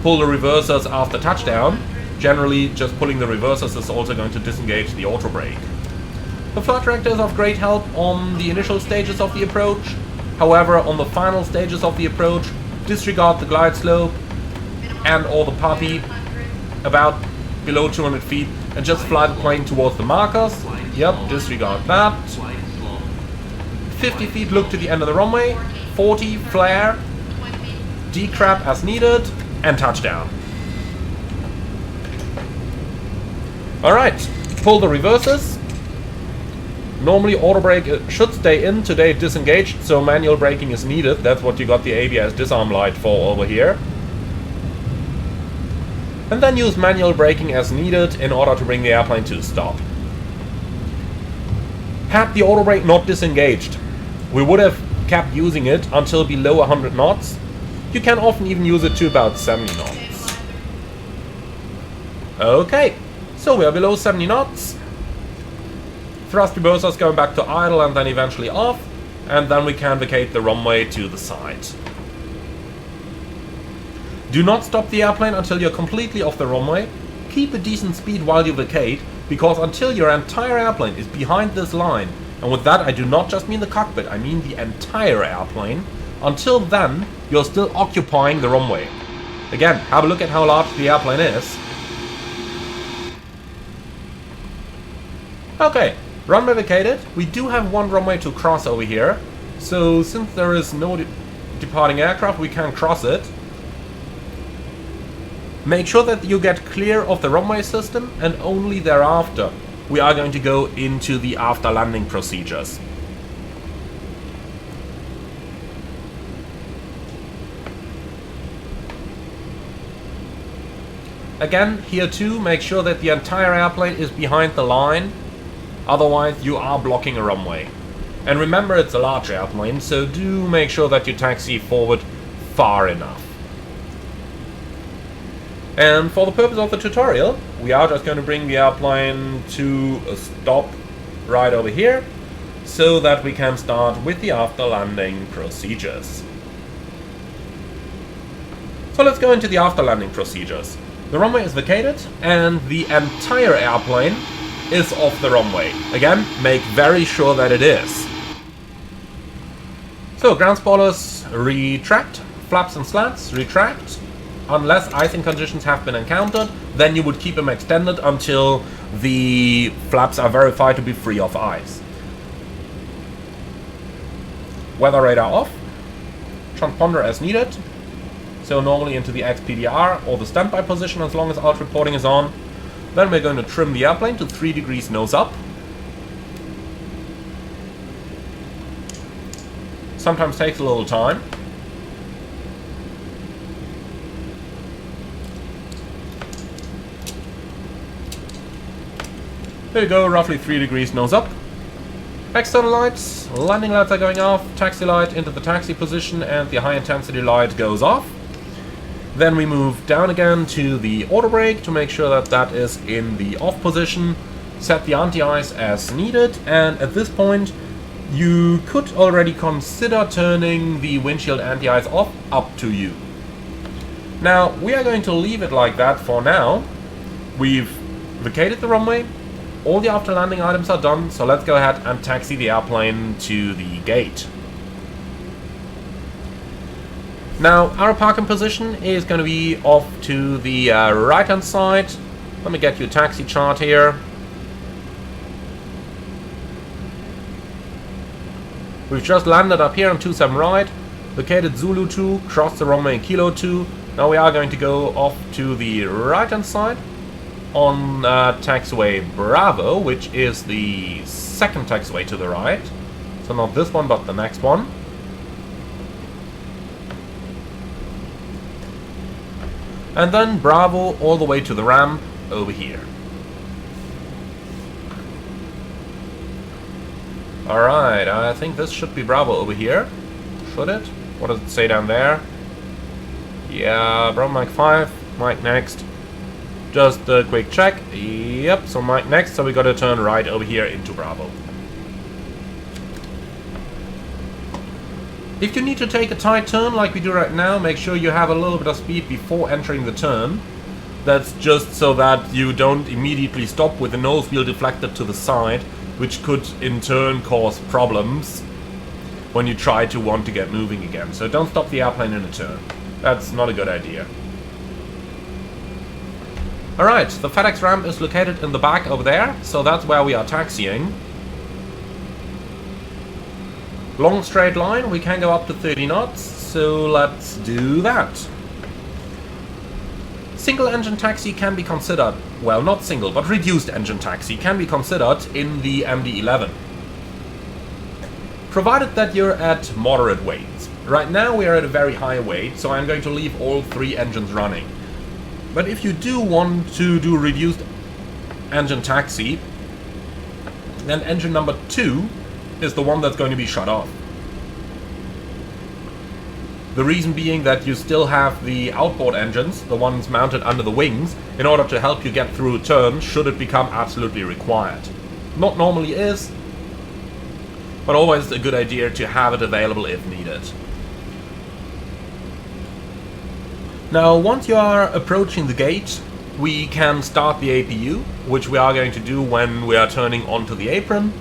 pull the reversers after touchdown. Generally, just pulling the reversers is also going to disengage the auto brake. The flight director is of great help on the initial stages of the approach. However, on the final stages of the approach, disregard the glide slope and all the puppy about below 200 feet and just fly the plane towards the markers. Yep, disregard that. 50 feet, look to the end of the runway. 40, flare, decrap as needed, and touchdown. Alright, pull the reversers. Normally auto brake should stay in, today it disengaged, so manual braking is needed. That's what you got the ABS disarm light for over here. And then use manual braking as needed in order to bring the airplane to a stop. Had the auto brake not disengaged, we would have kept using it until below 100 knots. You can often even use it to about 70 knots. Okay, so we are below 70 knots. Thrust reversers going back to idle and then eventually off, and then we can vacate the runway to the side. Do not stop the airplane until you're completely off the runway. Keep a decent speed while you vacate, because until your entire airplane is behind this line, and with that I do not just mean the cockpit, I mean the entire airplane, until then you're still occupying the runway. Again, have a look at how large the airplane is. Okay, runway vacated. We do have one runway to cross over here, so since there is no departing aircraft, we can cross it. Make sure that you get clear of the runway system, and only thereafter we are going to go into the after landing procedures. Again, here too, make sure that the entire airplane is behind the line, otherwise you are blocking a runway. And remember, it's a large airplane, so do make sure that you taxi forward far enough. And for the purpose of the tutorial, we are just going to bring the airplane to a stop right over here, so that we can start with the after landing procedures. So let's go into the after landing procedures. The runway is vacated and the entire airplane is off the runway. Again, make very sure that it is. So ground spoilers retract, flaps and slats retract. Unless icing conditions have been encountered, then you would keep them extended until the flaps are verified to be free of ice. Weather radar off. Transponder as needed. So normally into the XPDR or the standby position as long as alt reporting is on. Then we're going to trim the airplane to 3 degrees nose up. Sometimes takes a little time. There you go, roughly 3 degrees nose up. External lights, landing lights are going off, taxi light into the taxi position, and the high intensity light goes off. Then we move down again to the auto brake to make sure that that is in the off position. Set the anti-ice as needed, and at this point you could already consider turning the windshield anti-ice off, up to you. Now, we are going to leave it like that for now. We've vacated the runway. All the after landing items are done, so let's go ahead and taxi the airplane to the gate. Now, our parking position is going to be off to the right hand side. Let me get you a taxi chart here. We've just landed up here on 27 right, vacated Zulu 2, crossed the runway in Kilo 2. Now we are going to go off to the right hand side on taxiway Bravo, which is the second taxiway to the right. So not this one, but the next one. And then Bravo all the way to the ramp over here. Alright, I think this should be Bravo over here. Should it? What does it say down there? Yeah, Bravo Mike 5, Mike next. Just a quick check. Yep, so Mike next, so we gotta turn right over here into Bravo. If you need to take a tight turn like we do right now, make sure you have a little bit of speed before entering the turn. That's just so that you don't immediately stop with the nose wheel deflected to the side, which could in turn cause problems when you try to want to get moving again. So don't stop the airplane in a turn. That's not a good idea. Alright, the FedEx ramp is located in the back over there, so that's where we are taxiing. Long straight line, we can go up to 30 knots, so let's do that. Single engine taxi can be considered, well, not single, but reduced engine taxi can be considered in the MD-11. Provided that you're at moderate weights. Right now we are at a very high weight, so I'm going to leave all 3 engines running. But if you do want to do reduced engine taxi, then engine number 2 is the one that's going to be shut off. The reason being that you still have the outboard engines, the ones mounted under the wings, in order to help you get through a turn should it become absolutely required. Not normally is, but always a good idea to have it available if needed. Now, once you are approaching the gate, we can start the APU, which we are going to do when we are turning onto the apron.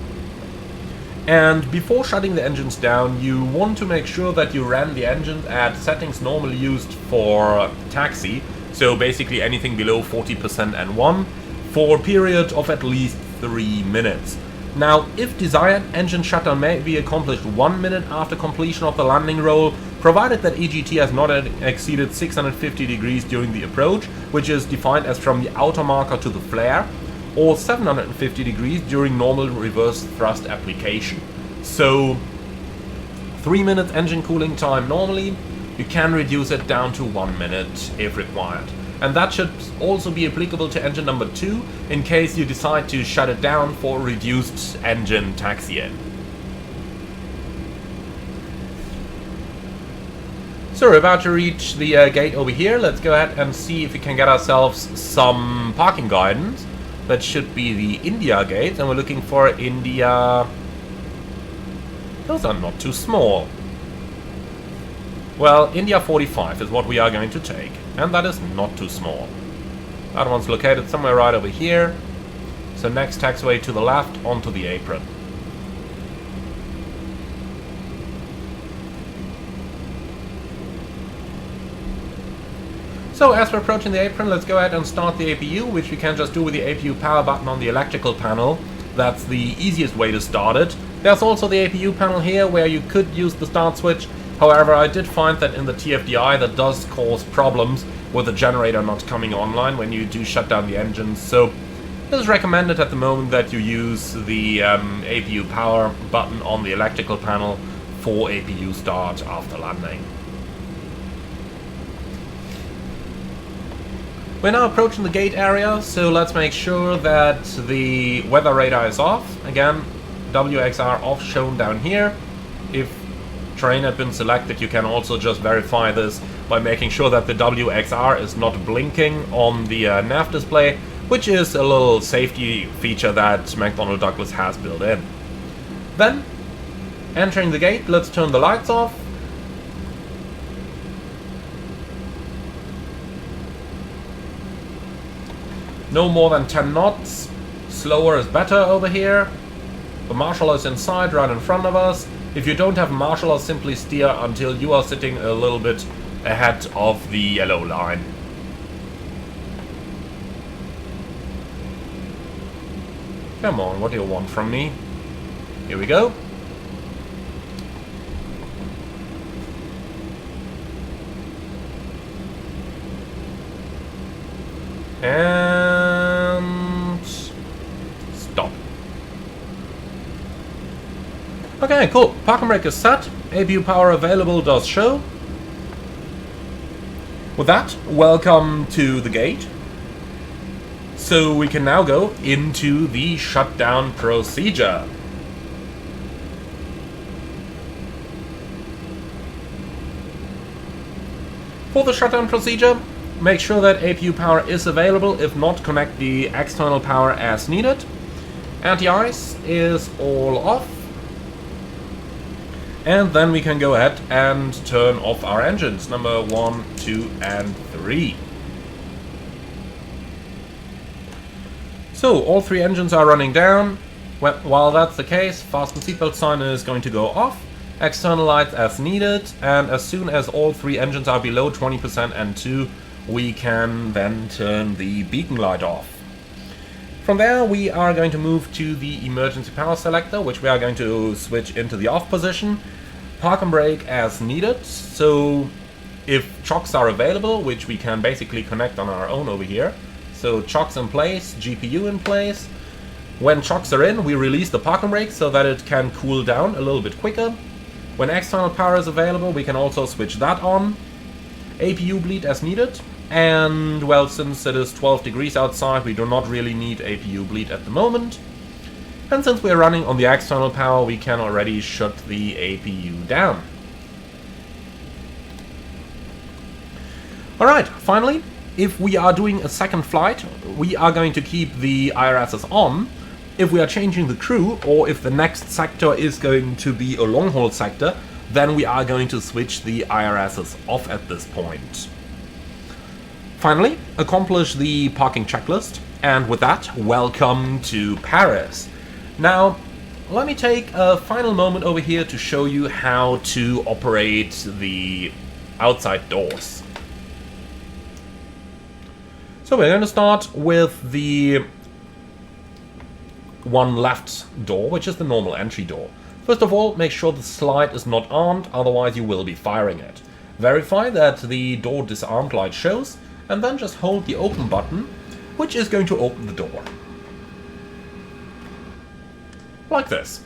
And before shutting the engines down, you want to make sure that you ran the engines at settings normally used for taxi, so basically anything below 40% N1, for a period of at least 3 minutes. Now, if desired, engine shutdown may be accomplished 1 minute after completion of the landing roll, provided that EGT has not exceeded 650 degrees during the approach, which is defined as from the outer marker to the flare, or 750 degrees during normal reverse thrust application. So 3 minutes engine cooling time normally, you can reduce it down to 1 minute if required. And that should also be applicable to engine number 2 in case you decide to shut it down for reduced engine taxi-in. So we're about to reach the gate over here. Let's go ahead and see if we can get ourselves some parking guidance. That should be the India gate, and we're looking for India. Those are not too small. Well, India 45 is what we are going to take, and that is not too small. That one's located somewhere right over here. So next taxiway to the left onto the apron. So as we're approaching the apron, let's go ahead and start the APU, which we can just do with the APU power button on the electrical panel. That's the easiest way to start it. There's also the APU panel here where you could use the start switch. However, I did find that in the TFDI that does cause problems with the generator not coming online when you do shut down the engines. So it is recommended at the moment that you use the APU power button on the electrical panel for APU start after landing. We're now approaching the gate area, so let's make sure that the weather radar is off. Again, WXR off shown down here. If terrain had been selected, you can also just verify this by making sure that the WXR is not blinking on the nav display, which is a little safety feature that McDonnell Douglas has built in. Then, entering the gate, let's turn the lights off. No more than 10 knots. Slower is better over here. The marshal is inside, right in front of us. If you don't have a marshal, simply steer until you are sitting a little bit ahead of the yellow line. Come on, what do you want from me? Here we go. And stop. Okay, cool. Parking brake is set. APU power available does show. With that, welcome to the gate. So we can now go into the shutdown procedure. For the shutdown procedure, make sure that APU power is available. If not, connect the external power as needed. Anti-ice is all off. And then we can go ahead and turn off our engines, number 1, 2, and 3. So, all 3 engines are running down. While that's the case, fasten seatbelt sign is going to go off. External lights as needed. And as soon as all 3 engines are below 20% and 2, we can then turn the beacon light off. From there, we are going to move to the emergency power selector, which we are going to switch into the off position. Park and brake as needed. So, if chocks are available, which we can basically connect on our own over here. So chocks in place, GPU in place. When chocks are in, we release the parking brake so that it can cool down a little bit quicker. When external power is available, we can also switch that on. APU bleed as needed. And, well, since it is 12 degrees outside, we do not really need APU bleed at the moment. And since we're running on the external power, we can already shut the APU down. Alright, finally, if we are doing a second flight, we are going to keep the IRSs on. If we are changing the crew, or if the next sector is going to be a long-haul sector, then we are going to switch the IRSs off at this point. Finally, accomplish the parking checklist, and with that, welcome to Paris. Now, let me take a final moment over here to show you how to operate the outside doors. So we're going to start with the one left door, which is the normal entry door. First of all, make sure the slide is not armed, otherwise you will be firing it. Verify that the door disarmed light shows, and then just hold the open button, which is going to open the door. Like this.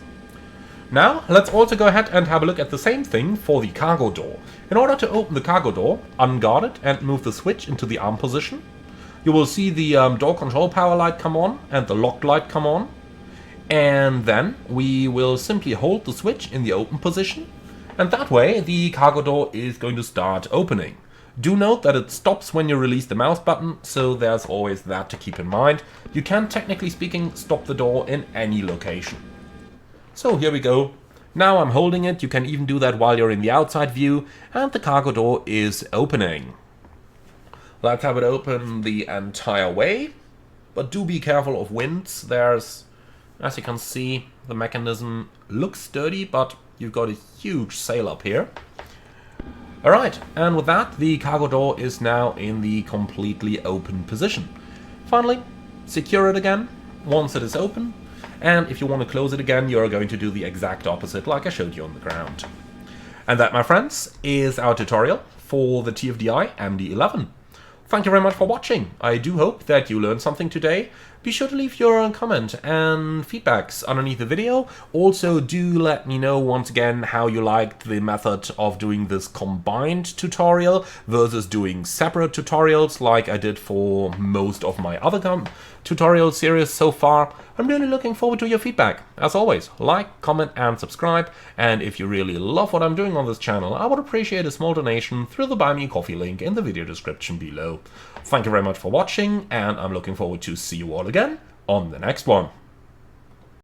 Now, let's also go ahead and have a look at the same thing for the cargo door. In order to open the cargo door, unguard it and move the switch into the arm position. You will see the door control power light come on and the lock light come on. And then we will simply hold the switch in the open position. And that way the cargo door is going to start opening. Do note that it stops when you release the mouse button, so there's always that to keep in mind. You can, technically speaking, stop the door in any location. So here we go. Now I'm holding it. You can even do that while you're in the outside view, and the cargo door is opening. Let's have it open the entire way, but do be careful of winds. There's, as you can see, the mechanism looks sturdy, but you've got a huge sail up here. Alright, and with that, the cargo door is now in the completely open position. Finally, secure it again once it is open, and if you want to close it again, you're going to do the exact opposite like I showed you on the ground. And that, my friends, is our tutorial for the TFDI MD-11. Thank you very much for watching. I do hope that you learned something today. Be sure to leave your comment and feedbacks underneath the video. Also, do let me know once again how you liked the method of doing this combined tutorial versus doing separate tutorials like I did for most of my other tutorial series so far. I'm really looking forward to your feedback. As always, like, comment and subscribe. And if you really love what I'm doing on this channel, I would appreciate a small donation through the Buy Me Coffee link in the video description below. Thank you very much for watching, and I'm looking forward to see you all again on the next one.